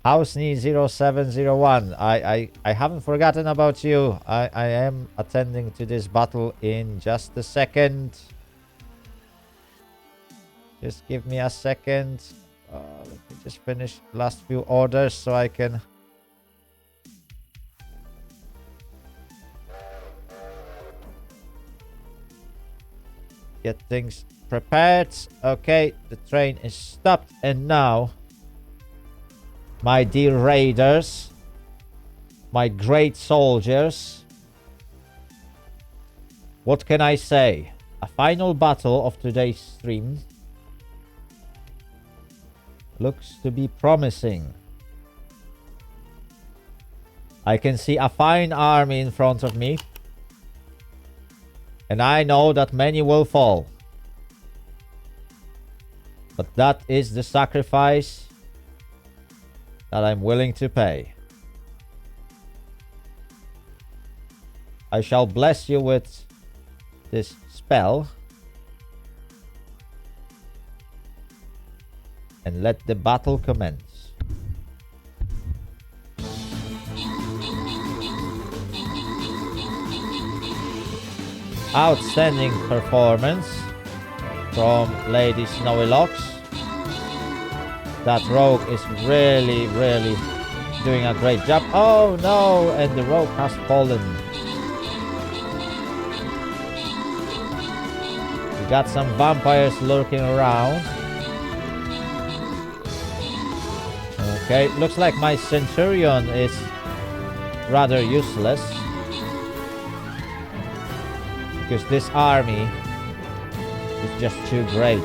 Houseney0701, I haven't forgotten about you. I am attending to this battle in just a second. Just give me a second. Let me just finish last few orders so I can get things prepared. Okay, the train is stopped, and now, my dear raiders, my great soldiers, what can I say? A final battle of today's stream looks to be promising. I can see a fine army in front of me, and I know that many will fall. But that is the sacrifice that I'm willing to pay. I shall bless you with this spell and let the battle commence. Outstanding performance from Lady Snowy Locks. That rogue is really, really doing a great job. Oh no, and the rogue has fallen. We got some vampires lurking around. Okay, looks like my Centurion is rather useless, because this army is just too great.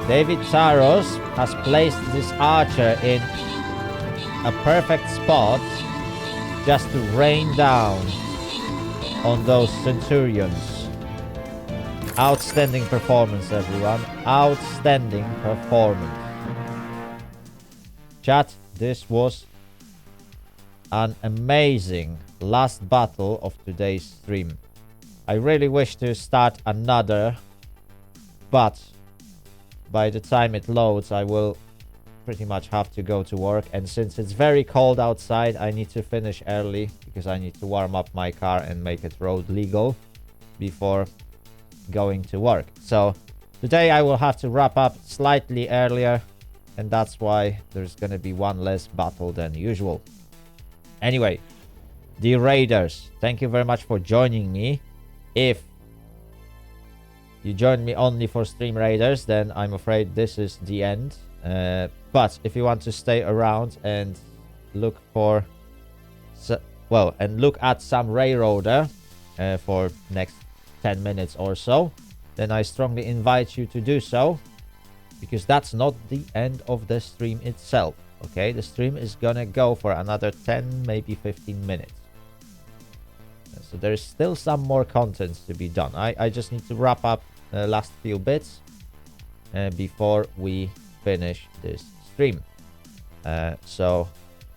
David Saros has placed this archer in a perfect spot just to rain down on those Centurions. Outstanding performance, everyone. Outstanding performance. Chat, this was an amazing last battle of today's stream. I really wish to start another, but by the time it loads, I will pretty much have to go to work. And since it's very cold outside, I need to finish early because I need to warm up my car and make it road legal before going to work. So today I will have to wrap up slightly earlier, and that's why there's gonna be one less battle than usual. Anyway, dear raiders, thank you very much for joining me. If you joined me only for stream raiders, then I'm afraid this is the end. But if you want to stay around and look for, and look at some railroader for next 10 minutes or so, then I strongly invite you to do so, because that's not the end of the stream itself. Okay, the stream is gonna go for another 10, maybe 15 minutes. So there's still some more content to be done. I just need to wrap up the last few bits before we finish this stream. So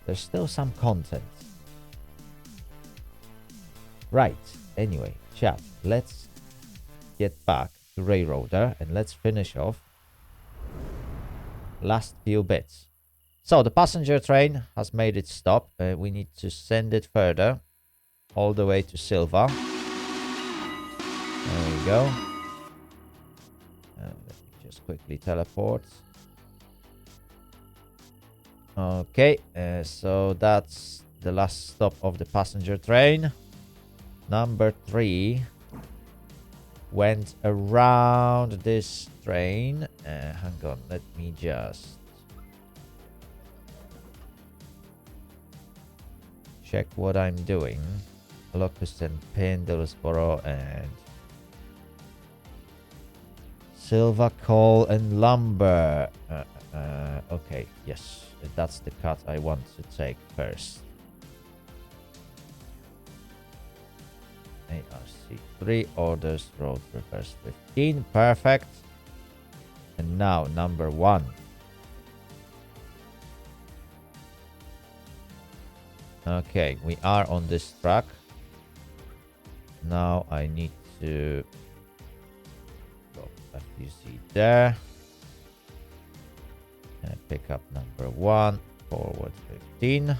there's still some content. Right, anyway, chat, let's get back to Railroader and let's finish off last few bits. So the passenger train has made its stop. We need to send it further, all the way to Silva. There we go. quickly teleport. Okay, so that's the last stop of the passenger train. Number 3 went around this train. Hang on, let me just check what I'm doing. Locust and Pendlesboro and Silva, coal and lumber. Okay, yes, that's the cut I want to take first. ARC 3 orders road reverse 15. Perfect. And now number 1. Okay, we are on this track. Now I need to go FUC there. And pick up number 1, forward 15.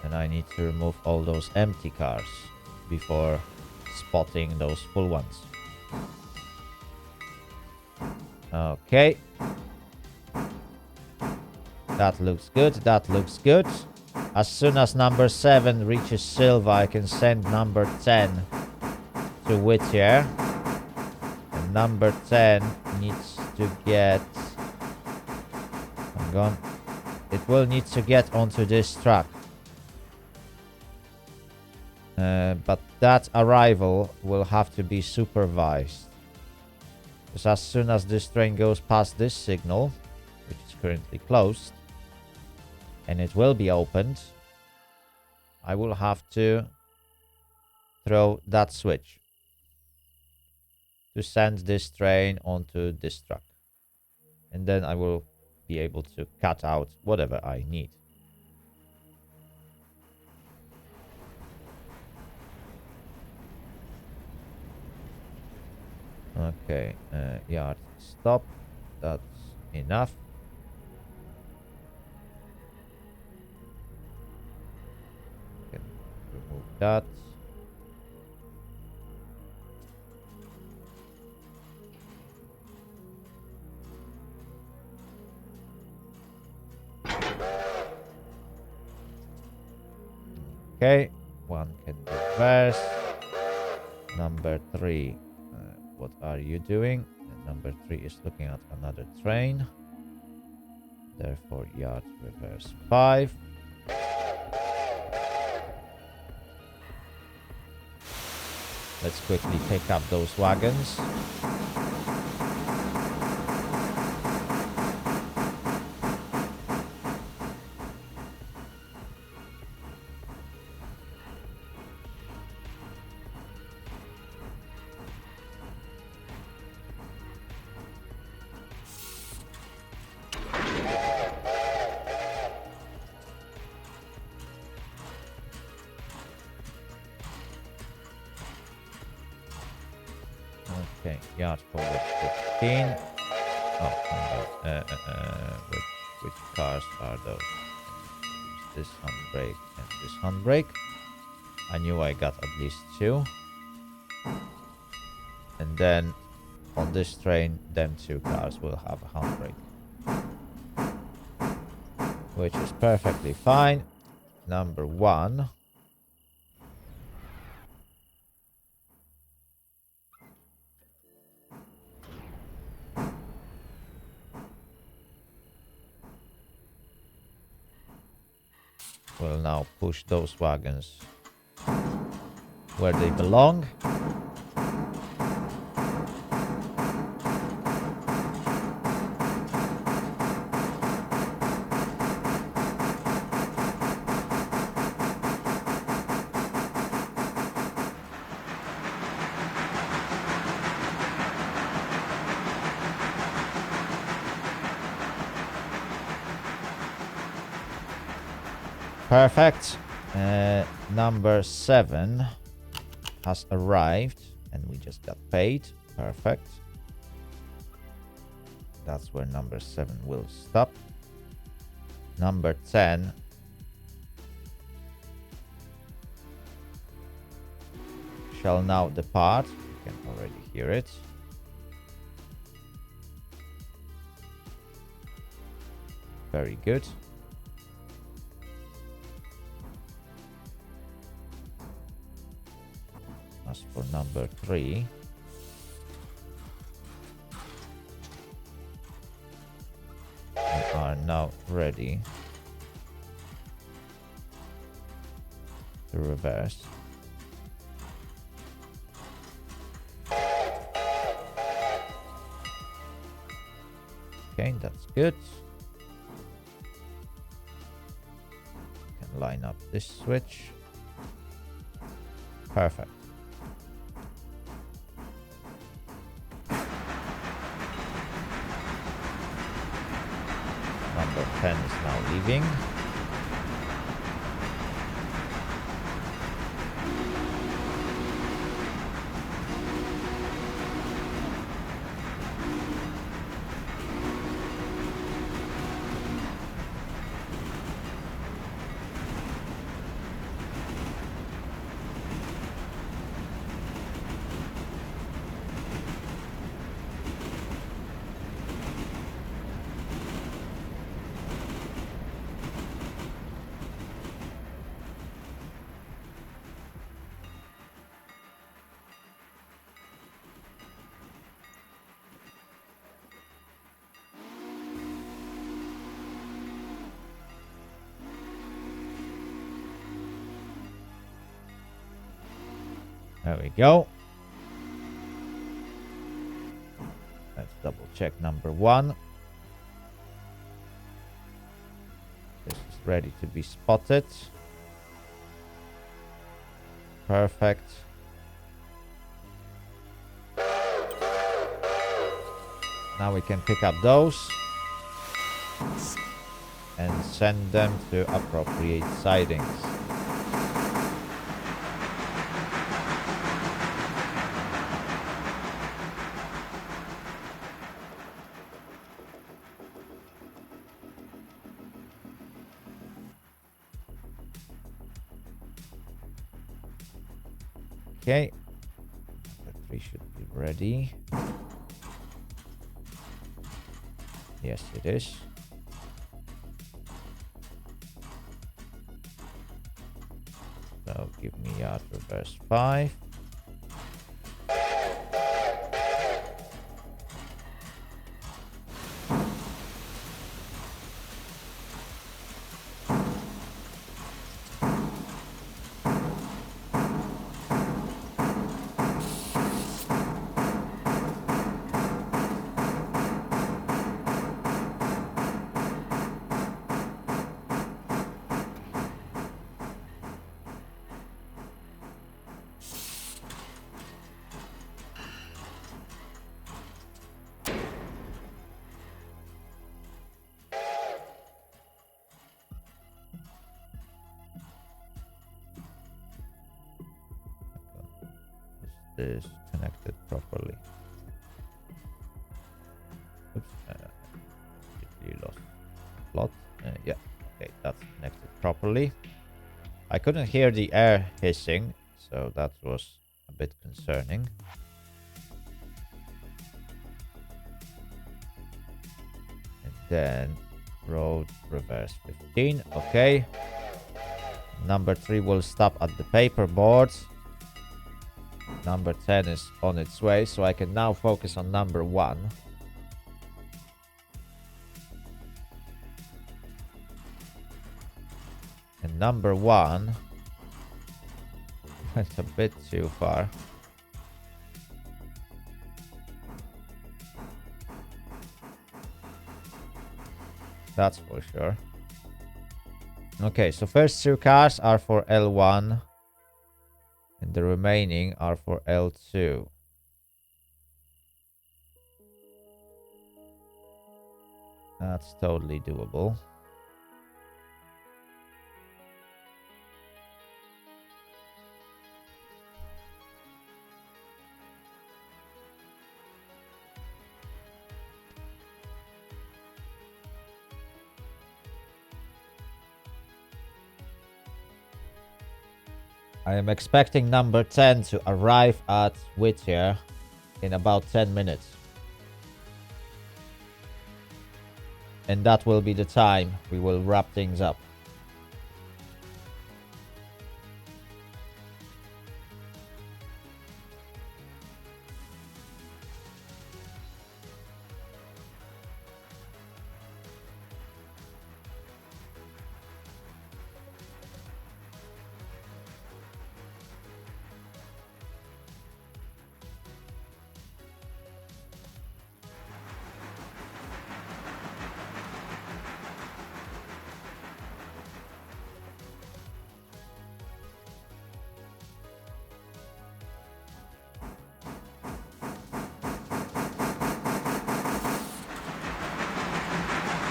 And I need to remove all those empty cars before spotting those full ones. Okay. That looks good. That looks good. As soon as number 7 reaches Silva, I can send number 10 to Whittier. And number 10 needs to get... Hang on. It will need to get onto this track. But that arrival will have to be supervised. Because as soon as this train goes past this signal, which is currently closed, and it will be opened, I will have to throw that switch to send this train onto this track. And then I will be able to cut out whatever I need. Okay, yard stop. That's enough. Can remove that. Okay, 1 can reverse. Number 3. What are you doing? And number 3 is looking at another train. Therefore, yard reverse 5. Let's quickly pick up those wagons. Okay, yard forward 15. Oh, no. Which cars are those? Use this handbrake and this handbrake. I knew I got at least 2. And then on this train, them 2 cars will have a handbrake, which is perfectly fine. Number 1. Will now push those wagons where they belong. Perfect. Number 7 has arrived and we just got paid. Perfect. That's where number 7 will stop. Number 10 shall now depart. You can already hear it. Very good. As for number 3, we are now ready to reverse. Okay, that's good. Can line up this switch. Perfect. Number 10 is now leaving. There we go. Let's double check number 1. This is ready to be spotted. Perfect. Now we can pick up those and send them to appropriate sidings. Okay, number 3 should be ready. Yes, it is. So give me out reverse 5. Is connected properly. Oops, completely lost plot. Yeah, okay, that's connected properly. I couldn't hear the air hissing, so that was a bit concerning. And then road reverse 15. Okay. Number 3 will stop at the paperboard. Number 10 is on its way, so I can now focus on number 1. And number 1 went a bit too far. That's for sure. Okay, so first 2 cars are for L1. And the remaining are for L2. That's totally doable. I am expecting number 10 to arrive at Whittier in about 10 minutes. And that will be the time we will wrap things up.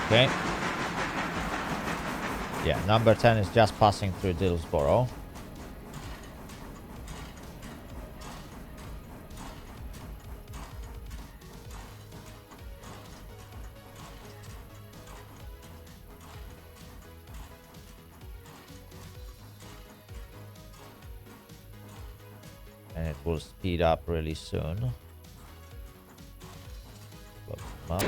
Okay. Yeah, number 10 is just passing through Dillsborough. And it will speed up really soon. Close them up.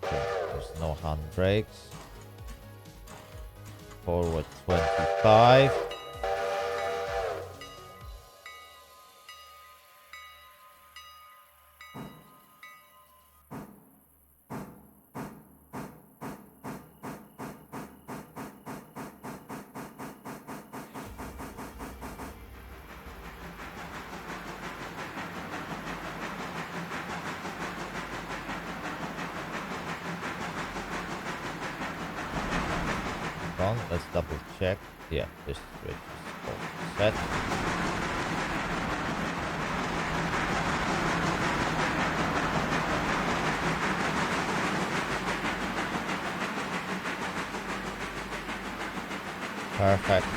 Okay, there's no handbrakes. Forward 25. Let's double check. Yeah, this switch is all set. Perfect.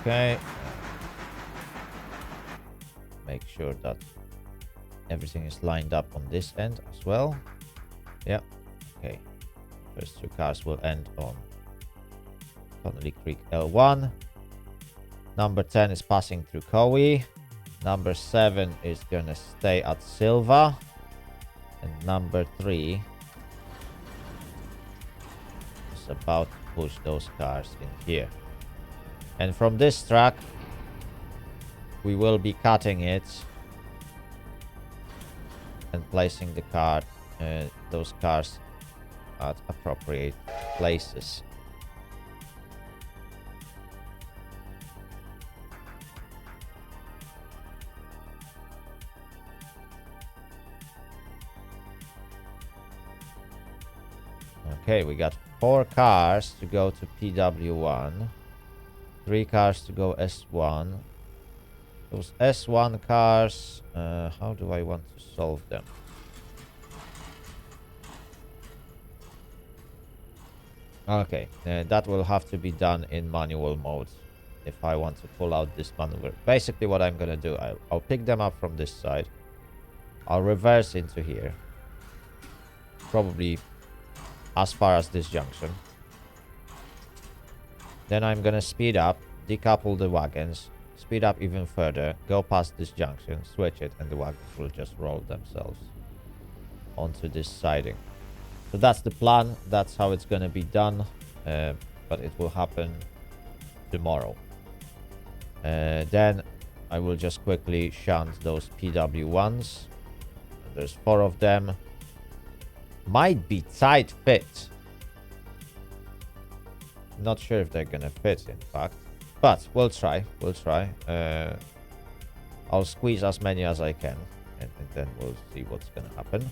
Okay. Make sure that everything is lined up on this end as well. Yeah. Okay. First two cars will end on Connolly Creek L1. Number 10 is passing through Cowie. Number 7 is gonna stay at Silva. And number 3 is about to push those cars in here. And from this track, we will be cutting it and placing the car, those cars at appropriate places. Okay, we got 4 cars to go to PW1. 3 cars to go S1. Those S1 cars, how do I want to solve them? Okay, that will have to be done in manual mode if I want to pull out this maneuver. Basically what I'm gonna do, I'll pick them up from this side. I'll reverse into here. Probably as far as this junction. Then I'm gonna speed up, decouple the wagons, speed up even further, go past this junction, switch it, and the wagons will just roll themselves onto this siding. So that's the plan. That's how it's gonna be done, but it will happen tomorrow. Then I will just quickly shunt those PW1s. There's 4 of them. Might be tight fit. Not sure if they're gonna fit, in fact, but we'll try. I'll squeeze as many as I can, and then we'll see what's gonna happen.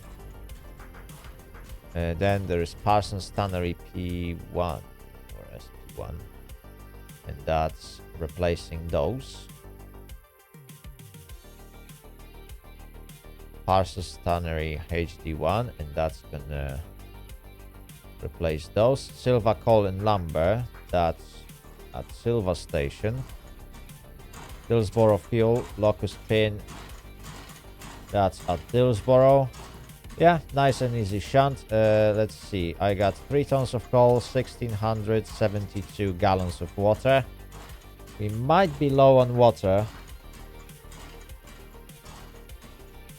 Then there is Parsons Tannery P1 or SP1, and that's replacing those. Parcels Tannery HD1, and that's gonna replace those. Silver Coal and Lumber, that's at Silver Station. Dillsborough Fuel, Locust Pin, that's at Dillsborough. Yeah, nice and easy shunt. Let's see. I got 3 tons of coal, 1,672 gallons of water. We might be low on water.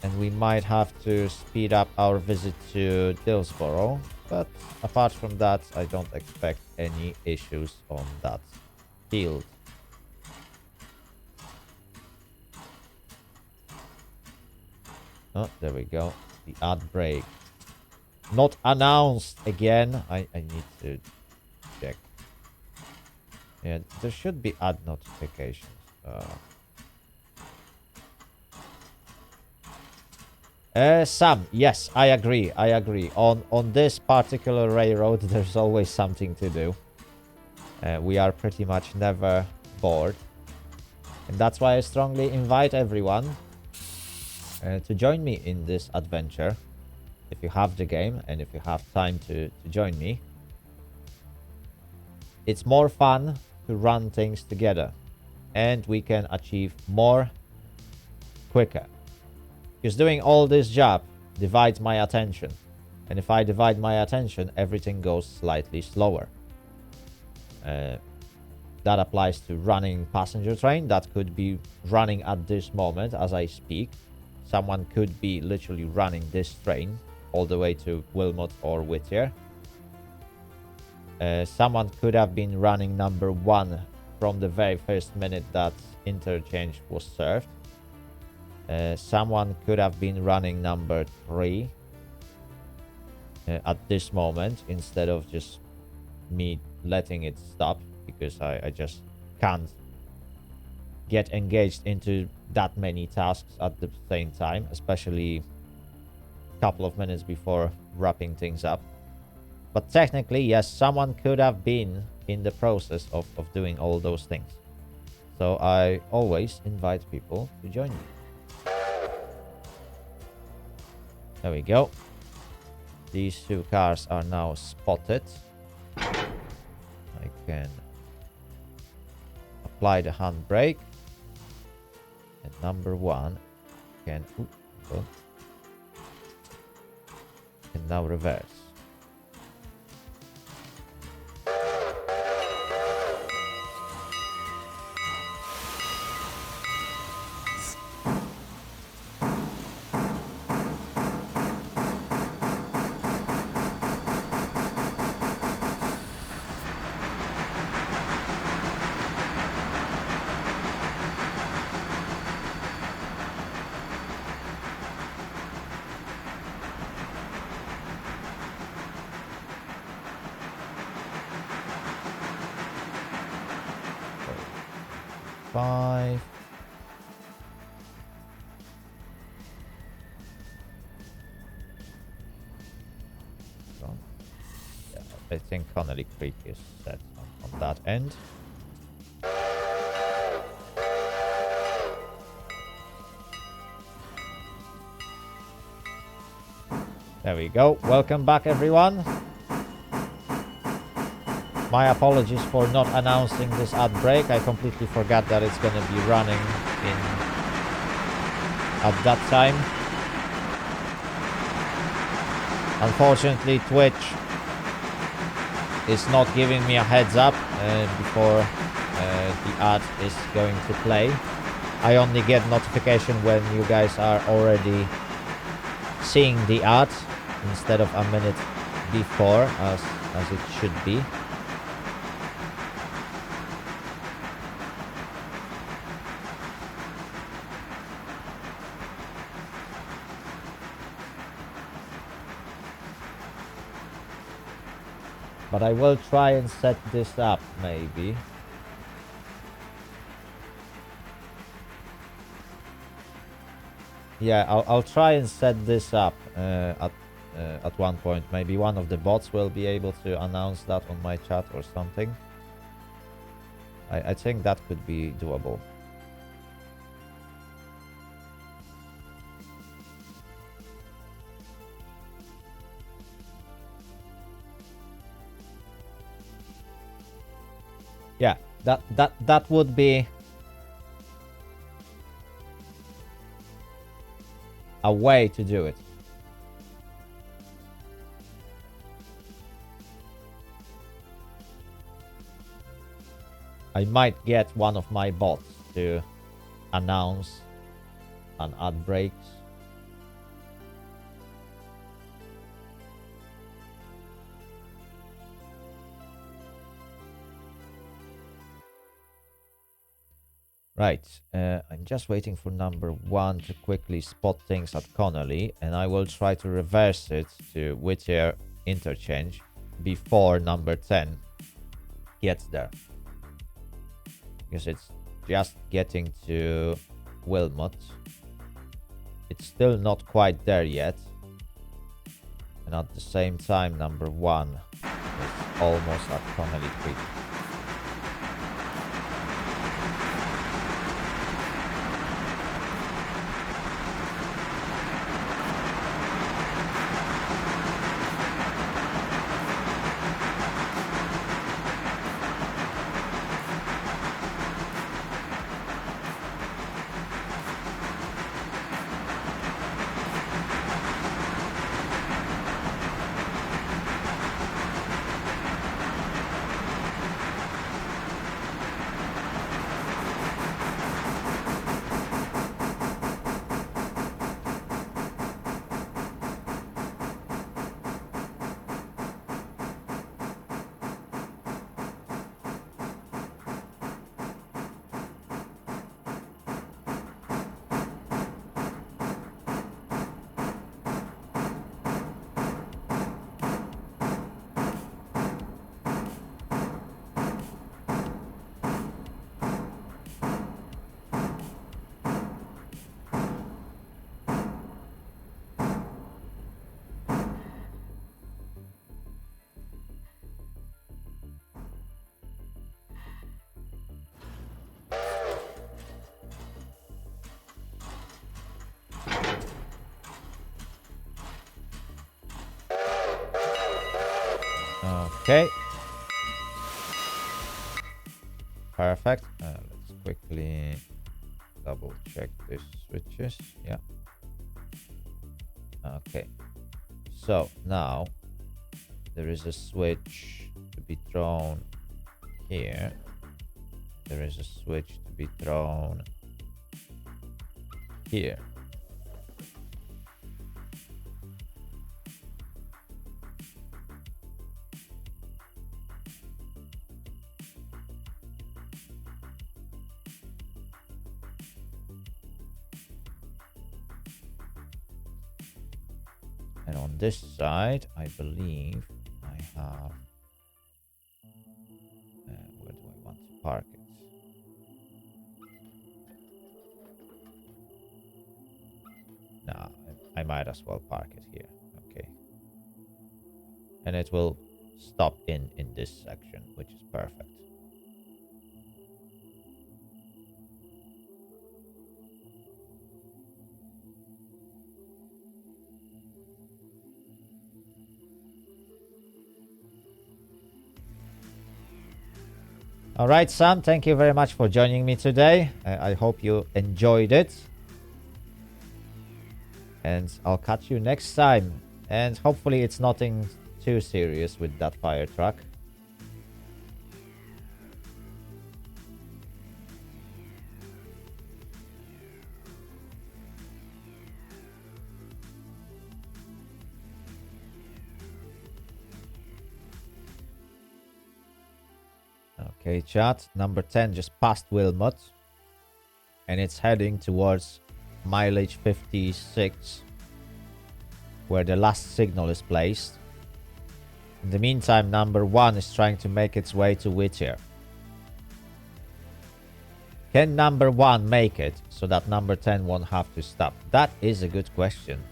And we might have to speed up our visit to Dillsborough. But apart from that, I don't expect any issues on that field. Oh, there we go. The ad break. Not announced again. I need to check. Yeah, there should be ad notifications. Sam, yes, I agree. I agree. On this particular railroad, there's always something to do. We are pretty much never bored. And that's why I strongly invite everyone to join me in this adventure. If you have the game and if you have time to join me. It's more fun to run things together. And we can achieve more quicker. Because doing all this job divides my attention. And if I divide my attention, everything goes slightly slower. That applies to running passenger train. That could be running at this moment as I speak. Someone could be literally running this train all the way to Wilmot or Whittier. Someone could have been running number 1 from the very first minute that interchange was served. Someone could have been running number 3 at this moment instead of just me letting it stop, because I just can't get engaged into that many tasks at the same time, especially a couple of minutes before wrapping things up. But technically, yes, someone could have been in the process of doing all those things. So I always invite people to join me. There we go. These 2 cars are now spotted. I can apply the handbrake. And number 1 can now reverse. Five. Yeah, I think Connolly Creek is set on that end. There we go. Welcome back, everyone. My apologies for not announcing this ad break. I completely forgot that it's going to be running at that time. Unfortunately, Twitch is not giving me a heads up before the ad is going to play. I only get notification when you guys are already seeing the ad instead of a minute before, as it should be. But I will try and set this up, maybe. Yeah, I'll try and set this up at one point. Maybe one of the bots will be able to announce that on my chat or something. I think that could be doable. Yeah, that would be a way to do it. I might get one of my bots to announce an ad breaks. Right, I'm just waiting for number 1 to quickly spot things at Connolly, and I will try to reverse it to Whittier interchange before number 10 gets there. Because it's just getting to Wilmot. It's still not quite there yet. And at the same time, number 1 is almost at Connolly Creek. Okay. Perfect. Let's quickly double check these switches. Yeah. Okay. So now there is a switch to be thrown here. There is a switch to be thrown here. And on this side, I believe I have... where do I want to park it? Nah, I might as well park it here. Okay. And it will stop in this section, which is perfect. All right, Sam, thank you very much for joining me today. I hope you enjoyed it. And I'll catch you next time. And hopefully it's nothing too serious with that fire truck. Okay, chat. Number 10 just passed Wilmot. And it's heading towards mileage 56, where the last signal is placed. In the meantime, number 1 is trying to make its way to Whittier. Can number 1 make it so that number 10 won't have to stop? That is a good question.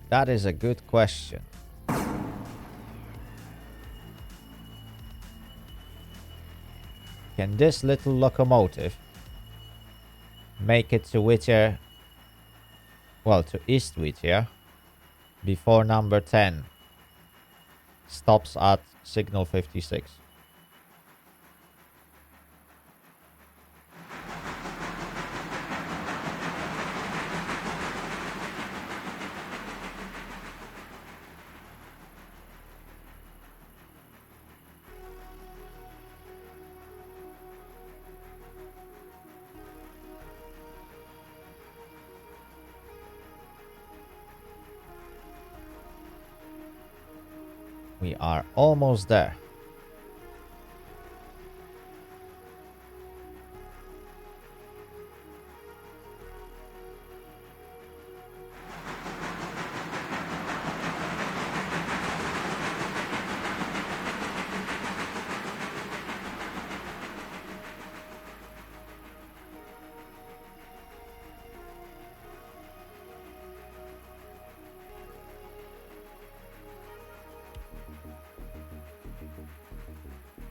That is a good question. Can this little locomotive make it to Whittier? Well, to East Whittier before number 10 stops at signal 56. We are almost there.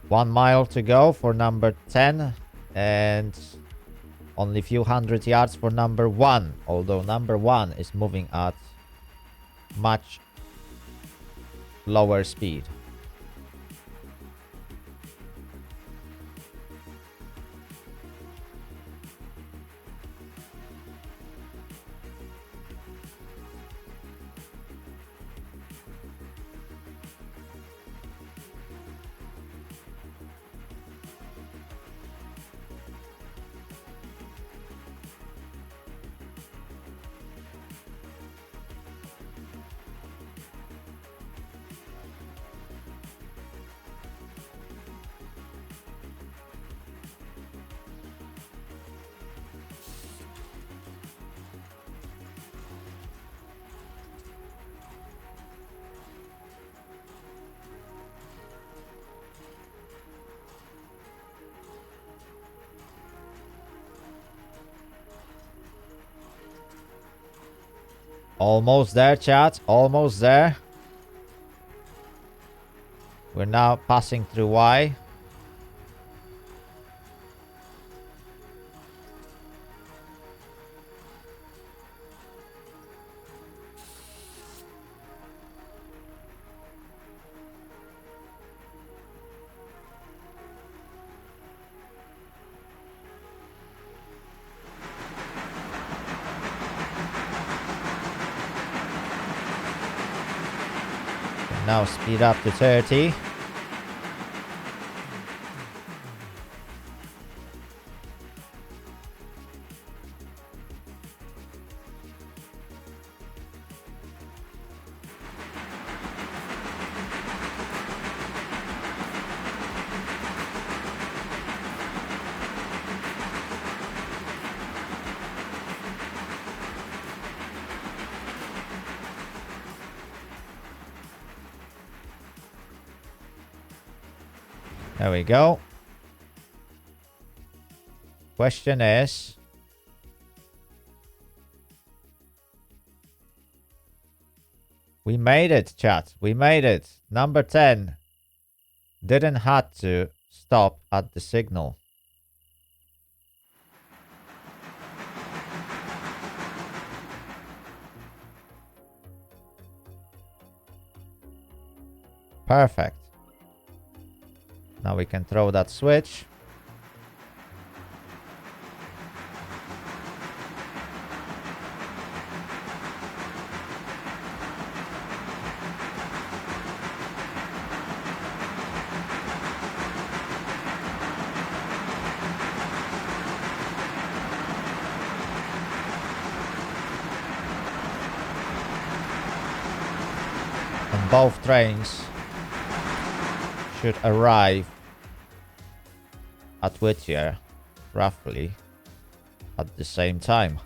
One mile to go for number 10 and only a few hundred yards for number 1, although number 1 is moving at much lower speed. Almost there, chat. Almost there. We're now passing through Y. Now speed up to 30. There we go. Question is, we made it, chat. We made it. Number 10 didn't have to stop at the signal. Perfect. Now we can throw that switch. And both trains should arrive at Whittier roughly at the same time.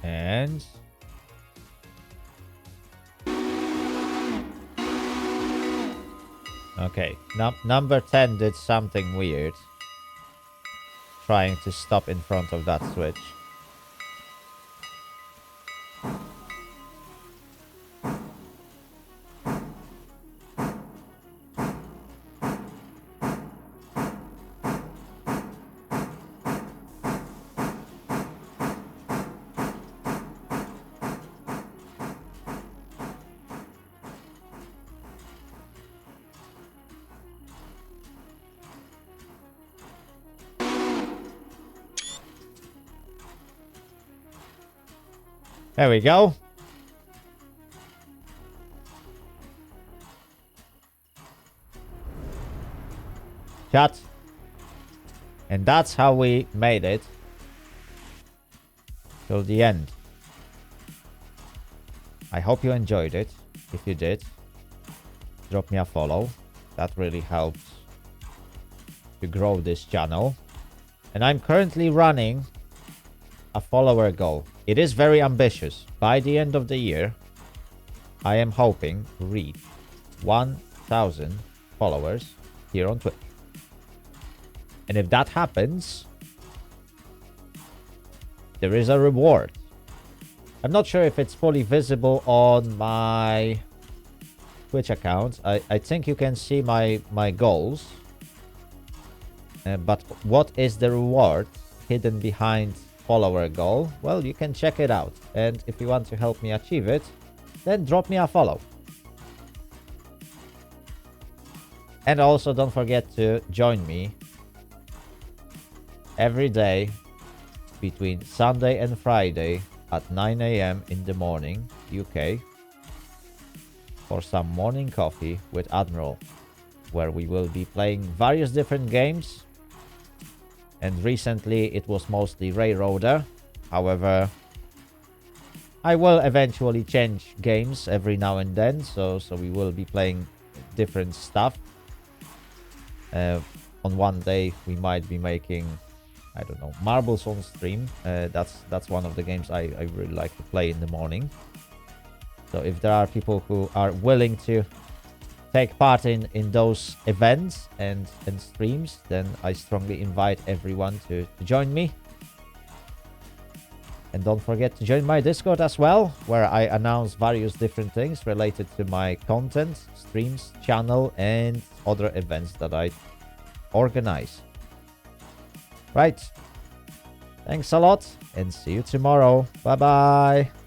And okay, number 10 did something weird, trying to stop in front of that switch. There we go. Cut. And that's how we made it till the end. I hope you enjoyed it. If you did, drop me a follow. That really helps to grow this channel. And I'm currently running a follower goal. It is very ambitious. By the end of the year, I am hoping to reach 1,000 followers here on Twitch. And if that happens, there is a reward. I'm not sure if it's fully visible on my Twitch account. I think you can see my goals. But what is the reward hidden behind follower goal? Well, you can check it out. And if you want to help me achieve it, then drop me a follow. And also don't forget to join me every day between Sunday and Friday at 9 a.m. in the morning, UK, for some morning coffee with Admiral, where we will be playing various different games. And recently it was mostly Railroader. However, I will eventually change games every now and then, so we will be playing different stuff. On one day we might be making, I don't know, marbles on stream. That's one of the games I really like to play in the morning. So if there are people who are willing to take part in those events and streams, then I strongly invite everyone to join me. And don't forget to join my Discord as well, where I announce various different things related to my content, streams, channel, and other events that I organize. Right. Thanks a lot, and see you tomorrow. Bye-bye.